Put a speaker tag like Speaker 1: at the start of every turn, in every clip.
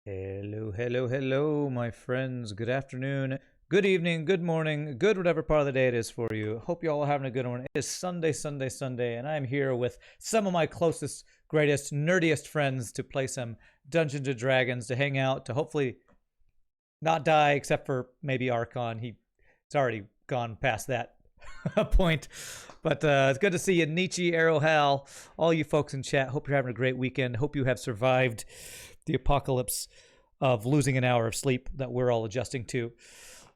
Speaker 1: Hello, hello, hello, my friends. Good afternoon, good evening, good morning, good whatever part of the day it is for you. Hope you all are having a good one. It is Sunday, Sunday, Sunday, and I'm here with some of my closest, greatest, nerdiest friends to play some Dungeons and Dragons, to hang out, to hopefully not die, except for maybe Archon. It's already gone past that point. But it's good to see you, Nietzsche, Arrow Hal, all you folks in chat. Hope you're having a great weekend. Hope you have survived the apocalypse of losing an hour of sleep that we're all adjusting to.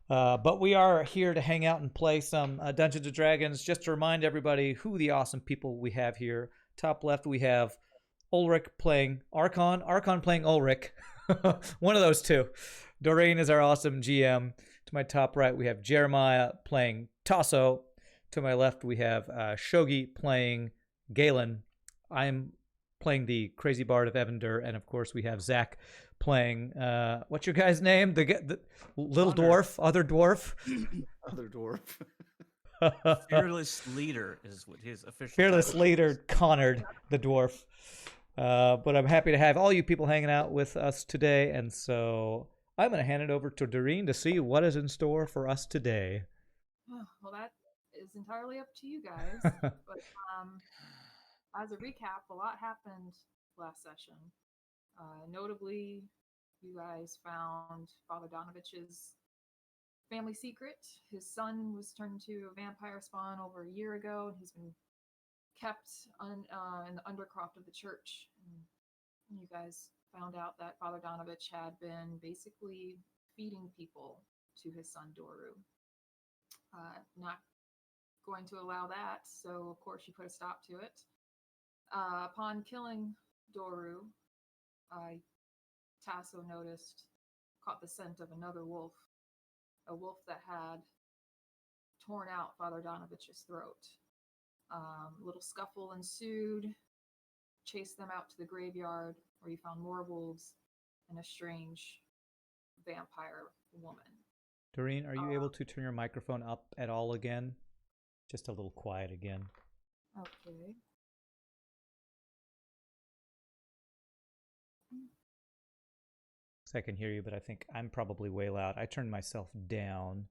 Speaker 1: But we are here to hang out and play some Dungeons and Dragons. Just to remind everybody who the awesome people we have here. Top left, we have Ulrich playing Archon, Archon playing Ulrich. One of those two. Doreen is our awesome GM. To my top right, we have Jeremiah playing Tasso. To my left, we have Shogi playing Galen. I'm playing the Crazy Bard of Evander, and of course, we have Zach playing what's your guy's name? The little
Speaker 2: Connor.
Speaker 1: dwarf, other dwarf.
Speaker 2: Other dwarf.
Speaker 3: Fearless leader is what his official
Speaker 1: Fearless
Speaker 3: title
Speaker 1: leader,
Speaker 3: is.
Speaker 1: Connard, the dwarf. But I'm happy to have all you people hanging out with us today, and so I'm going to hand it over to Doreen to see what is in store for us today.
Speaker 4: Well, that is entirely up to you guys. But as a recap, a lot happened last session. Notably, you guys found Father Donovich's family secret. His son was turned into a vampire spawn over a year ago, and he's been kept in the undercroft of the church. And you guys found out that Father Donovich had been basically feeding people to his son Doru. Not going to allow that, so of course you put a stop to it. Upon killing Doru, Tasso caught the scent of another wolf, a wolf that had torn out Father Donovich's throat. Little scuffle ensued, chased them out to the graveyard, where you found more wolves and a strange vampire woman.
Speaker 1: Doreen, are you able to turn your microphone up at all again? Just a little quiet again.
Speaker 4: Okay.
Speaker 1: I can hear you, but I think I'm probably way loud. I turned myself down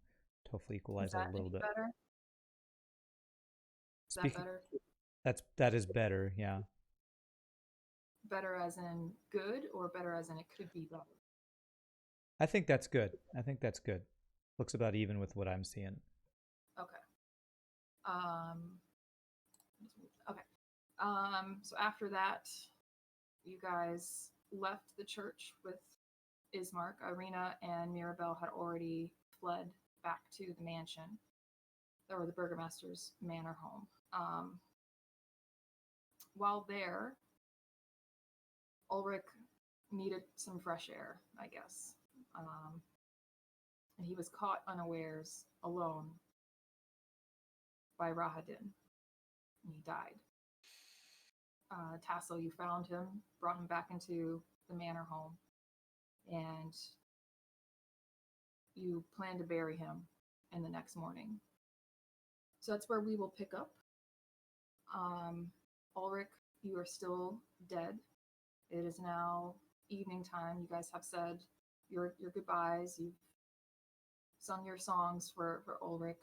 Speaker 1: to hopefully equalize that a little bit.
Speaker 4: Better? Is that better?
Speaker 1: That is better, yeah.
Speaker 4: Better as in good, or better as in it could be better?
Speaker 1: I think that's good. Looks about even with what I'm seeing.
Speaker 4: Okay. So after that, you guys left the church with Ismark. Irina and Mirabelle had already fled back to the mansion, or the burgomaster's manor home. While there, Ulrich needed some fresh air, I guess. And he was caught unawares, alone, by Rahadin, and he died. Tasso, you found him, brought him back into the manor home, and you plan to bury him in the next morning. So that's where we will pick up. Ulrich, you are still dead. It is now evening time. You guys have said your goodbyes. You've sung your songs for Ulrich.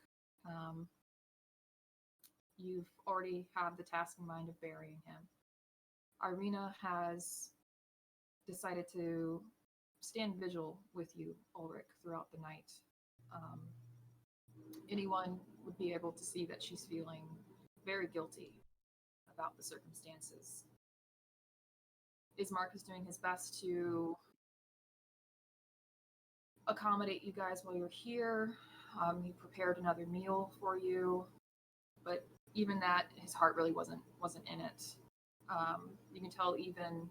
Speaker 4: You've already have the task in mind of burying him. Irina has decided to stand vigil with you, Ulrich, throughout the night. Anyone would be able to see that she's feeling very guilty about the circumstances. Ismark is doing his best to accommodate you guys while you're here. He prepared another meal for you, but even that, his heart really wasn't in it. You can tell even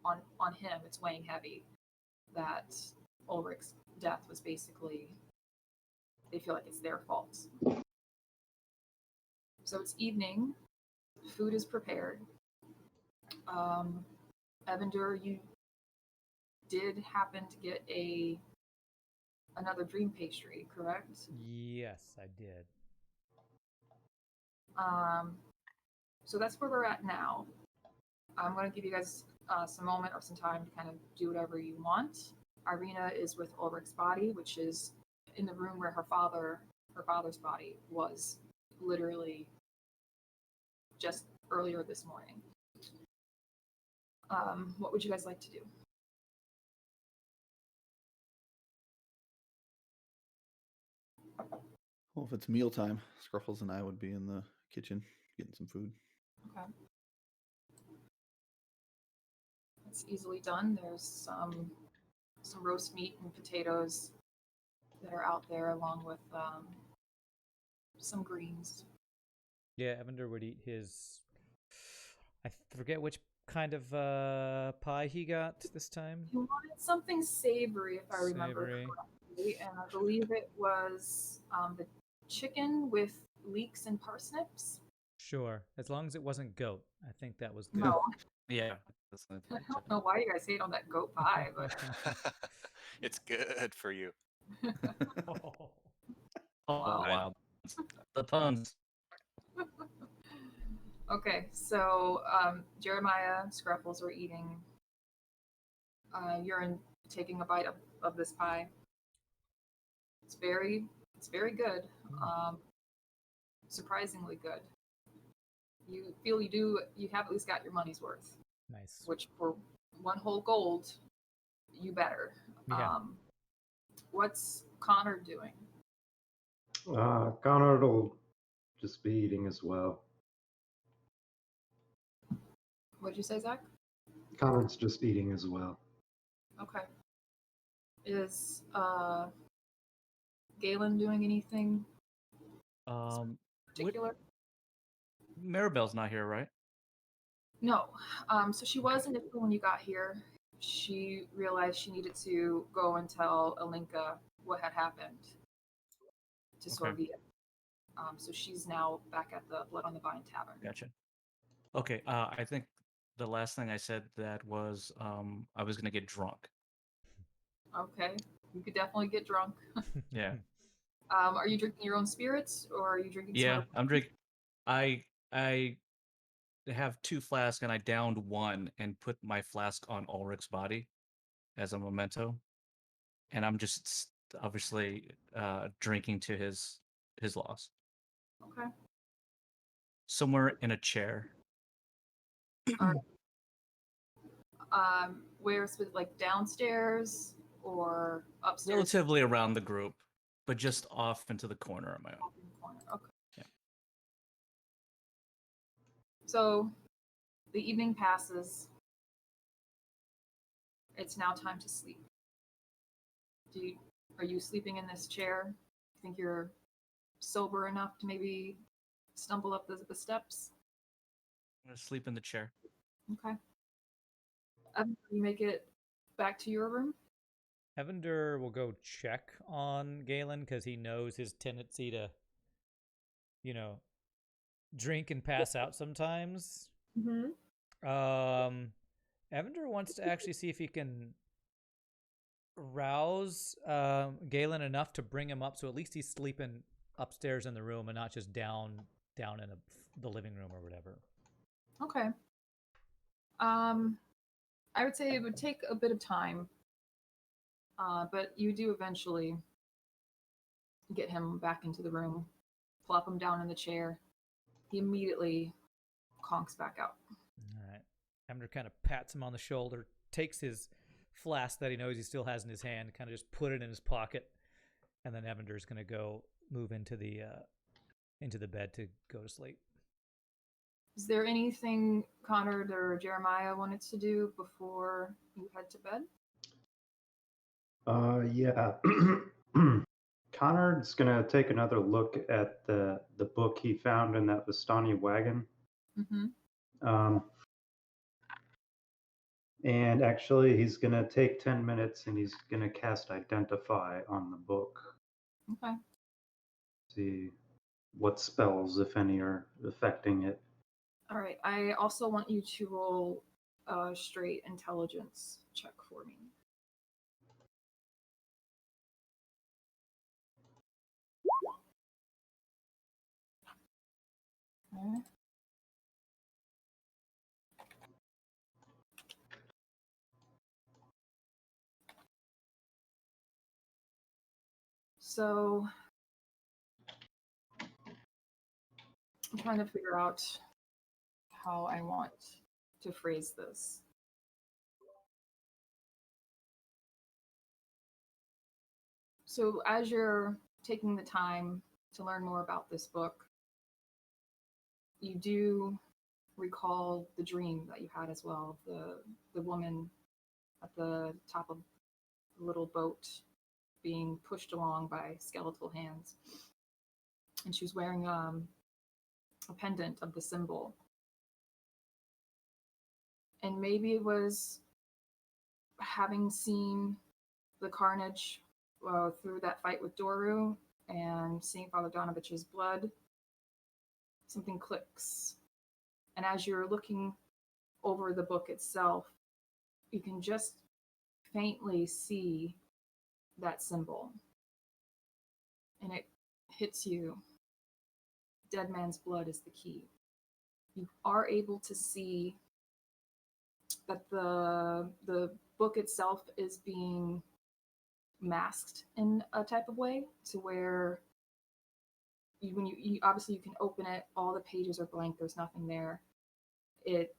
Speaker 4: on him, it's weighing heavy that Ulrich's death was basically, they feel like it's their fault. So it's evening. Food is prepared. Evander, you did happen to get another dream pastry, correct?
Speaker 1: Yes, I did.
Speaker 4: So that's where we're at now. I'm going to give you guys some moment or some time to kind of do whatever you want. Irina is with Ulrich's body, which is in the room where her father's body was literally just earlier this morning. What would you guys like to do?
Speaker 2: Well, if it's mealtime, Scruffles and I would be in the kitchen getting some food.
Speaker 4: Okay. It's easily done. There's some roast meat and potatoes that are out there, along with some greens.
Speaker 1: Yeah, Evander would eat his. I forget which kind of pie he got this time.
Speaker 4: He wanted something savory, if I remember
Speaker 1: Savory.
Speaker 4: correctly, and I believe it was the chicken with leeks and parsnips.
Speaker 1: Sure, as long as it wasn't goat. I think that was good.
Speaker 4: No,
Speaker 3: Yeah. That's
Speaker 4: I don't know why you guys hate on that goat pie, but
Speaker 5: It's good for you.
Speaker 1: Oh.
Speaker 3: Oh,
Speaker 4: Wow.
Speaker 3: wow. The puns.
Speaker 4: Okay, so Jeremiah, Scruffles are eating. You're taking a bite of this pie. It's very good. Surprisingly good. You feel you have at least got your money's worth,
Speaker 1: Nice.
Speaker 4: which for one whole gold, you better.
Speaker 1: Yeah.
Speaker 4: What's Connor doing?
Speaker 6: Connor will just be eating as well.
Speaker 4: What'd you say, Zach?
Speaker 6: Connor's just eating as well.
Speaker 4: Okay. Is Galen doing anything particular?
Speaker 3: Maribel's not here, right?
Speaker 4: No. So she was initially when you got here. She realized she needed to go and tell Alinka what had happened to
Speaker 3: Okay.
Speaker 4: Sorvia. So she's now back at the Blood on the Vine Tavern.
Speaker 3: Gotcha. Okay, I think the last thing I said that was I was gonna get drunk.
Speaker 4: Okay. You could definitely get drunk.
Speaker 3: Yeah.
Speaker 4: Are you drinking your own spirits, or are you drinking some
Speaker 3: Yeah,
Speaker 4: other-
Speaker 3: I'm drinking. I have 2 flasks and I downed one and put my flask on Ulrich's body as a memento, and I'm just obviously drinking to his loss.
Speaker 4: Okay.
Speaker 3: Somewhere in a chair.
Speaker 4: All right. Where's it, like downstairs or upstairs?
Speaker 3: Relatively around the group, but just off into the corner of my own.
Speaker 4: Off in the corner. Okay.
Speaker 3: Yeah.
Speaker 4: So the evening passes. It's now time to sleep. Are you sleeping in this chair? Think you're sober enough to maybe stumble up the steps?
Speaker 3: I'm gonna sleep in the chair.
Speaker 4: Okay. You make it back to your room?
Speaker 1: Evander will go check on Galen because he knows his tendency to, drink and pass out sometimes.
Speaker 4: Mm-hmm.
Speaker 1: Evander wants to actually see if he can rouse Galen enough to bring him up, so at least he's sleeping upstairs in the room and not just down in the living room or whatever.
Speaker 4: Okay. I would say it would take a bit of time, but you do eventually get him back into the room, plop him down in the chair. He immediately conks back out.
Speaker 1: All right. Evander kind of pats him on the shoulder, takes his flask that he knows he still has in his hand, kind of just put it in his pocket, and then Evander's going to go move into the bed to go to sleep.
Speaker 4: Is there anything Connor or Jeremiah wanted to do before you head to bed?
Speaker 6: Yeah. Connor's gonna take another look at the book he found in that Vistani wagon.
Speaker 4: Mm-hmm.
Speaker 6: And actually, he's gonna take 10 minutes and he's gonna cast Identify on the book.
Speaker 4: Okay.
Speaker 6: See what spells, if any, are affecting it.
Speaker 4: All right. I also want you to roll a straight intelligence check for me. Okay. So I'm trying to figure out how I want to phrase this. So as you're taking the time to learn more about this book, you do recall the dream that you had as well, the woman at the top of the little boat being pushed along by skeletal hands. And she was wearing a pendant of the symbol. And maybe it was having seen the carnage through that fight with Doru and seeing Father Donovich's blood, something clicks. And as you're looking over the book itself, you can just faintly see that symbol. And it hits you. Dead man's blood is the key. You are able to see that the book itself is being masked in a type of way to where when you obviously you can open it, all the pages are blank, there's nothing there. It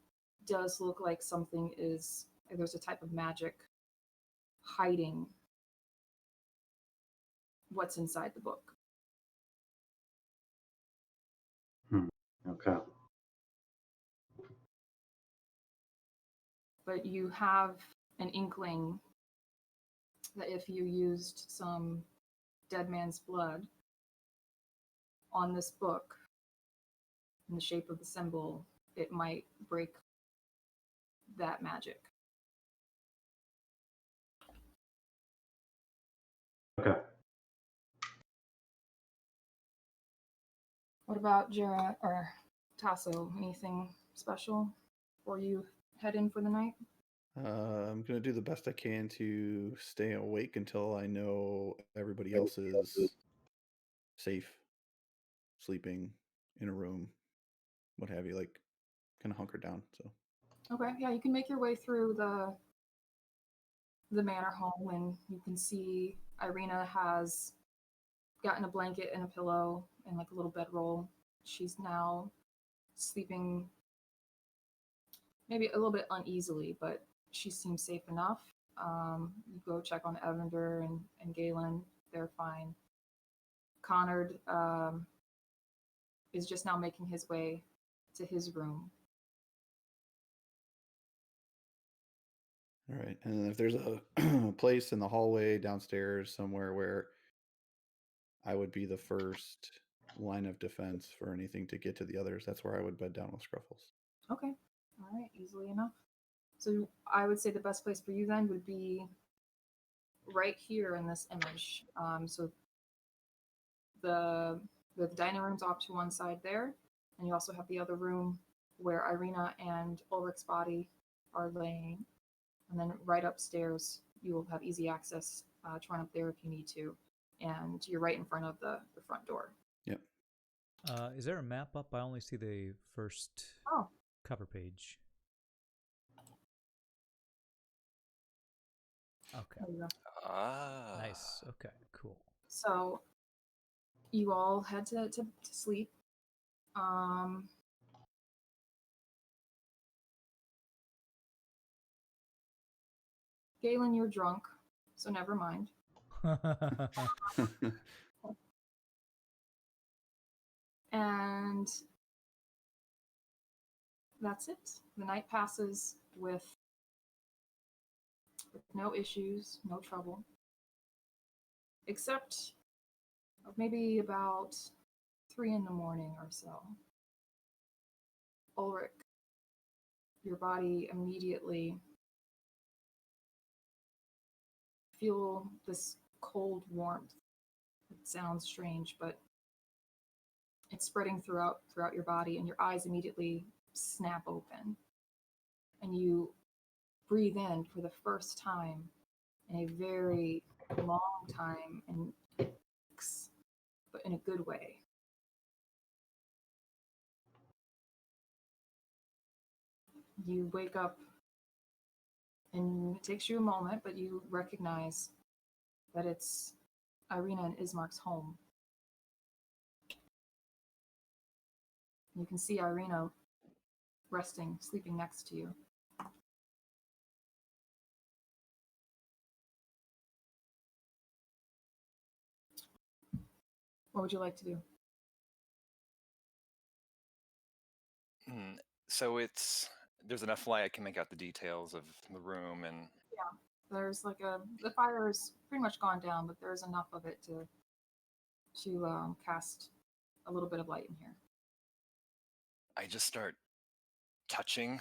Speaker 4: does look like there's a type of magic hiding what's inside the book.
Speaker 6: Okay.
Speaker 4: But you have an inkling that if you used some dead man's blood on this book in the shape of the symbol, it might break that magic.
Speaker 6: Okay.
Speaker 4: What about Jera or Tasso? Anything special before you head in for the night?
Speaker 2: I'm going to do the best I can to stay awake until I know everybody else is safe, sleeping in a room, what have you, like kind of hunker down. So
Speaker 4: Okay, yeah, you can make your way through the manor home, and you can see Irina has gotten a blanket and a pillow and like a little bedroll. She's now sleeping maybe a little bit uneasily, but she seems safe enough. You go check on Evander and Galen. They're fine. Connard is just now making his way to his room.
Speaker 2: all right, and then if there's a place in the hallway downstairs somewhere where I would be the first line of defense for anything to get to the others, that's where I would bed down with Scruffles.
Speaker 4: Okay. All right. Easily enough. So I would say the best place for you then would be right here in this image. So the dining room's off to one side there, and you also have the other room where Irina and Ulrich's body are laying. And then right upstairs, you will have easy access to run up there if you need to. And you're right in front of the front door.
Speaker 2: Yep.
Speaker 1: Is there a map up? I only see the first cover page. Okay.
Speaker 4: There you go.
Speaker 5: Ah.
Speaker 1: Nice. Okay, cool.
Speaker 4: So you all head to sleep. Galen, you're drunk, so never mind. And that's it. The night passes with no issues, no trouble. Except maybe about 3 in the morning or so. Ulrich, your body immediately feel this cold warmth. It sounds strange, but it's spreading throughout your body, and your eyes immediately snap open. And you breathe in for the first time in a very long time, and it aches, but in a good way. You wake up, and it takes you a moment, but you recognize that it's Irina and Ismark's home. You can see Irina resting, sleeping next to you. What would you like to do?
Speaker 5: So there's enough light I can make out the details of the room and.
Speaker 4: There's like the fire is pretty much gone down, but there's enough of it to cast a little bit of light in here.
Speaker 5: I just start touching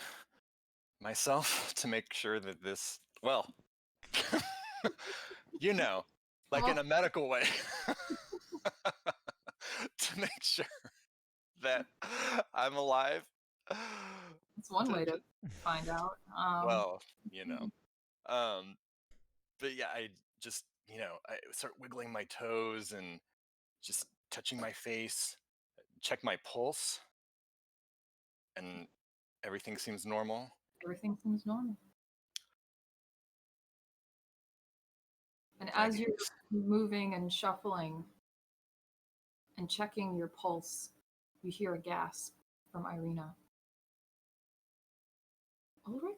Speaker 5: myself to make sure that this, well, like in a medical way, to make sure that I'm alive.
Speaker 4: It's one way to find out.
Speaker 5: Well, but yeah, I just, I start wiggling my toes and just touching my face, check my pulse, and everything seems normal.
Speaker 4: Everything seems normal. And as you're moving and shuffling and checking your pulse, you hear a gasp from Irina. Ulrich?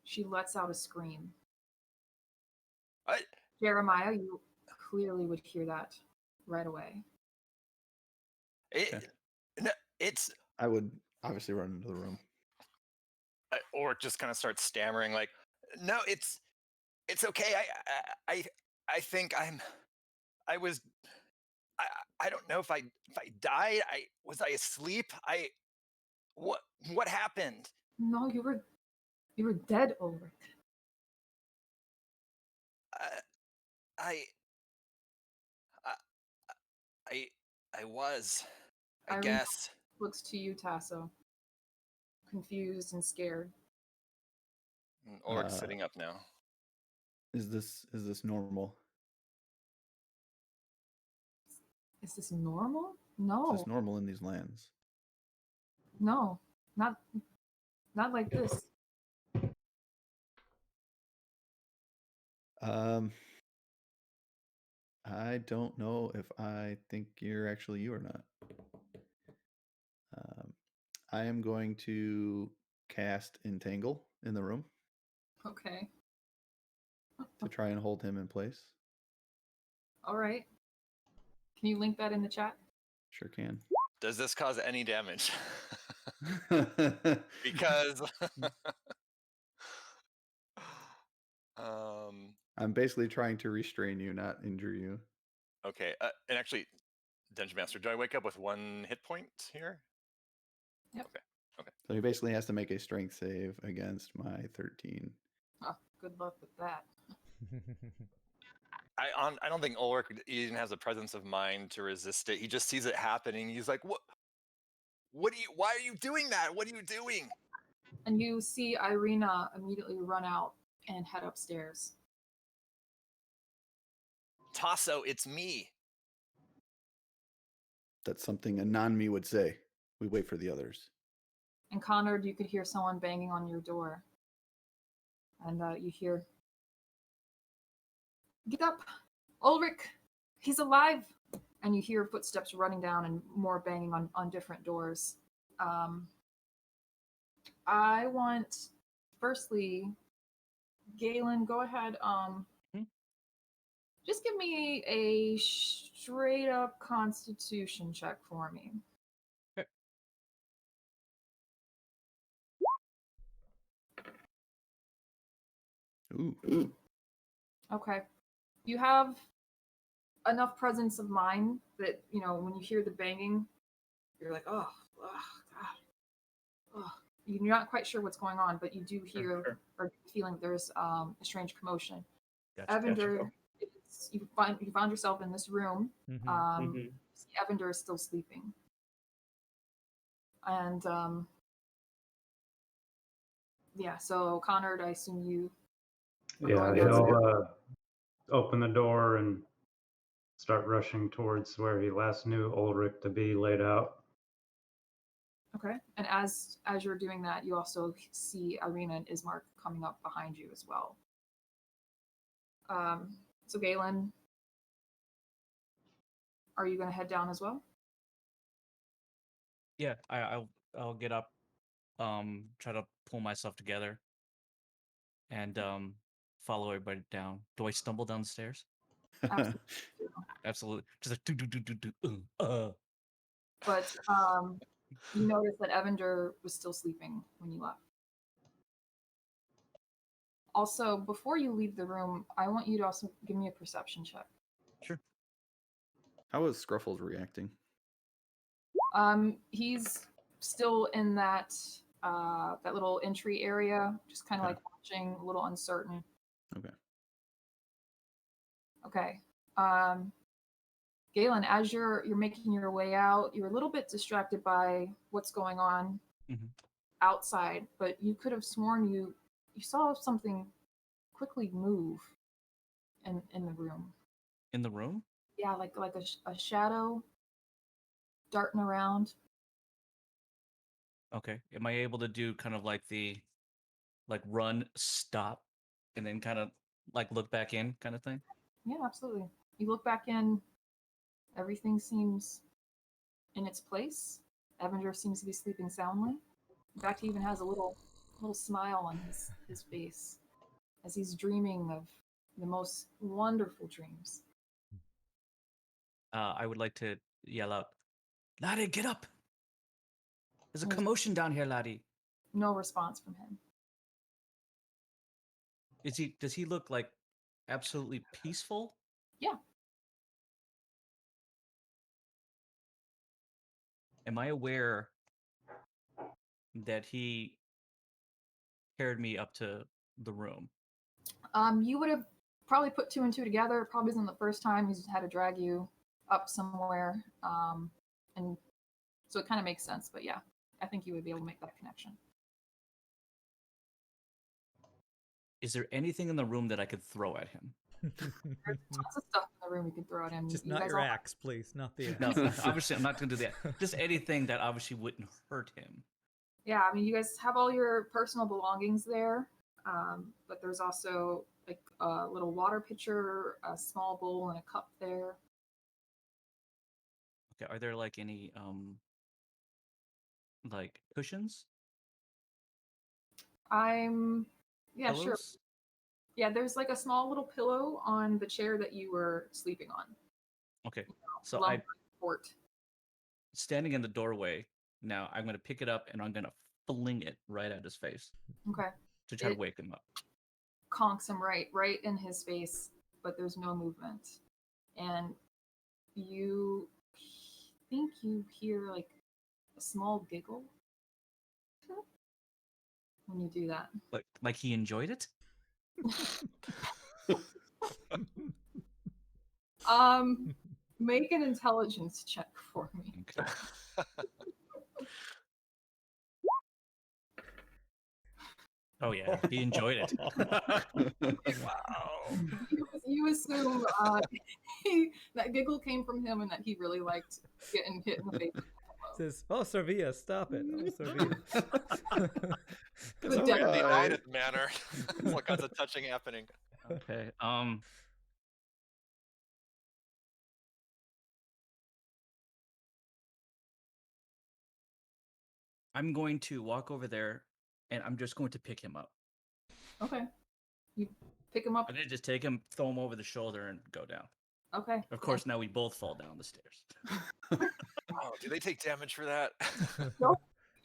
Speaker 4: She lets out a scream. Jeremiah, you clearly would hear that right away.
Speaker 2: I would obviously run into the room.
Speaker 5: Or just kind of start stammering like, no, it's okay. I think I don't know if I died. Was I asleep? What happened?
Speaker 4: No, you were dead, Ulrich.
Speaker 5: I was, I
Speaker 4: Irina
Speaker 5: guess.
Speaker 4: looks to you, Tasso, confused and scared.
Speaker 5: Ulrich's sitting up now.
Speaker 2: Is this normal?
Speaker 4: Is this normal? No.
Speaker 2: Is this normal in these lands?
Speaker 4: No, not like this.
Speaker 2: I don't know if I think you're actually you or not. I am going to cast Entangle in the room.
Speaker 4: Okay.
Speaker 2: To try and hold him in place.
Speaker 4: All right. Can you link that in the chat?
Speaker 2: Sure can.
Speaker 5: Does this cause any damage? Because
Speaker 2: I'm basically trying to restrain you, not injure you.
Speaker 5: Okay, and actually, Dungeon Master, do I wake up with 1 hit point here?
Speaker 4: Yep.
Speaker 5: Okay.
Speaker 2: So he basically has to make a strength save against my 13.
Speaker 4: Oh, good luck with that.
Speaker 5: I don't think Ulrich even has the presence of mind to resist it. He just sees it happening. He's like, why are you doing that? What are you doing?
Speaker 4: And you see Irina immediately run out and head upstairs.
Speaker 5: Tasso, it's me.
Speaker 2: That's something a non-me would say. We wait for the others.
Speaker 4: And Connor, you could hear someone banging on your door. And you hear, "Get up! Ulrich! He's alive!" And you hear footsteps running down and more banging on different doors. I want, firstly, Galen, go ahead. Just give me a straight up Constitution check for me.
Speaker 3: Okay.
Speaker 2: Ooh.
Speaker 4: Okay. You have enough presence of mind that, when you hear the banging, you're like, oh God. Oh. You're not quite sure what's going on, but you do hear or feeling there's a strange commotion. Evander, you found yourself in this room. Evander is still sleeping. And so Connor, I assume you.
Speaker 6: Yeah, he'll open the door and start rushing towards where he last knew Ulrich to be laid out.
Speaker 4: Okay, and as you're doing that, you also see Irina and Ismark coming up behind you as well. So Galen, are you going to head down as well?
Speaker 3: Yeah, I'll get up, try to pull myself together, and follow everybody down. Do I stumble down the stairs?
Speaker 4: Absolutely.
Speaker 3: Absolutely. Just like do.
Speaker 4: But you notice that Evander was still sleeping when you left. Also, before you leave the room, I want you to also give me a perception check.
Speaker 3: Sure.
Speaker 2: How is Scruffles reacting?
Speaker 4: He's still in that that little entry area, just kind of
Speaker 2: Okay.
Speaker 4: like watching, a little uncertain.
Speaker 2: Okay.
Speaker 4: Okay. Galen, as you're making your way out, you're a little bit distracted by what's going on
Speaker 3: Mhm.
Speaker 4: outside, but you could have sworn you saw something quickly move in the room.
Speaker 3: In the room?
Speaker 4: Yeah, like a shadow darting around.
Speaker 3: Okay. Am I able to do kind of like the run, stop, and then kind of like look back in kind of thing?
Speaker 4: Yeah, absolutely. You look back in, everything seems in its place. Evander seems to be sleeping soundly. In fact, he even has a little smile on his face as he's dreaming of the most wonderful dreams.
Speaker 3: I would like to yell out, "Laddie, get up! There's a
Speaker 4: There's
Speaker 3: commotion down here, laddie."
Speaker 4: no response from him.
Speaker 3: Does he look like absolutely peaceful?
Speaker 4: Yeah.
Speaker 3: Am I aware that he carried me up to the room?
Speaker 4: You would have probably put two and two together. It probably isn't the first time he's had to drag you up somewhere. And so it kind of makes sense, but yeah, I think you would be able to make that connection.
Speaker 3: Is there anything in the room that I could throw at him?
Speaker 4: There's lots of stuff in the room you can throw at him.
Speaker 1: Just
Speaker 4: you
Speaker 1: not
Speaker 4: guys
Speaker 1: your
Speaker 4: all-
Speaker 1: axe, please. Not the
Speaker 3: No,
Speaker 1: axe.
Speaker 3: obviously I'm not going to do that. Just anything that obviously wouldn't hurt him.
Speaker 4: Yeah, I mean, you guys have all your personal belongings there, but there's also like a little water pitcher, a small bowl, and a cup there.
Speaker 3: Okay, are there like any like cushions?
Speaker 4: Yeah, sure.
Speaker 3: Pillows?
Speaker 4: Yeah, there's like a small little pillow on the chair that you were sleeping on.
Speaker 3: Okay, so
Speaker 4: Lump
Speaker 3: I
Speaker 4: support.
Speaker 3: standing in the doorway now. I'm going to pick it up and I'm going to fling it right at his face
Speaker 4: Okay.
Speaker 3: to try to
Speaker 4: It-
Speaker 3: wake him up.
Speaker 4: Conks him right in his face, but there's no movement. And you think you hear like a small giggle when you do that.
Speaker 3: Like he enjoyed it?
Speaker 4: Make an intelligence check for me.
Speaker 3: Okay. Oh yeah, he enjoyed it.
Speaker 1: Wow.
Speaker 4: You assume that giggle came from him and that he really liked getting hit in the face.
Speaker 1: Says, "Oh, Servia, stop it! Oh, Servia."
Speaker 4: The
Speaker 5: It's a
Speaker 4: dead
Speaker 5: really
Speaker 2: guy.
Speaker 5: united manner. There's all kinds of touching happening.
Speaker 3: Okay. I'm going to walk over there and I'm just going to pick him up.
Speaker 4: Okay. You pick him up.
Speaker 3: I'm going to just take him, throw him over the shoulder, and go down.
Speaker 4: Okay.
Speaker 3: Of course, now we both fall down the stairs.
Speaker 5: Oh, do they take damage for that?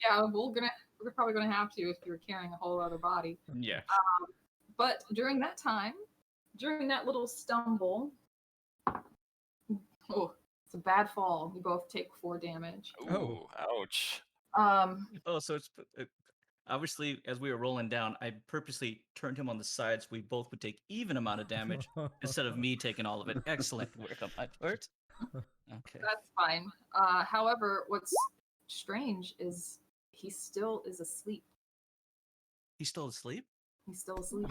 Speaker 4: Yeah, we're probably gonna have to if you're carrying a whole other body.
Speaker 3: Yeah.
Speaker 4: But during that time, during that little stumble, oh, it's a bad fall. You both take 4 damage.
Speaker 5: Ooh, ouch.
Speaker 3: Oh, so it's obviously as we were rolling down, I purposely turned him on the side so we both would take even amount of damage instead of me taking all of it. Excellent work on my part. Okay.
Speaker 4: That's fine. However, what's strange is he still is asleep.
Speaker 3: He's still asleep?
Speaker 4: He's still asleep.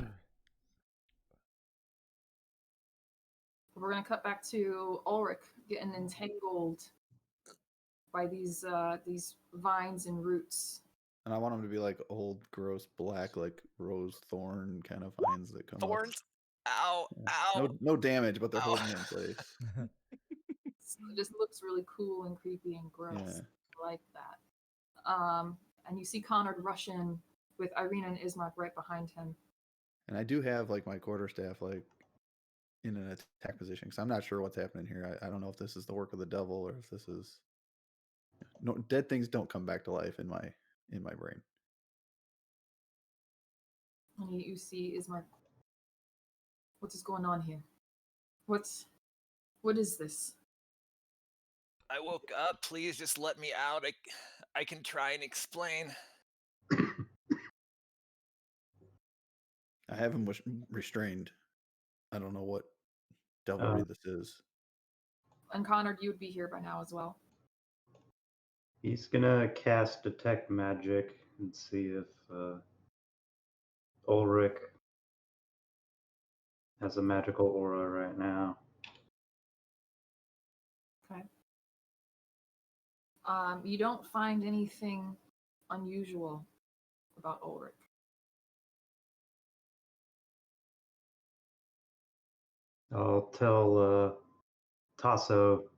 Speaker 4: We're gonna cut back to Ulrich getting entangled by these vines and roots.
Speaker 2: And I want them to be like old, gross, black, like rose thorn kind of vines that come up.
Speaker 5: Thorns? Ow!
Speaker 2: Yeah.
Speaker 5: Ow!
Speaker 2: No damage, but they're
Speaker 5: Ow.
Speaker 2: holding it in place.
Speaker 4: So it just looks really cool and creepy and gross.
Speaker 2: Yeah.
Speaker 4: I like that. And you see Connor rush in with Irina and Ismark right behind him.
Speaker 2: And I do have like my quarterstaff like in an attack position because I'm not sure what's happening here. I don't know if this is the work of the devil or if this is no dead things don't come back to life in my brain.
Speaker 4: And you see Ismark. What is going on here? What is this?
Speaker 5: I woke up. Please just let me out. I can try and explain.
Speaker 2: I have him restrained. I don't know what devilry this is.
Speaker 4: And Connor, you would be here by now as well.
Speaker 6: He's gonna cast Detect Magic and see if Ulrich has a magical aura right now.
Speaker 4: Okay. You don't find anything unusual about Ulrich.
Speaker 6: I'll tell Tasso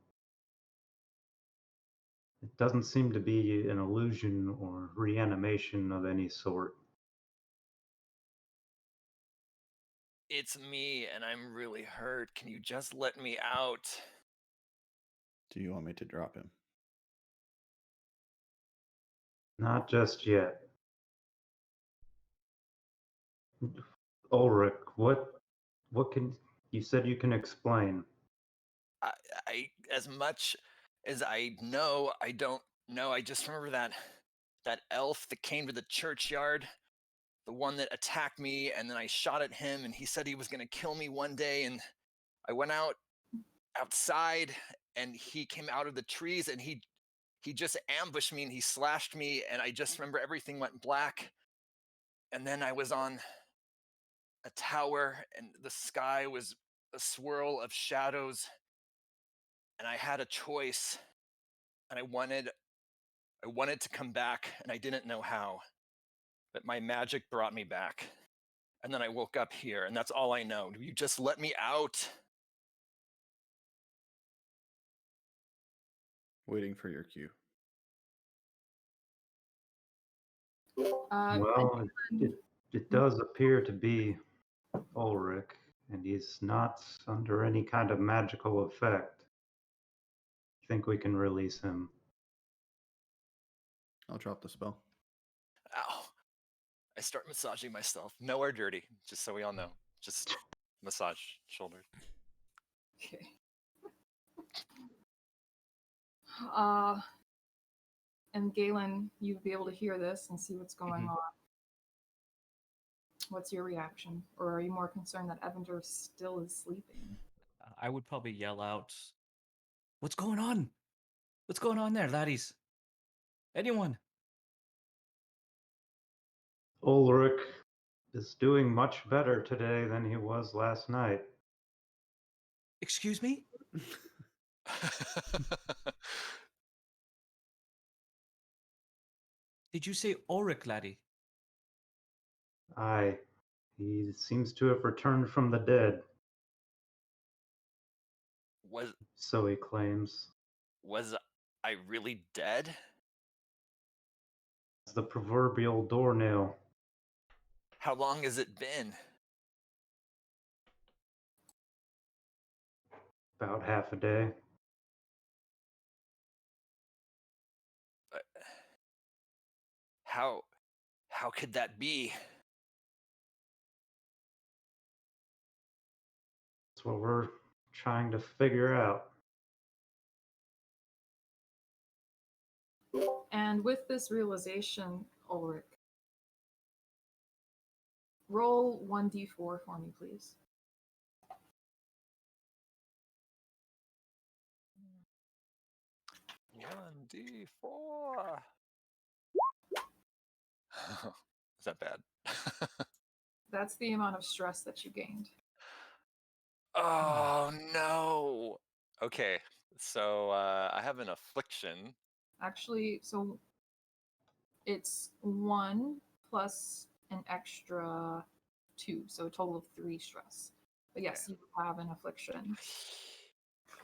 Speaker 6: it doesn't seem to be an illusion or reanimation of any sort.
Speaker 5: It's me, and I'm really hurt. Can you just let me out?
Speaker 2: Do you want me to drop him?
Speaker 6: Not just yet. Ulrich, what can you said you can explain?
Speaker 5: I as much as I know, I don't know. I just remember that elf that came to the churchyard, the one that attacked me, and then I shot at him, and he said he was going to kill me one day, and I went outside, and he came out of the trees, and he just ambushed me, and he slashed me, and I just remember everything went black, and then I was on a tower, and the sky was a swirl of shadows, and I had a choice, and I wanted to come back, and I didn't know how, but my magic brought me back, and then I woke up here, and that's all I know. Do you just let me out?
Speaker 2: Waiting for your cue.
Speaker 6: Well, it does appear to be Ulrich, and he's not under any kind of magical effect. I think we can release him.
Speaker 2: I'll drop the spell.
Speaker 5: Ow. I start massaging myself. Nowhere dirty, just so we all know. Just massage shoulders.
Speaker 4: Okay. And Galen, you'd be able to hear this and see what's going on. What's your reaction? Or are you more concerned that Evander still is sleeping?
Speaker 3: I would probably yell out, "What's going on? What's going on there, laddies? Anyone?"
Speaker 6: Ulrich is doing much better today than he was last night.
Speaker 3: Excuse me? Did you say Ulrich, laddie?
Speaker 6: Aye, he seems to have returned from the dead, so he claims.
Speaker 5: Was I really dead?
Speaker 6: It's the proverbial doornail.
Speaker 5: How long has it been?
Speaker 6: About half a day.
Speaker 5: How could that be?
Speaker 6: That's what we're trying to figure out.
Speaker 4: And with this realization, Ulrich, roll 1d4 for me, please.
Speaker 5: One D4. Is that bad?
Speaker 4: That's the amount of stress that you gained.
Speaker 5: Oh no. Okay, so I have an affliction.
Speaker 4: Actually, so it's 1 plus an extra 2, so a total of 3 stress. But yes, you have an affliction.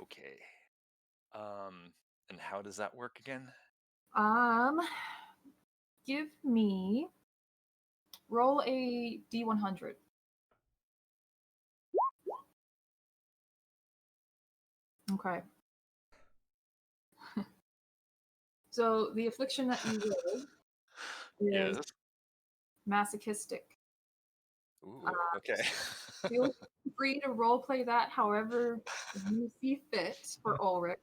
Speaker 5: Okay. And how does that work again?
Speaker 4: Give me roll a D100. Okay. So the affliction that you rolled is
Speaker 5: Yes.
Speaker 4: masochistic.
Speaker 5: Ooh, okay.
Speaker 4: Feel free to roleplay that however you see fit for Ulrich.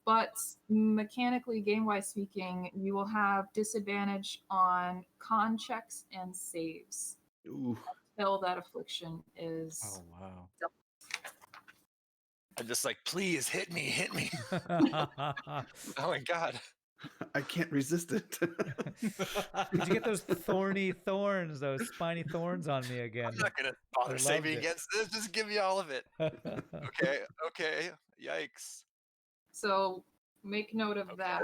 Speaker 4: But mechanically, game-wise speaking, you will have disadvantage on con checks and saves
Speaker 2: Ooh.
Speaker 4: until that affliction is.
Speaker 3: Oh wow.
Speaker 5: I'm just like, please hit me, hit me. Oh my god.
Speaker 2: I can't resist it.
Speaker 1: Did you get those thorny thorns, those spiny thorns on me again?
Speaker 5: I'm not gonna
Speaker 1: I
Speaker 5: bother
Speaker 1: loved
Speaker 5: saving
Speaker 1: it.
Speaker 5: against this. Just give me all of it. Okay. Yikes.
Speaker 4: So make note of
Speaker 5: Okay.
Speaker 4: that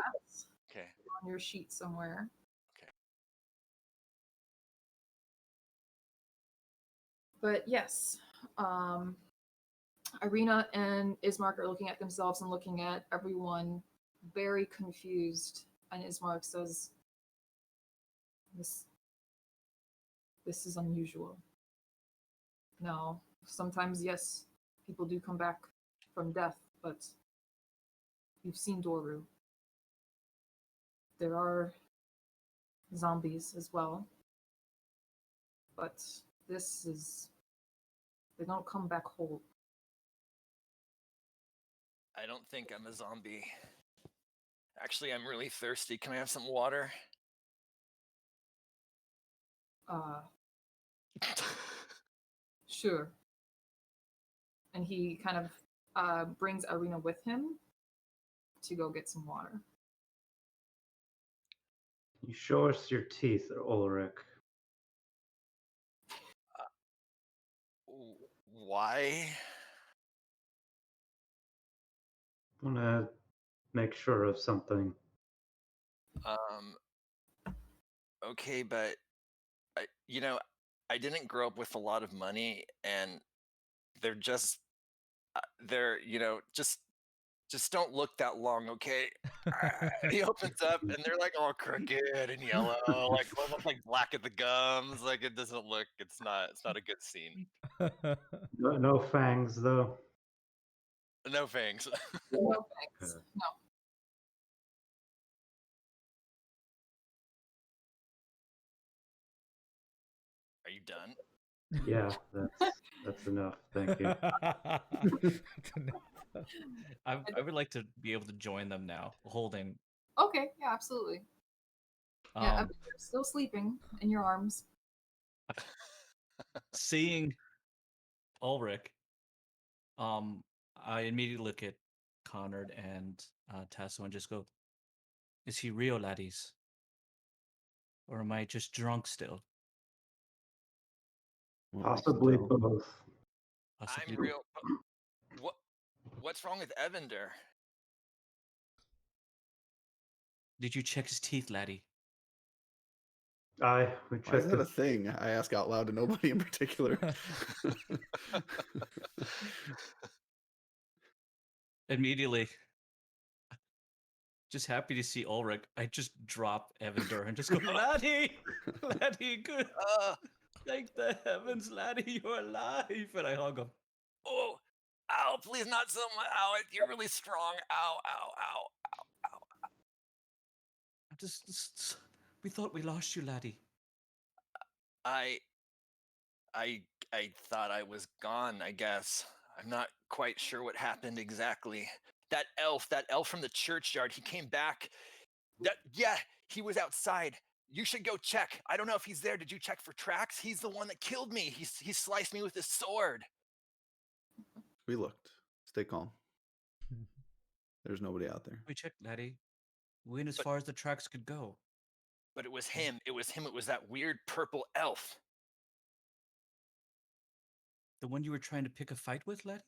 Speaker 5: Okay.
Speaker 4: on your sheet somewhere.
Speaker 5: Okay.
Speaker 4: But yes, Irina and Ismark are looking at themselves and looking at everyone very confused. And Ismark says, This is unusual. Now, sometimes, yes, people do come back from death, but you've seen Doru. There are zombies as well. But this is. They don't come back whole.
Speaker 5: I don't think I'm a zombie. Actually, I'm really thirsty. Can I have some water?
Speaker 4: Sure. And he kind of brings Irina with him to go get some water.
Speaker 6: You show us your teeth, Ulrich.
Speaker 5: Why?
Speaker 6: Want to make sure of something.
Speaker 5: Okay, but I didn't grow up with a lot of money, and they're just just don't look that long, okay? He opens up and they're like all crooked and yellow, like almost like black at the gums. Like it doesn't look. It's not a good scene.
Speaker 6: No fangs, though.
Speaker 5: No fangs.
Speaker 4: No thanks.
Speaker 6: Okay.
Speaker 4: No.
Speaker 5: Are you done?
Speaker 6: Yeah, that's enough. Thank you.
Speaker 3: I would like to be able to join them now, holding.
Speaker 4: Okay, yeah, absolutely. Yeah,
Speaker 3: Um,
Speaker 4: you're still sleeping in your arms.
Speaker 3: seeing Ulrich, I immediately look at Connard and Tasso and just go, "Is he real, laddies? Or am I just drunk still?"
Speaker 6: Possibly both.
Speaker 3: Possibly.
Speaker 5: I'm real. What's wrong with Evander?
Speaker 3: Did you check his teeth, laddie?
Speaker 6: We
Speaker 2: Why is
Speaker 6: checked
Speaker 2: that a
Speaker 6: it.
Speaker 2: thing? I ask out loud to nobody in particular.
Speaker 3: Immediately, just happy to see Ulrich, I just drop Evander and just go, "Laddie! Laddie, good. Thank the heavens, laddie, you're alive." And I hug him.
Speaker 5: Oh, ow! Please, not so much. Ow! You're really strong. Ow! Ow! Ow!
Speaker 3: We thought we lost you, laddie.
Speaker 5: I thought I was gone, I guess. I'm not quite sure what happened exactly. That elf from the churchyard, he came back. He was outside. You should go check. I don't know if he's there. Did you check for tracks? He's the one that killed me. He sliced me with his sword.
Speaker 2: We looked. Stay calm. There's nobody out there.
Speaker 3: We checked, laddie. We went as
Speaker 5: But-
Speaker 3: far as the tracks could go.
Speaker 5: But it was him. It was that weird purple elf.
Speaker 3: The one you were trying to pick a fight with, laddie?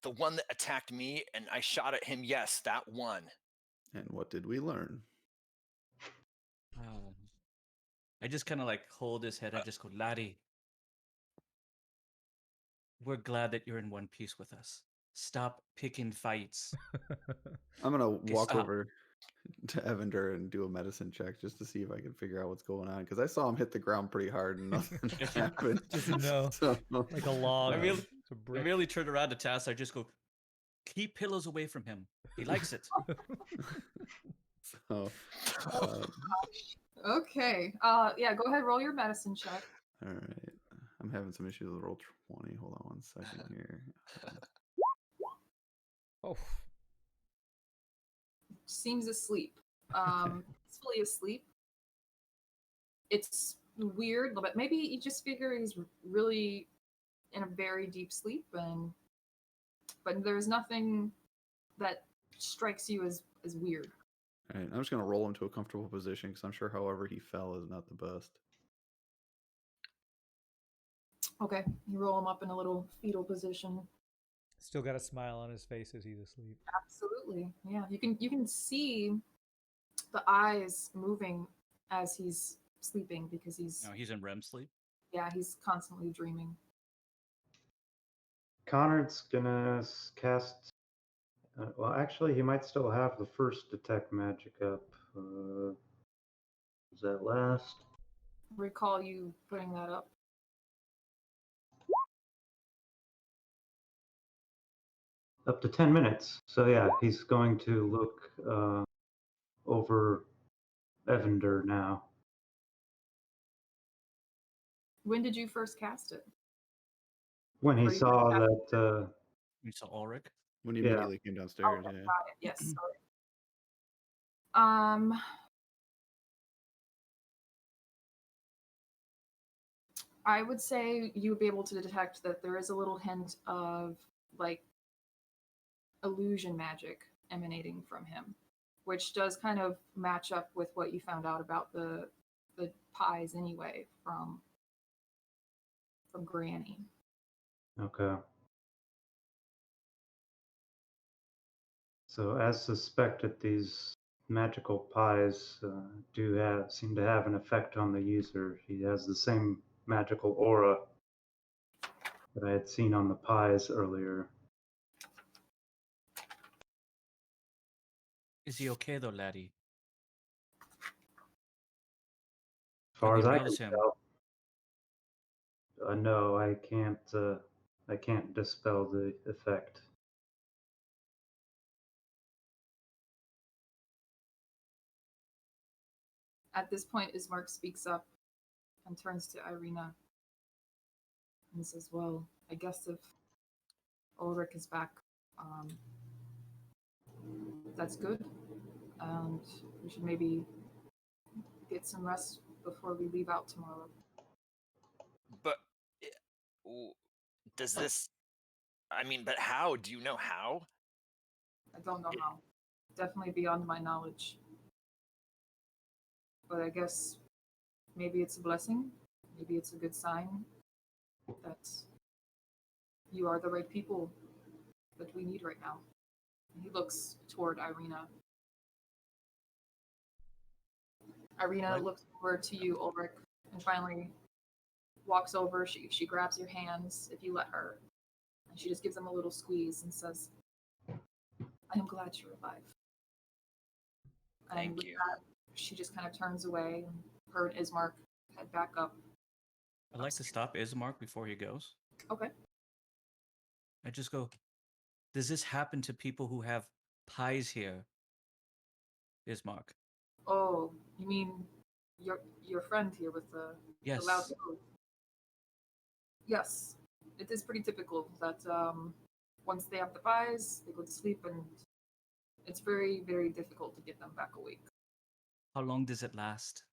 Speaker 5: The one that attacked me and I shot at him. Yes, that one.
Speaker 2: And what did we learn?
Speaker 3: I just kind of like hold his head. I just go, laddie. we're glad that you're in one piece with us. Stop picking fights.
Speaker 2: I'm gonna
Speaker 3: Okay,
Speaker 2: walk
Speaker 3: stop.
Speaker 2: over to Evander and do a medicine check just to see if I can figure out what's going on, because I saw him hit the ground pretty hard and nothing happened.
Speaker 1: Just no,
Speaker 2: So,
Speaker 1: like a log.
Speaker 3: I really,
Speaker 1: It's a
Speaker 3: I
Speaker 1: brick.
Speaker 3: really turn around to Tass. I just go, keep pillows away from him. He likes it.
Speaker 2: so
Speaker 4: Okay. Yeah, go ahead, roll your medicine check.
Speaker 2: all right. I'm having some issues with roll 20. Hold on one second here.
Speaker 1: Oh,
Speaker 4: Seems asleep. Peacefully asleep. It's weird, but maybe you just figure he's really in a very deep sleep, but there's nothing that strikes you as weird.
Speaker 2: All right, I'm just gonna roll him to a comfortable position because I'm sure however he fell is not the best.
Speaker 4: Okay, you roll him up in a little fetal position.
Speaker 1: still got a smile on his face as he's asleep.
Speaker 4: Absolutely, yeah. You can see the eyes moving as he's sleeping because he's
Speaker 3: No, he's in REM sleep.
Speaker 4: he's constantly dreaming.
Speaker 6: Conrad's gonna cast. Well, actually, he might still have the first detect magic up. Was that last?
Speaker 4: Recall you putting that up.
Speaker 6: Up to 10 minutes. So yeah, he's going to look over Evander now.
Speaker 4: When did you first cast it?
Speaker 6: When he
Speaker 4: Or you
Speaker 6: saw
Speaker 4: first
Speaker 6: that,
Speaker 3: You saw Ulrich.
Speaker 2: When he
Speaker 6: Yeah.
Speaker 2: immediately came downstairs,
Speaker 4: Okay,
Speaker 2: yeah.
Speaker 4: got it. Yes, sorry. I would say you would be able to detect that there is a little hint of like illusion magic emanating from him, which does kind of match up with what you found out about the pies anyway from Granny.
Speaker 6: okay. So as suspected, these magical pies seem to have an effect on the user. He has the same magical aura that I had seen on the pies earlier.
Speaker 3: Is he okay though, laddie?
Speaker 6: As far
Speaker 3: Have
Speaker 6: as
Speaker 3: you
Speaker 6: I
Speaker 3: roused
Speaker 6: can
Speaker 3: him?
Speaker 6: tell, no, I can't. I can't dispel the effect.
Speaker 4: At this point, Ismark speaks up and turns to Irina and says, "Well, I guess if Ulrich is back, that's good, and we should maybe get some rest before we leave out tomorrow."
Speaker 5: But does this? I mean, but how? Do you know how?
Speaker 4: I don't know how. Definitely beyond my knowledge. But I guess maybe it's a blessing. Maybe it's a good sign that you are the right people that we need right now. He looks toward Irina. Irina
Speaker 3: Right.
Speaker 4: looks over to you, Ulrich, and finally walks over. She grabs your hands if you let her. And she just gives them a little squeeze and says, "I am glad you're alive." And
Speaker 5: Thank
Speaker 4: with
Speaker 5: you.
Speaker 4: that, she just kind of turns away, and her and Ismark head back up.
Speaker 3: I'd like to stop Ismark before he goes.
Speaker 4: Okay.
Speaker 3: I just go, does this happen to people who have pies here? Ismark.
Speaker 4: Oh, you mean your friend here with the
Speaker 3: Yes.
Speaker 4: loud nose? Yes, it is pretty typical that once they have the pies, they go to sleep, and it's very, very difficult to get them back awake.
Speaker 3: How long does it last?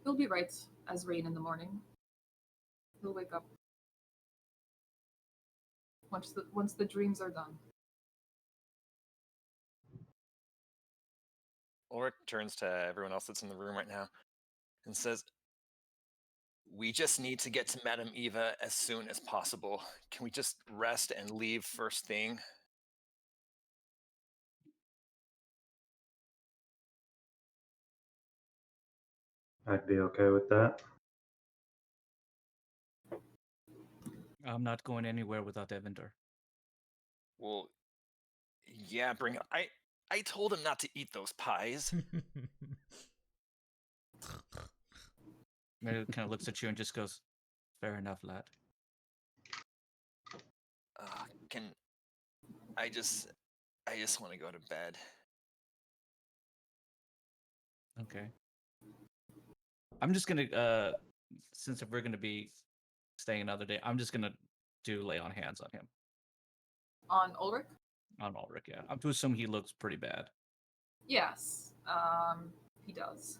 Speaker 4: He'll be right as rain in the morning. He'll wake up once the dreams are done.
Speaker 5: Ulrich turns to everyone else that's in the room right now and says, "We just need to get to Madame Eva as soon as possible. Can we just rest and leave first thing?"
Speaker 6: I'd be okay with that.
Speaker 3: I'm not going anywhere without Evander.
Speaker 5: Well, yeah, bring. I told him not to eat those pies.
Speaker 3: He kind of looks at you and just goes, "Fair enough, lad."
Speaker 5: Can I just want to go to bed.
Speaker 3: Okay. I'm just gonna since we're gonna be staying another day, I'm just gonna do lay on hands on him.
Speaker 4: On Ulrich?
Speaker 3: On Ulrich, yeah. I'm to assume he looks pretty bad.
Speaker 4: Yes, he does.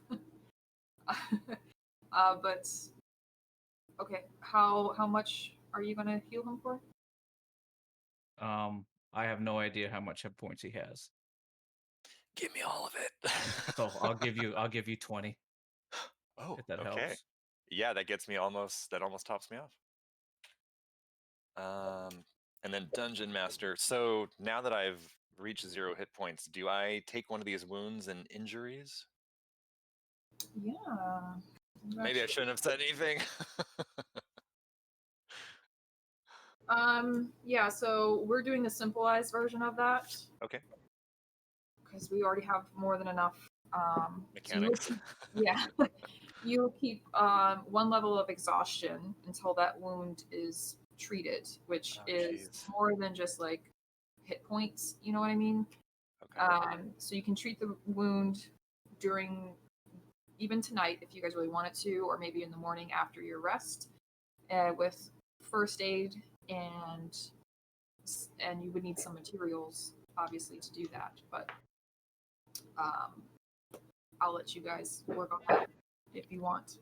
Speaker 4: But okay, how much are you gonna heal him for?
Speaker 3: I have no idea how much hit points he has.
Speaker 5: Give me all of it.
Speaker 3: So I'll give you 20.
Speaker 5: Oh,
Speaker 3: If that
Speaker 5: okay.
Speaker 3: helps.
Speaker 5: Yeah, that gets me almost. That almost tops me off. And then Dungeon Master. So now that I've reached 0 hit points, do I take one of these wounds and injuries?
Speaker 4: Yeah.
Speaker 5: Maybe I shouldn't have said anything.
Speaker 4: Yeah, so we're doing the simplified version of that
Speaker 5: Okay.
Speaker 4: because we already have more than enough.
Speaker 5: Mechanics.
Speaker 4: Yeah. You'll keep 1 level of exhaustion until that wound is treated, which is
Speaker 5: jeez.
Speaker 4: more than just like hit points, you know what I mean?
Speaker 5: Okay.
Speaker 4: So you can treat the wound during even tonight if you guys really wanted to, or maybe in the morning after your rest, with first aid, and you would need some materials obviously to do that, but I'll let you guys work on that if you want.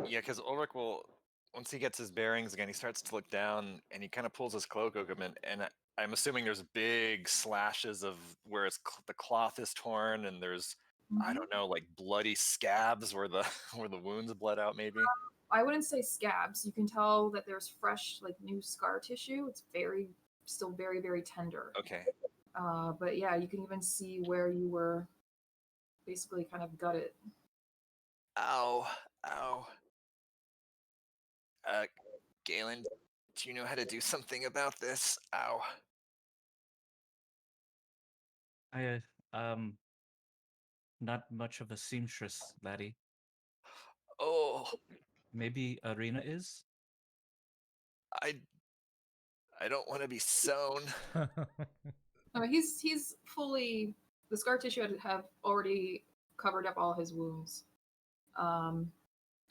Speaker 5: Yeah, because Ulrich will, once he gets his bearings again, he starts to look down and he kind of pulls his cloak open, and I'm assuming there's big slashes of where the cloth is torn, and there's I don't know, like bloody scabs where the where the wounds bled out. Maybe.
Speaker 4: I wouldn't say scabs. You can tell that there's fresh, like new scar tissue. It's still very, very tender.
Speaker 5: Okay.
Speaker 4: But yeah, you can even see where you were basically kind of gutted.
Speaker 5: Ow! Ow! Galen, do you know how to do something about this? Ow!
Speaker 3: I not much of a seamstress, laddie.
Speaker 5: Oh,
Speaker 3: Maybe Arena is?
Speaker 5: I don't want to be sewn.
Speaker 4: He's fully, the scar tissue have already covered up all his wounds.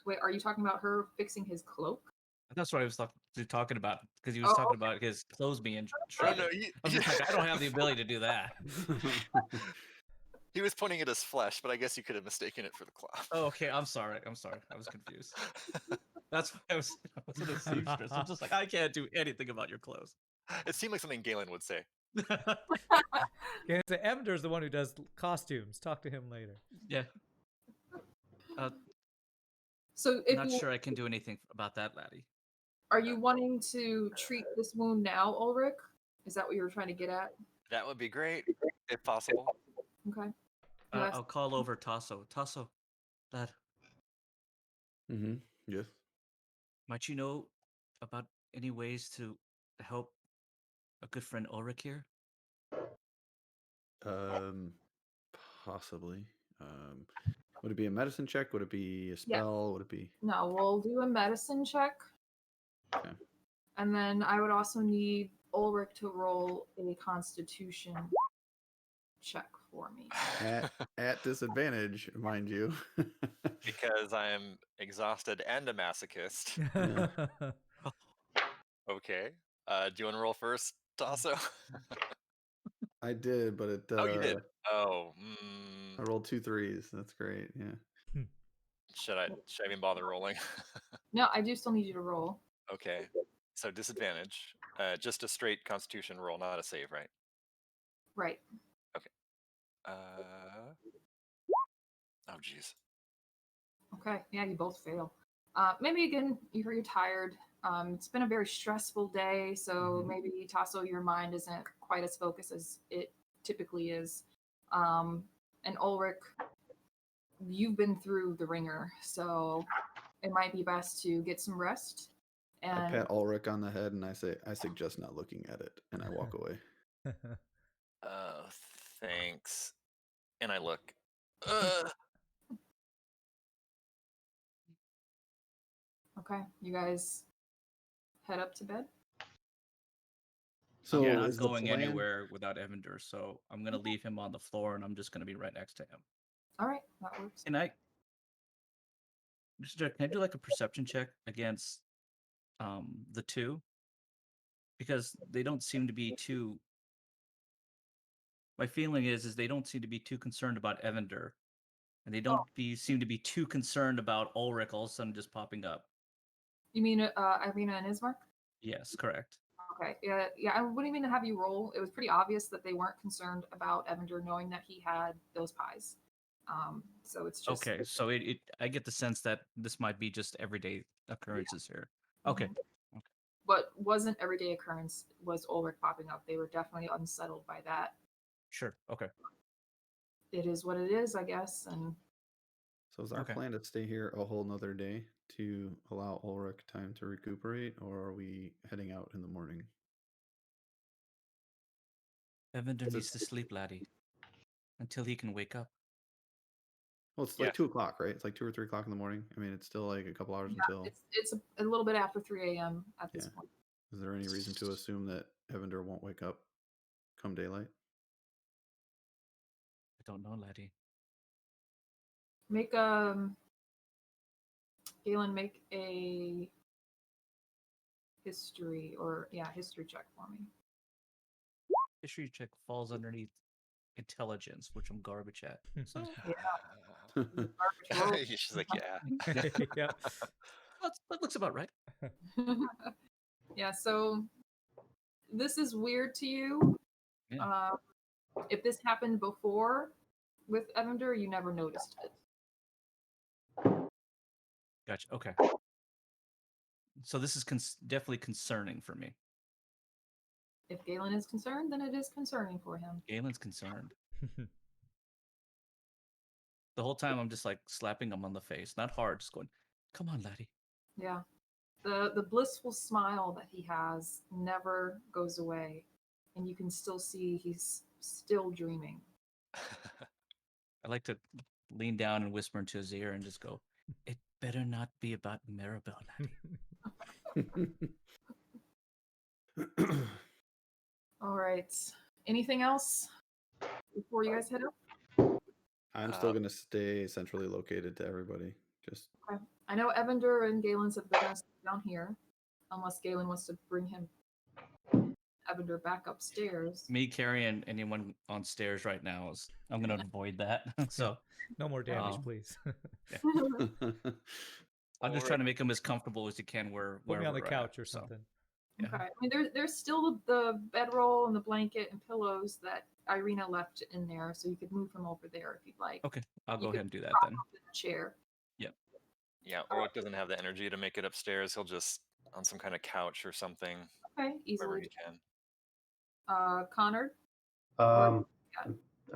Speaker 4: Wait, are you talking about her fixing his cloak?
Speaker 3: That's what I was talking about, because he was talking about his clothes being
Speaker 5: Oh
Speaker 3: shredded.
Speaker 5: no!
Speaker 3: I was just like, I don't have the ability to do that.
Speaker 5: He was pointing at his flesh, but I guess you could have mistaken it for the cloth.
Speaker 3: Oh, okay. I'm sorry. I was confused. That's why I wasn't a seamstress. I'm just like, I can't do anything about your clothes.
Speaker 5: It seemed like something Galen would say.
Speaker 1: Okay, so Evander's the one who does costumes. Talk to him later.
Speaker 3: Yeah.
Speaker 4: So
Speaker 3: I'm not sure I can do anything about that, laddie.
Speaker 4: Are you wanting to treat this wound now, Ulrich? Is that what you were trying to get at?
Speaker 5: That would be great, if possible.
Speaker 4: Okay.
Speaker 3: I'll call over Tasso. Tasso, lad,
Speaker 2: Mm-hmm. Yes.
Speaker 3: might you know about any ways to help a good friend Ulrich here?
Speaker 2: Possibly. Would it be a medicine check? Would it be a spell? Would it be?
Speaker 4: No, we'll do a medicine check.
Speaker 2: Okay.
Speaker 4: And then I would also need Ulrich to roll a constitution check for me.
Speaker 2: At disadvantage, mind you.
Speaker 5: Because I'm exhausted and a masochist.
Speaker 2: Yeah.
Speaker 5: Okay. Do you want to roll first, Tasso?
Speaker 2: I did, but it.
Speaker 5: Oh, you did. Oh.
Speaker 2: I rolled 2 3s. That's great. Yeah.
Speaker 5: Should I even bother rolling?
Speaker 4: No, I do still need you to roll.
Speaker 5: Okay. So disadvantage. Just a straight Constitution roll, not a save, right?
Speaker 4: Right.
Speaker 5: Okay. Oh, jeez.
Speaker 4: Okay. Yeah, you both fail. Maybe again, you're tired. It's been a very stressful day, so maybe Tasso, your mind isn't quite as focused as it typically is. And Ulrich, you've been through the ringer, so it might be best to get some rest
Speaker 2: I
Speaker 4: And
Speaker 2: pat Ulrich on the head and I say, I suggest not looking at it, and I walk away.
Speaker 5: Thanks. And I look.
Speaker 4: okay, you guys head up to bed.
Speaker 2: So
Speaker 3: I'm not
Speaker 2: is the
Speaker 3: going
Speaker 2: plan?
Speaker 3: anywhere without Evander, so I'm gonna leave him on the floor, and I'm just gonna be right next to him.
Speaker 4: All right, that works.
Speaker 3: Can I do like a perception check against the two? Because they don't seem to be too. My feeling is they don't seem to be too concerned about Evander, and they don't seem to be too concerned about Ulrich all of a sudden just popping up.
Speaker 4: You mean Irina and Ismark?
Speaker 3: Yes, correct.
Speaker 4: Okay, yeah. I wouldn't even have you roll. It was pretty obvious that they weren't concerned about Evander knowing that he had those pies. So it's just
Speaker 3: Okay, so I get the sense that this might be just everyday occurrences here. Okay.
Speaker 4: Mhm. What wasn't everyday occurrence was Ulrich popping up. They were definitely unsettled by that.
Speaker 3: Sure. Okay.
Speaker 4: It is what it is, I guess. And
Speaker 2: So is our
Speaker 3: Okay.
Speaker 2: plan to stay here a whole nother day to allow Ulrich time to recuperate, or are we heading out in the morning?
Speaker 3: Evander
Speaker 2: Is
Speaker 3: needs
Speaker 2: it-
Speaker 3: to sleep, laddie, until he can wake up.
Speaker 2: Well, it's
Speaker 5: Yeah.
Speaker 2: like 2 o'clock, right? It's like 2 or 3 o'clock in the morning. I mean, it's still like a couple hours until.
Speaker 4: it's a little bit after 3 a.m. at this
Speaker 2: Yeah.
Speaker 4: point.
Speaker 2: Is there any reason to assume that Evander won't wake up come daylight?
Speaker 3: I don't know, laddie.
Speaker 4: Make Galen, make a history check for me.
Speaker 3: History check falls underneath intelligence, which I'm garbage at. So
Speaker 5: She's like, yeah.
Speaker 1: Yeah.
Speaker 3: that looks about right.
Speaker 4: Yeah, so this is weird to you.
Speaker 3: Yeah.
Speaker 4: If this happened before with Evander, you never noticed it.
Speaker 3: Gotcha. Okay. So this is definitely concerning for me.
Speaker 4: If Galen is concerned, then it is concerning for him.
Speaker 3: Galen's concerned. The whole time I'm just like slapping him on the face, not hard, just going, "Come on, laddie."
Speaker 4: Yeah. The blissful smile that he has never goes away, and you can still see he's still dreaming.
Speaker 3: I like to lean down and whisper into his ear and just go, "It better not be about Maribel, laddie."
Speaker 4: All right. Anything else before you guys head up?
Speaker 2: I'm still going to stay centrally located to everybody. Just
Speaker 4: Okay. I know Evander and Galen said they're going to stay down here, unless Galen wants to bring him Evander back upstairs.
Speaker 3: Me carrying anyone on stairs right now is I'm gonna avoid that. So
Speaker 1: No more damage, please.
Speaker 3: I'm just trying to make him as comfortable as he can where
Speaker 1: Put me on the
Speaker 3: we're
Speaker 1: couch
Speaker 3: at,
Speaker 1: or
Speaker 3: so.
Speaker 1: something.
Speaker 3: Yeah.
Speaker 4: Okay. I mean, there's still the bedroll and the blanket and pillows that Irina left in there, so you could move him over there if you'd like.
Speaker 3: Okay, I'll
Speaker 4: You
Speaker 3: go
Speaker 4: could
Speaker 3: ahead and do that
Speaker 4: prop
Speaker 3: then.
Speaker 4: up in the chair.
Speaker 5: Yeah, Ulrich doesn't have the energy to make it upstairs. He'll just on some kind of couch or something,
Speaker 4: Okay,
Speaker 5: wherever
Speaker 4: easily.
Speaker 5: he can.
Speaker 4: Connor.
Speaker 6: I'm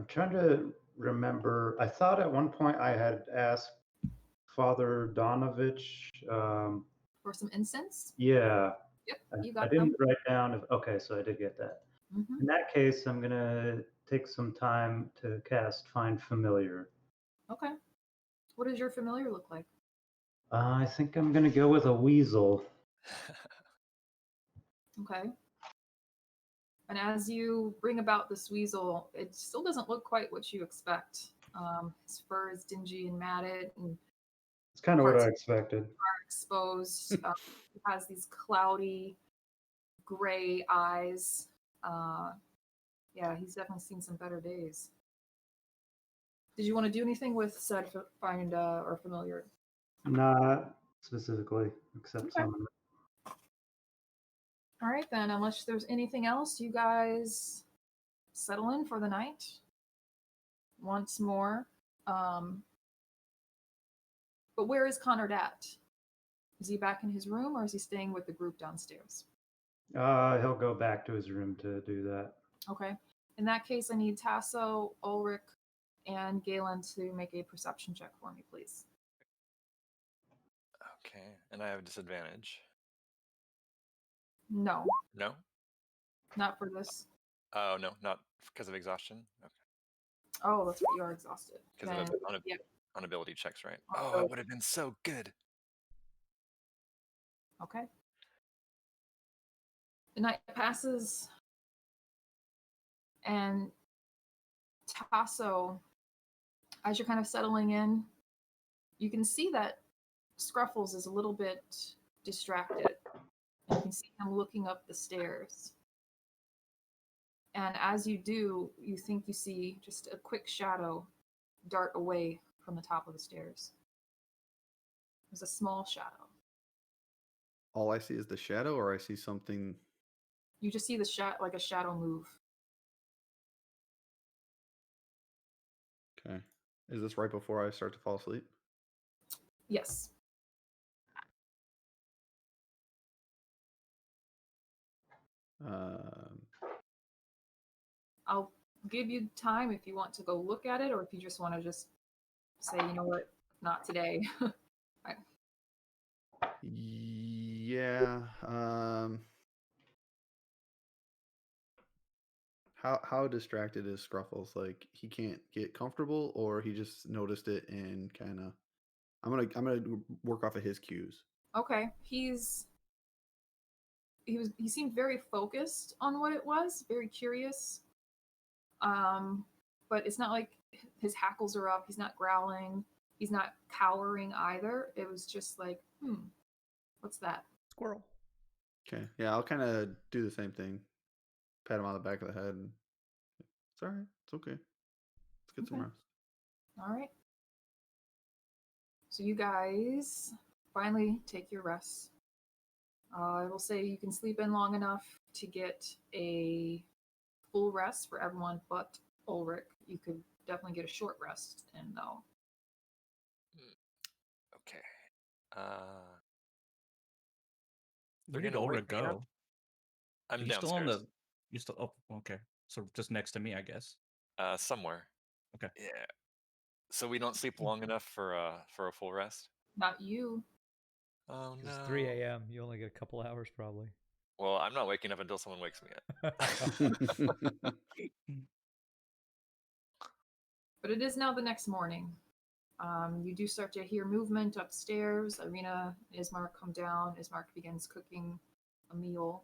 Speaker 6: trying to remember. I thought at one point I had asked Father Donovich.
Speaker 4: For some incense.
Speaker 6: Yeah.
Speaker 4: Yep, you
Speaker 6: I
Speaker 4: got
Speaker 6: didn't
Speaker 4: them.
Speaker 6: write down. Okay, so I did get that.
Speaker 4: Mhm.
Speaker 6: In that case, I'm gonna take some time to cast Find Familiar.
Speaker 4: Okay. What does your familiar look like?
Speaker 6: I think I'm gonna go with a weasel.
Speaker 4: Okay. And as you bring about this weasel, it still doesn't look quite what you expect. His fur is dingy and matted, and
Speaker 6: It's kind of what
Speaker 4: parts
Speaker 6: I expected.
Speaker 4: are exposed. He has these cloudy gray eyes. Yeah, he's definitely seen some better days. Did you want to do anything with said find or familiar?
Speaker 6: Not specifically, except
Speaker 4: Okay.
Speaker 6: summon.
Speaker 4: All right then, unless there's anything else, you guys settle in for the night once more. But where is Connor at? Is he back in his room or is he staying with the group downstairs?
Speaker 6: He'll go back to his room to do that.
Speaker 4: Okay. In that case, I need Tasso, Ulrich, and Galen to make a perception check for me, please.
Speaker 5: Okay, and I have disadvantage.
Speaker 4: No,
Speaker 5: No.
Speaker 4: not for this.
Speaker 5: Oh no, not because of exhaustion. Okay.
Speaker 4: Oh, that's right. You are exhausted.
Speaker 5: Because
Speaker 4: Then,
Speaker 5: of
Speaker 4: yeah,
Speaker 5: on ability checks, right?
Speaker 4: on
Speaker 5: Oh, it
Speaker 4: ability.
Speaker 5: would have been so good.
Speaker 4: Okay. The night passes, and Tasso, as you're kind of settling in, you can see that Scruffles is a little bit distracted. You can see him looking up the stairs. And as you do, you think you see just a quick shadow dart away from the top of the stairs. There's a small shadow.
Speaker 2: All I see is the shadow, or I see something.
Speaker 4: You just see the like a shadow move.
Speaker 2: Okay. Is this right before I start to fall asleep?
Speaker 4: Yes.
Speaker 2: Um,
Speaker 4: I'll give you time if you want to go look at it, or if you just want to just say, you know what, not today.
Speaker 2: yeah. How distracted is Scruffles? Like he can't get comfortable, or he just noticed it and kind of. I'm gonna work off of his cues.
Speaker 4: Okay. He seemed very focused on what it was, very curious. But it's not like his hackles are up, he's not growling, he's not cowering either. It was just like, what's that?
Speaker 1: Squirrel.
Speaker 2: Okay. Yeah, I'll kind of do the same thing. Pat him on the back of the head. And, it's all right. It's okay. Let's get some
Speaker 4: Okay.
Speaker 2: rest.
Speaker 4: All right. So you guys finally take your rest. I will say you can sleep in long enough to get a full rest for everyone but Ulrich. You could definitely get a short rest in though.
Speaker 5: Okay.
Speaker 3: Where
Speaker 5: They're
Speaker 3: did
Speaker 5: gonna wake
Speaker 3: Ulrich
Speaker 5: me up.
Speaker 3: go?
Speaker 5: I'm
Speaker 3: He's still on
Speaker 5: downstairs.
Speaker 3: You still? Oh, okay. So just next to me, I guess.
Speaker 5: Somewhere.
Speaker 3: Okay.
Speaker 5: Yeah. So we don't sleep long enough for a full rest.
Speaker 4: Not you.
Speaker 5: Oh no.
Speaker 1: It's 3 a.m. You only get a couple hours probably.
Speaker 5: Well, I'm not waking up until someone wakes me up.
Speaker 4: But it is now the next morning. You do start to hear movement upstairs. Irina and Ismark come down. Ismark begins cooking a meal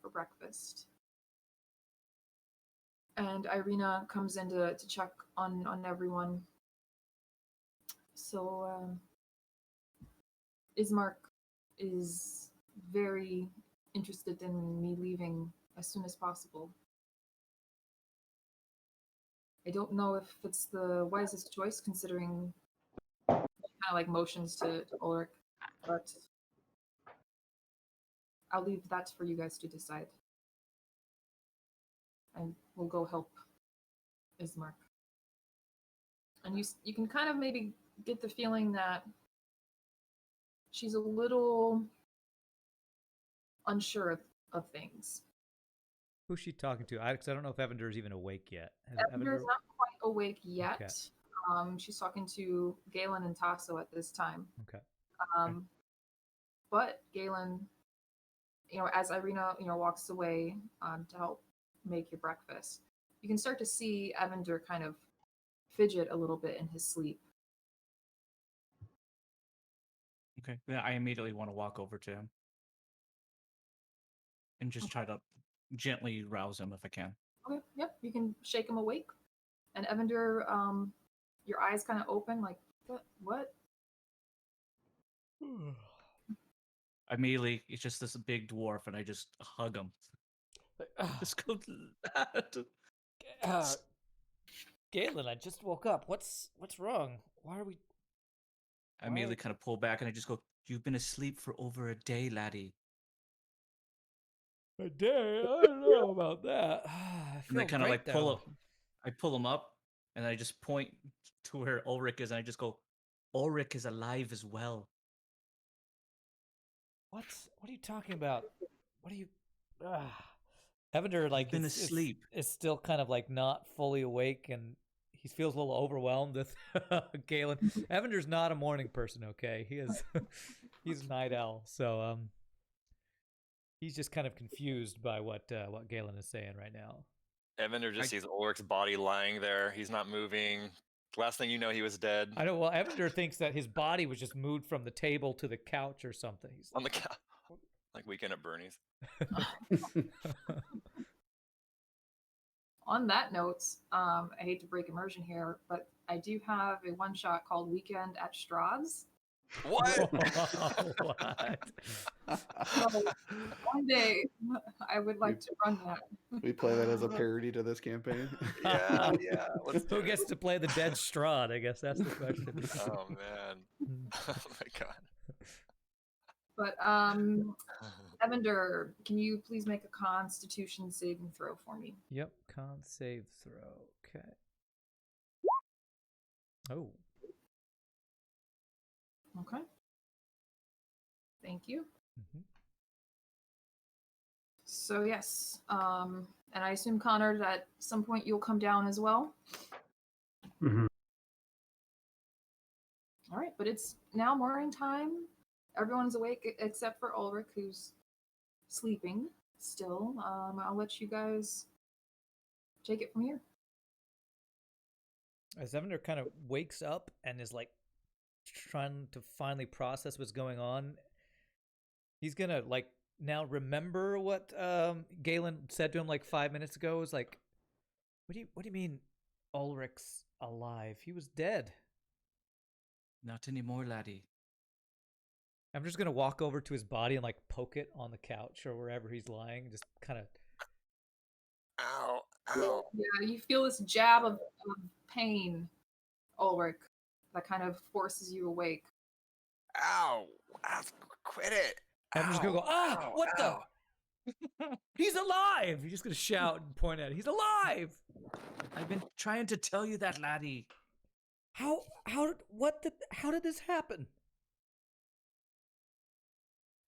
Speaker 4: for breakfast. And Irina comes in to check on everyone. So Ismark is very interested in me leaving as soon as possible. I don't know if it's the wisest choice considering kind of like motions to Ulrich, but I'll leave that for you guys to decide. And we'll go help Ismark. And you can kind of maybe get the feeling that she's a little unsure of things.
Speaker 1: Who's she talking to? Because I don't know if Evander is even awake yet.
Speaker 4: Evander is not quite awake yet.
Speaker 1: Okay.
Speaker 4: She's talking to Galen and Tasso at this time.
Speaker 1: Okay.
Speaker 4: But Galen, as Irina, walks away to help make your breakfast, you can start to see Evander kind of fidget a little bit in his sleep.
Speaker 3: Okay. Yeah, I immediately want to walk over to him and just try to gently rouse him if I can.
Speaker 4: Okay, yep, you can shake him awake. And Evander, your eyes kind of open, like, what?
Speaker 3: Immediately, it's just this big dwarf, and I just hug him. Just go.
Speaker 1: Galen, I just woke up. What's wrong? Why are we?
Speaker 3: I immediately kind of pull back, and I just go, "You've been asleep for over a day, laddie."
Speaker 1: A day? I don't know about that.
Speaker 3: And I kind of like I pull him up, and I just point to where Ulrich is, and I just go, "Ulrich is alive as well."
Speaker 1: What? What are you talking about? What are you? Evander, like,
Speaker 3: been asleep.
Speaker 1: Is still kind of like not fully awake, and he feels a little overwhelmed with Galen. Evander's not a morning person, okay? He is. He's a night owl, so He's just kind of confused by what Galen is saying right now.
Speaker 5: Evander just sees Ulrich's body lying there. He's not moving. Last thing you know, he was dead.
Speaker 1: I know. Well, Evander thinks that his body was just moved from the table to the couch or something. He's
Speaker 5: On the couch. Like Weekend at Bernie's.
Speaker 4: On that note, I hate to break immersion here, but I do have a one-shot called Weekend at Strahd's.
Speaker 5: What?
Speaker 1: What?
Speaker 4: So one day, I would like to run that.
Speaker 2: We play that as a parody to this campaign.
Speaker 5: Yeah. Let's do
Speaker 1: Who
Speaker 5: it.
Speaker 1: gets to play the dead Strahd? I guess that's the question.
Speaker 5: Oh man. Oh my god.
Speaker 4: But Evander, can you please make a Constitution saving throw for me?
Speaker 1: Yep. Con save throw. Okay. Oh.
Speaker 4: Okay. Thank you.
Speaker 1: Mhm.
Speaker 4: So yes, and I assume Connor, that at some point you'll come down as well.
Speaker 6: Mhm.
Speaker 4: All right, but it's now morning time. Everyone's awake except for Ulrich, who's sleeping still. I'll let you guys take it from here.
Speaker 1: As Evander kind of wakes up and is like trying to finally process what's going on, he's gonna like now remember what Galen said to him like 5 minutes ago. Is like, what do you mean Ulrich's alive? He was dead.
Speaker 3: Not anymore, laddie.
Speaker 1: I'm just gonna walk over to his body and like poke it on the couch or wherever he's lying, just kind of.
Speaker 5: Ow. Ow.
Speaker 4: Yeah, you feel this jab of pain, Ulrich, that kind of forces you awake.
Speaker 5: Ow. Quit it.
Speaker 1: I'm just gonna go,
Speaker 5: Ow,
Speaker 1: what
Speaker 5: ow.
Speaker 1: the? He's alive! You're just gonna shout and point at it. He's alive!
Speaker 3: I've been trying to tell you that, laddie.
Speaker 1: How did this happen?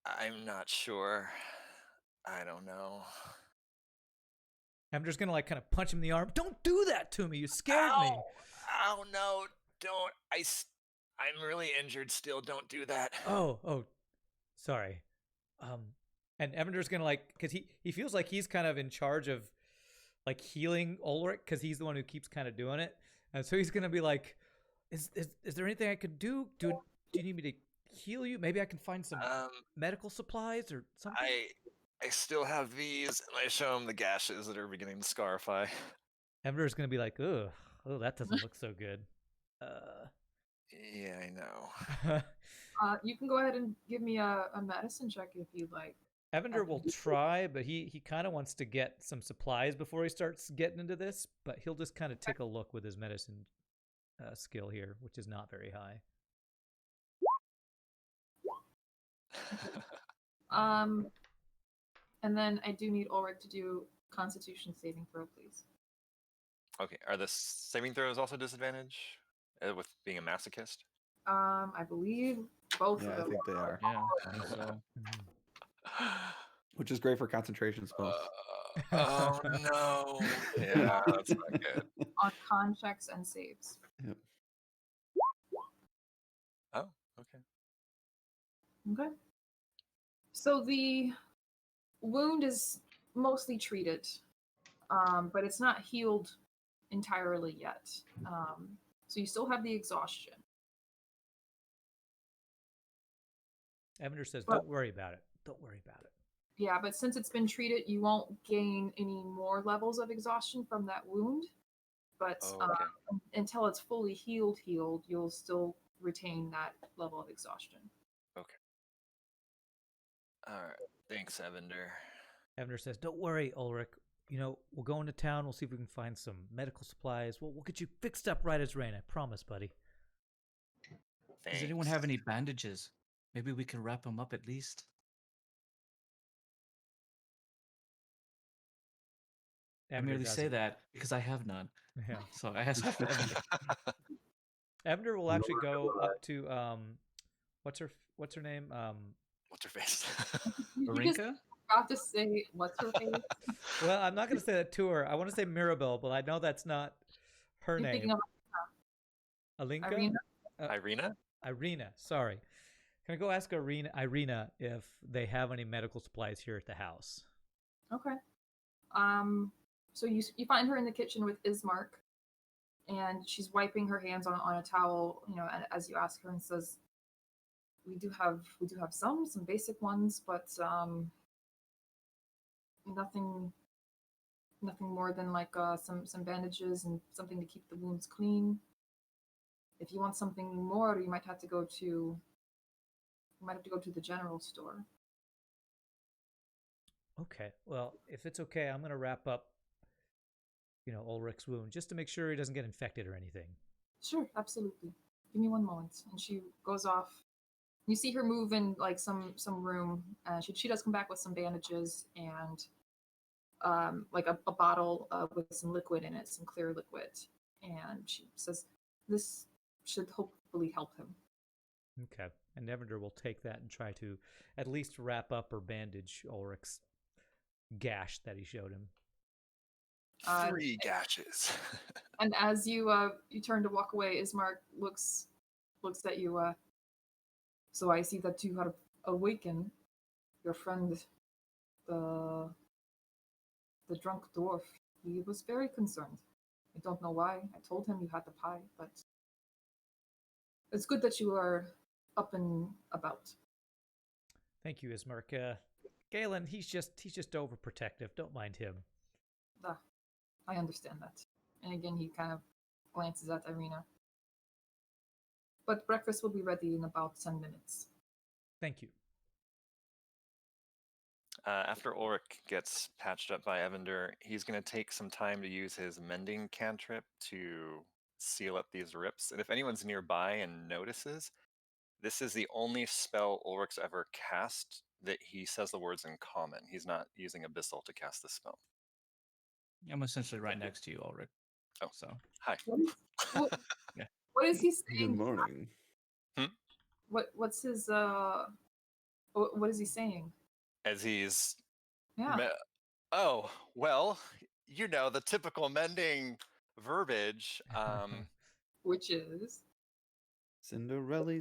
Speaker 5: I'm not sure. I don't know.
Speaker 1: I'm just gonna like kind of punch him in the arm. Don't do that to me. You scared me.
Speaker 5: Ow, no, don't. I'm really injured still. Don't do that.
Speaker 1: Oh, sorry. And Evander's gonna like, because he feels like he's kind of in charge of like healing Ulrich because he's the one who keeps kind of doing it, and so he's gonna be like, is there anything I could do? Do you need me to heal you? Maybe I can find some medical supplies or something.
Speaker 5: I still have these, and I show him the gashes that are beginning to scarify.
Speaker 1: Evander's gonna be like, ugh, oh, that doesn't look so good.
Speaker 5: Yeah, I know.
Speaker 4: You can go ahead and give me a medicine check if you'd like.
Speaker 1: Evander will try, but he kind of wants to get some supplies before he starts getting into this, but he'll just kind of take a look with his medicine skill here, which is not very high.
Speaker 4: And then I do need Ulrich to do Constitution saving throw, please.
Speaker 5: Okay, are the saving throws also disadvantage with being a masochist?
Speaker 4: I believe both
Speaker 2: Yeah,
Speaker 4: of
Speaker 2: I
Speaker 4: them.
Speaker 2: think they are.
Speaker 3: Yeah, I think so.
Speaker 2: Which is great for concentration spells.
Speaker 5: Oh no! Yeah, that's not good.
Speaker 4: On con checks and saves.
Speaker 2: Yep.
Speaker 5: Oh, okay.
Speaker 4: Okay. So the wound is mostly treated, but it's not healed entirely yet. So you still have the exhaustion.
Speaker 1: Evander says,
Speaker 4: Well-
Speaker 1: don't worry about it. Don't worry about it.
Speaker 4: Yeah, but since it's been treated, you won't gain any more levels of exhaustion from that wound. But
Speaker 5: Oh, okay.
Speaker 4: Until it's fully healed, you'll still retain that level of exhaustion.
Speaker 5: All right. Thanks, Evander.
Speaker 1: Evander says, don't worry, Ulrich. You know, we'll go into town. We'll see if we can find some medical supplies. We'll get you fixed up right as rain. I promise, buddy.
Speaker 5: Thanks.
Speaker 3: Does anyone have any bandages? Maybe we can wrap him up at least. I
Speaker 1: Evander
Speaker 3: merely say
Speaker 1: doesn't.
Speaker 3: that because I have none.
Speaker 1: Yeah.
Speaker 3: So I ask for Evander.
Speaker 1: Evander will actually go up to what's her name?
Speaker 5: What's her face?
Speaker 4: You just
Speaker 3: Marinka?
Speaker 4: forgot to say what's her face.
Speaker 1: Well, I'm not going to say that to her. I want to say Mirabelle, but I know that's not her
Speaker 4: You're thinking
Speaker 1: name.
Speaker 4: of
Speaker 1: Alinka?
Speaker 4: Irina.
Speaker 5: Irina?
Speaker 1: Irina. Sorry. Can I go ask Irina if they have any medical supplies here at the house?
Speaker 4: Okay. So you find her in the kitchen with Ismark, and she's wiping her hands on a towel, and as you ask her, and says, we do have some basic ones, but nothing more than like some bandages and something to keep the wounds clean. If you want something more, you might have to go to the general store.
Speaker 1: Okay. Well, if it's okay, I'm gonna wrap up, Ulrich's wound just to make sure he doesn't get infected or anything.
Speaker 4: Sure, absolutely. Give me one moment. And she goes off. You see her move in like some room. She does come back with some bandages and like a bottle with some liquid in it, some clear liquid. And she says, this should hopefully help him.
Speaker 1: Okay. And Evander will take that and try to at least wrap up or bandage Ulrich's gash that he showed him.
Speaker 5: 3 gashes.
Speaker 4: And as you turn to walk away, Ismark looks at you. So I see that you have awakened your friend, the drunk dwarf. He was very concerned. I don't know why. I told him you had the pie, but it's good that you are up and about.
Speaker 1: Thank you, Ismark. Galen, he's just overprotective. Don't mind him.
Speaker 4: I understand that. And again, he kind of glances at Irina. But breakfast will be ready in about 10 minutes.
Speaker 1: Thank you.
Speaker 5: After Ulrich gets patched up by Evander, he's going to take some time to use his mending cantrip to seal up these rips. And if anyone's nearby and notices, this is the only spell Ulrich's ever cast that he says the words in common. He's not using Abyssal to cast this spell.
Speaker 3: I'm essentially right next to you, Ulrich.
Speaker 5: Oh,
Speaker 3: so
Speaker 5: hi.
Speaker 4: What is he saying?
Speaker 2: Good morning.
Speaker 4: What's his what is he saying?
Speaker 5: As he's
Speaker 4: Yeah.
Speaker 5: Oh, well, the typical mending verbiage.
Speaker 4: Which is
Speaker 2: Cinderella.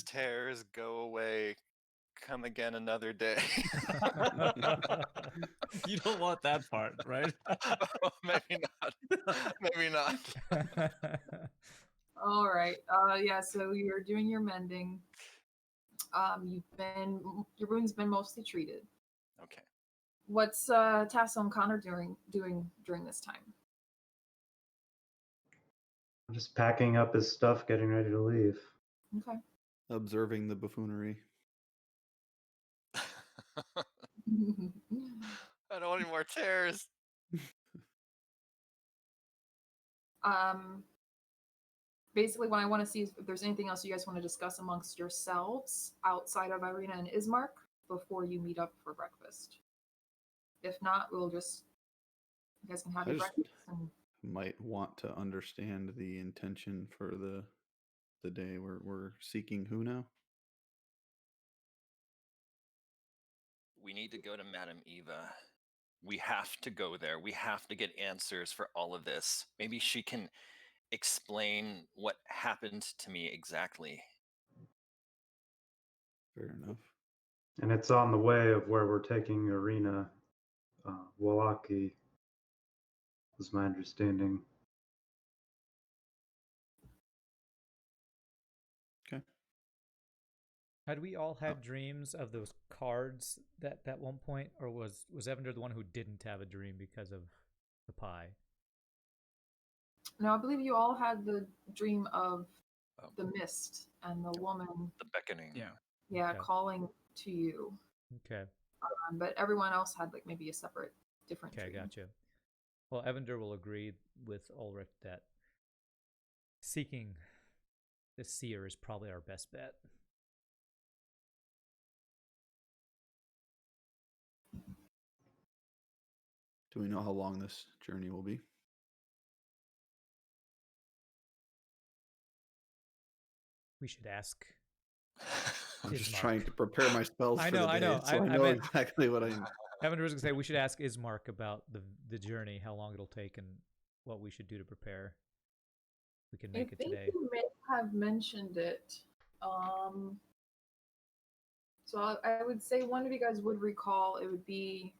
Speaker 5: Tears, go away. Come again another day.
Speaker 3: You don't want that part, right?
Speaker 5: Oh, maybe not.
Speaker 4: all right. Yeah, so you're doing your mending. Your wound's been mostly treated.
Speaker 5: Okay.
Speaker 4: What's Tasso and Connor doing during this time?
Speaker 6: I'm just packing up his stuff, getting ready to leave.
Speaker 4: Okay.
Speaker 2: Observing the buffoonery.
Speaker 5: I don't want any more tears.
Speaker 4: Basically, what I want to see is if there's anything else you guys want to discuss amongst yourselves outside of Irina and Ismark before you meet up for breakfast. If not, you guys can have your breakfast. And
Speaker 2: Might want to understand the intention for the day. We're seeking who now?
Speaker 5: We need to go to Madame Eva. We have to go there. We have to get answers for all of this. Maybe she can explain what happened to me exactly.
Speaker 2: Fair enough.
Speaker 6: And it's on the way of where we're taking Irina. Wallaki was my understanding.
Speaker 2: Okay.
Speaker 1: Had we all had dreams of those cards at one point, or was Evander the one who didn't have a dream because of the pie?
Speaker 4: no, I believe you all had the dream of the mist and the woman.
Speaker 5: The beckoning.
Speaker 4: Yeah,
Speaker 1: Okay.
Speaker 4: calling to you.
Speaker 1: Okay.
Speaker 4: But everyone else had like maybe a separate, different
Speaker 1: Okay,
Speaker 4: dream.
Speaker 1: gotcha. Well, Evander will agree with Ulrich that seeking the seer is probably our best bet.
Speaker 2: Do we know how long this journey will be?
Speaker 1: We should ask.
Speaker 2: I'm just
Speaker 1: Ismark.
Speaker 2: trying to prepare my spells
Speaker 1: I
Speaker 2: for
Speaker 1: know,
Speaker 2: the
Speaker 1: I
Speaker 2: day,
Speaker 1: know.
Speaker 2: so I
Speaker 1: I
Speaker 2: know
Speaker 1: meant-
Speaker 2: exactly what I.
Speaker 1: Evander was going to say we should ask Ismark about the journey, how long it'll take, and what we should do to prepare. We can make it today.
Speaker 4: You may have mentioned it. So I would say one of you guys would recall it would be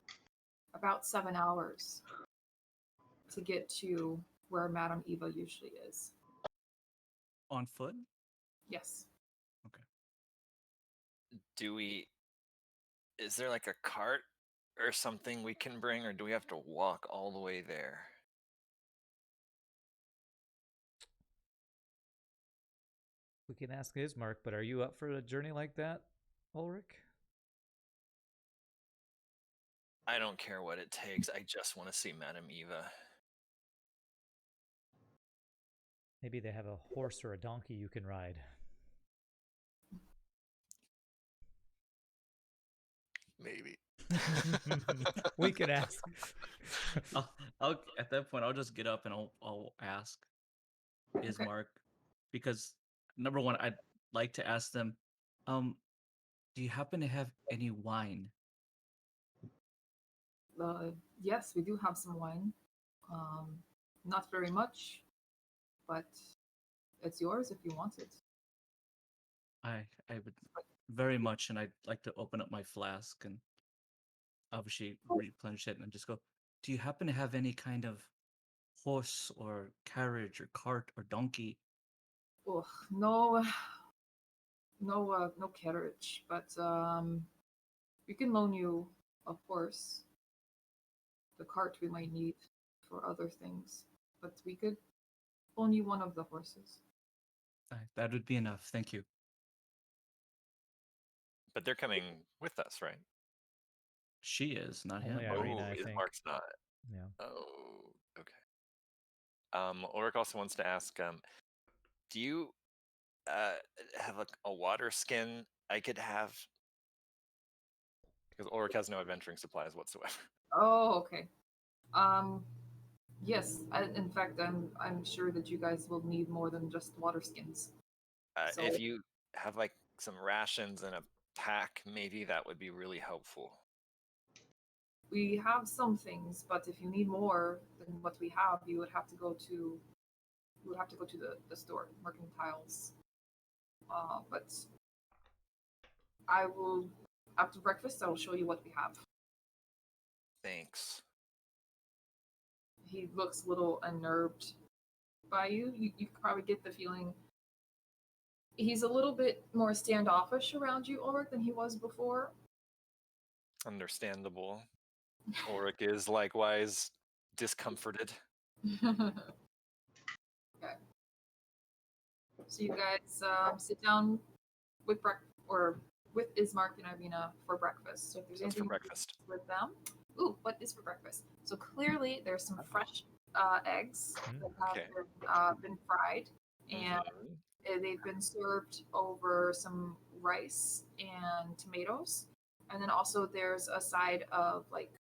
Speaker 4: about 7 hours to get to where Madame Eva usually is.
Speaker 3: On foot?
Speaker 4: Yes.
Speaker 5: Is there like a cart or something we can bring, or do we have to walk all the way there?
Speaker 1: We can ask Ismark, but are you up for a journey like that, Ulrich?
Speaker 5: I don't care what it takes. I just want to see Madame Eva.
Speaker 1: Maybe they have a horse or a donkey you can ride.
Speaker 5: Maybe.
Speaker 1: We can ask.
Speaker 3: I'll at that point I'll just get up and I'll ask Ismark, because number one, I'd like to ask them, do you happen to have any wine?
Speaker 4: Yes, we do have some wine. Not very much, but it's yours if you want it.
Speaker 3: I would very much, and I'd like to open up my flask and obviously replenish it and just go, do you happen to have any kind of horse or carriage or cart or donkey?
Speaker 4: Oh, no, no carriage, but we can loan you a horse. The cart we might need for other things, but we could loan you one of the horses.
Speaker 3: That would be enough. Thank you.
Speaker 5: But they're coming with us, right?
Speaker 3: She is, not him.
Speaker 1: Only Irina, I think.
Speaker 5: Ismark's not.
Speaker 1: Yeah.
Speaker 5: Oh, okay. Ulrich also wants to ask, do you have a water skin I could have? Because Ulrich has no adventuring supplies whatsoever.
Speaker 4: Oh, okay. Yes. In fact, I'm sure that you guys will need more than just water skins. So-
Speaker 5: If you have like some rations and a pack, maybe that would be really helpful.
Speaker 4: We have some things, but if you need more than what we have, you would have to go to the store, Mercantiles. But I will, after breakfast, I will show you what we have.
Speaker 5: Thanks.
Speaker 4: He looks a little unnerved by you. You can probably get the feeling he's a little bit more standoffish around you, Ulrich, than he was before.
Speaker 5: Understandable. Ulrich is likewise discomforted.
Speaker 4: Okay. So you guys sit down with with Ismark and Irina for breakfast. So if there's
Speaker 5: That's for
Speaker 4: anything
Speaker 5: breakfast.
Speaker 4: with them, ooh, what is for breakfast? So clearly there's some fresh eggs that have been fried, and they've been served over some rice and tomatoes, and then also there's a side of like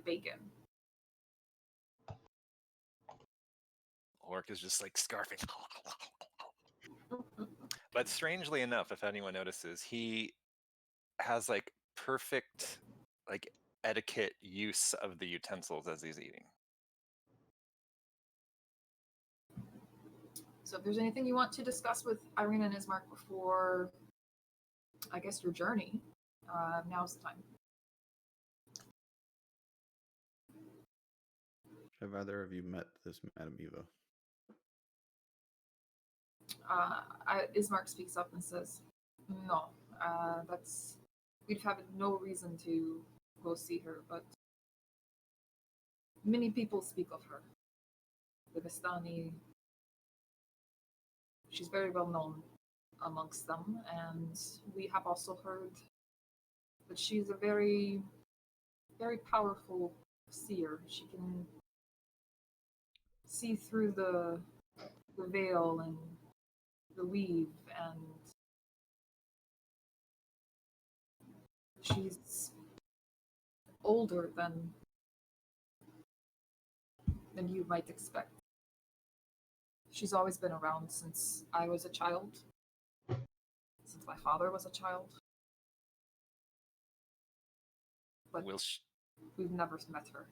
Speaker 4: bacon.
Speaker 5: Ulrich is just like scarfing. But strangely enough, if anyone notices, he has like perfect like etiquette use of the utensils as he's eating.
Speaker 4: So if there's anything you want to discuss with Irina and Ismark before, I guess, your journey, now's the time.
Speaker 2: Have either of you met this Madame Eva?
Speaker 4: Ismark speaks up and says, "No, we'd have no reason to go see her, but many people speak of her. The Vistani, she's very well known amongst them, and we have also heard that she's a very, very powerful seer. She can see through the veil and the weave, and she's older than you might expect. She's always been around since I was a child, since my father was a child. But we've never met her.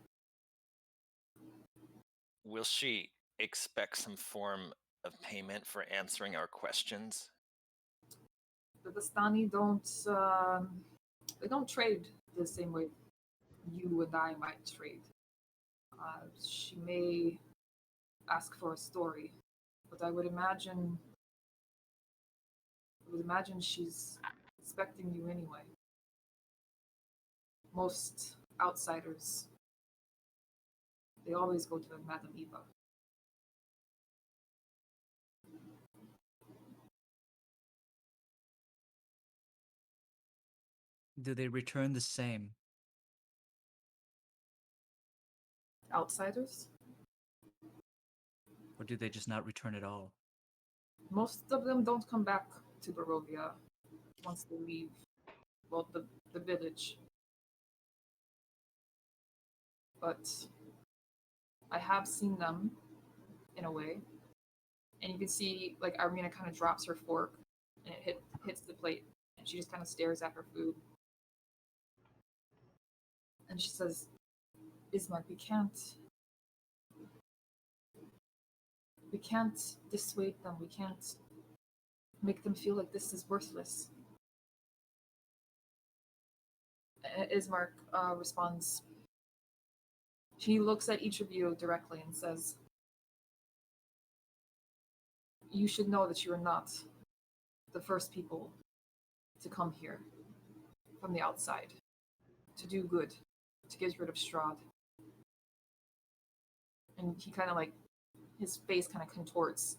Speaker 5: Will she expect some form of payment for answering our questions?
Speaker 4: The Vistani they don't trade the same way you and I might trade. She may ask for a story, but I would imagine she's expecting you anyway. Most outsiders, they always go to Madame Eva.
Speaker 3: Do they return the same?
Speaker 4: Outsiders?
Speaker 3: Or do they just not return at all?
Speaker 4: Most of them don't come back to Barovia once they leave, well, the village. But I have seen them, in a way. And you can see, like, Irina kind of drops her fork, and it hits the plate, and she just kind of stares at her food. And she says, Ismark, we can't dissuade them. We can't make them feel like this is worthless. Ismark responds. She looks at each of you directly and says, you should know that you are not the first people to come here from the outside, to do good, to get rid of Strahd. And he kind of like, his face kind of contorts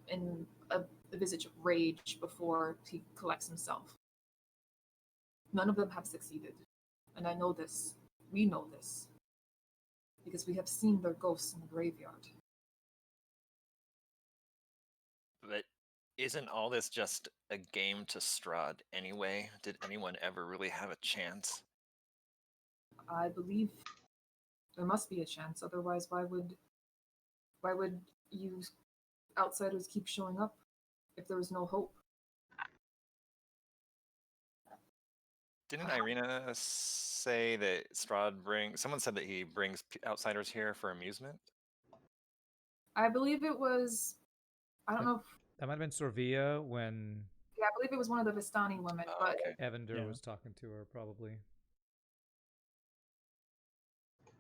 Speaker 4: in a visage of rage before he collects himself. None of them have succeeded. And I know this. We know this. Because we have seen their ghosts in the graveyard.
Speaker 5: But isn't all this just a game to Strahd anyway? Did anyone ever really have a chance?
Speaker 4: I believe there must be a chance. Otherwise, why would you outsiders keep showing up if there was no hope?
Speaker 5: Didn't Irina say that Strahd brings... Someone said that he brings outsiders here for amusement?
Speaker 4: I believe it was... I don't know if...
Speaker 1: That might have been Sorvia when
Speaker 4: Yeah, I believe it was one of the Vistani women,
Speaker 5: Oh,
Speaker 4: but
Speaker 5: okay.
Speaker 1: Evander
Speaker 3: Yeah.
Speaker 1: was talking to her, probably.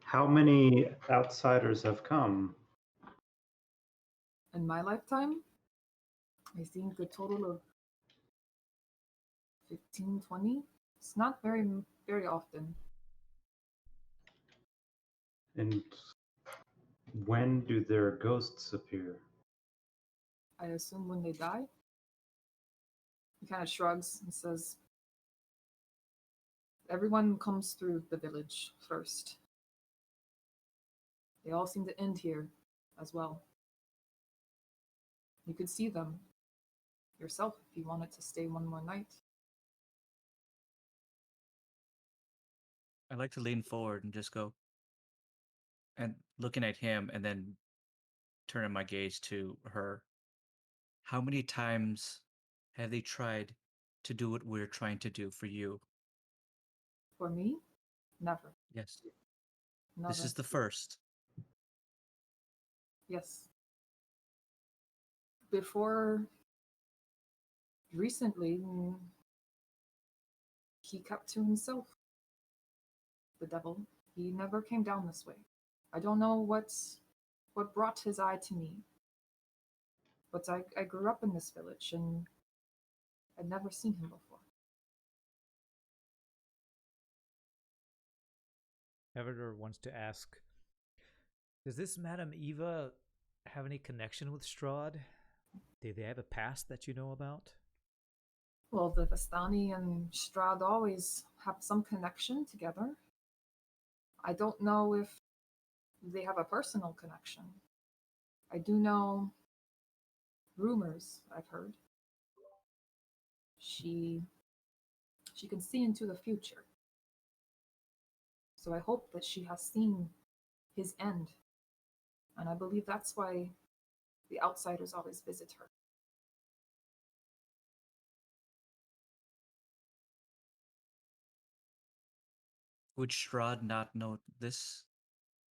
Speaker 6: How many outsiders have come?
Speaker 4: in my lifetime, I think a total of 15, 20. It's not very, very often.
Speaker 6: And when do their ghosts appear?
Speaker 4: I assume when they die. He kind of shrugs and says, everyone comes through the village first. They all seem to end here as well. You could see them yourself if you wanted to stay one more night.
Speaker 3: I'd like to lean forward and just go, and looking at him and then turning my gaze to her. How many times have they tried to do what we're trying to do for you?
Speaker 4: For me, never.
Speaker 3: Yes.
Speaker 4: Never.
Speaker 3: This is the first.
Speaker 4: Yes. Before, recently, he kept to himself. The devil. He never came down this way. I don't know what brought his eye to me. But I grew up in this village and I'd never seen him before.
Speaker 1: Evander wants to ask, does this Madame Eva have any connection with Strahd? Do they have a past that you know about?
Speaker 4: Well, the Vistani and Strahd always have some connection together. I don't know if they have a personal connection. I do know rumors I've heard. She can see into the future. So I hope that she has seen his end. And I believe that's why the outsiders always visit her.
Speaker 3: Would Strahd not know this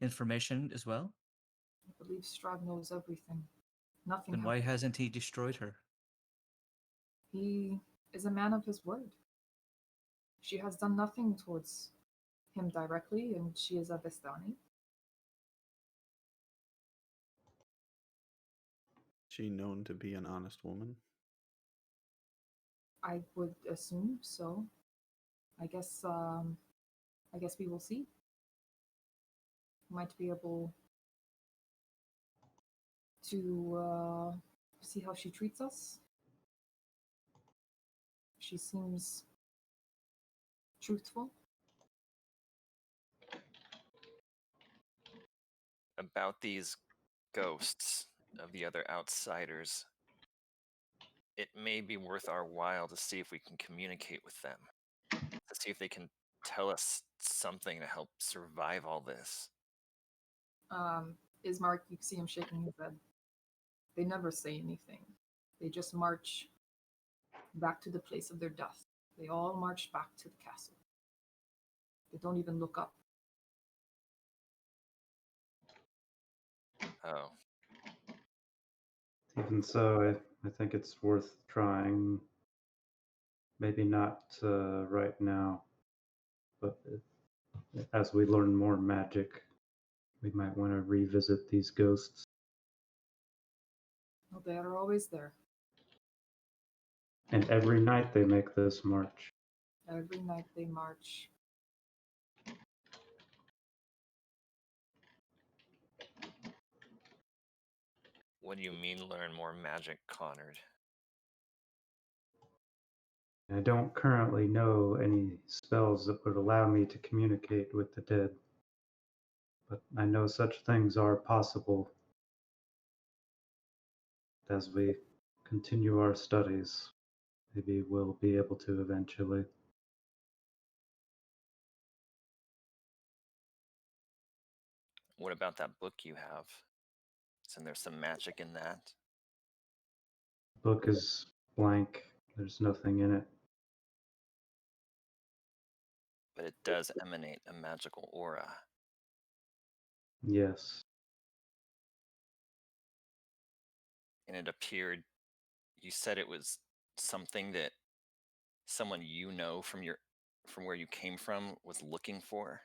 Speaker 3: information as well?
Speaker 4: I believe Strahd knows everything. Nothing
Speaker 3: Then why
Speaker 4: happened.
Speaker 3: hasn't he destroyed her?
Speaker 4: He is a man of his word. She has done nothing towards him directly, and she is a Vistani.
Speaker 2: She known to be an honest woman.
Speaker 4: I would assume so. I guess we will see. Might be able to see how she treats us. She seems truthful.
Speaker 5: About these ghosts of the other outsiders, it may be worth our while to see if we can communicate with them, to see if they can tell us something to help survive all this.
Speaker 4: Ismark, you see him shaking his head. They never say anything. They just march back to the place of their death. They all march back to the castle. They don't even look up.
Speaker 5: Oh,
Speaker 6: Even so, I think it's worth trying. Maybe not right now, but as we learn more magic, we might want to revisit these ghosts.
Speaker 4: Well, they are always there.
Speaker 6: And every night they make this march.
Speaker 4: Every night they march.
Speaker 5: what do you mean learn more magic, Connard?
Speaker 6: I don't currently know any spells that would allow me to communicate with the dead, but I know such things are possible as we continue our studies. Maybe we'll be able to eventually.
Speaker 5: What about that book you have? Isn't there some magic in that?
Speaker 6: Book is blank. There's nothing in it.
Speaker 5: But it does emanate a magical aura.
Speaker 6: Yes.
Speaker 5: And it appeared, you said it was something that someone you know from where you came from was looking for.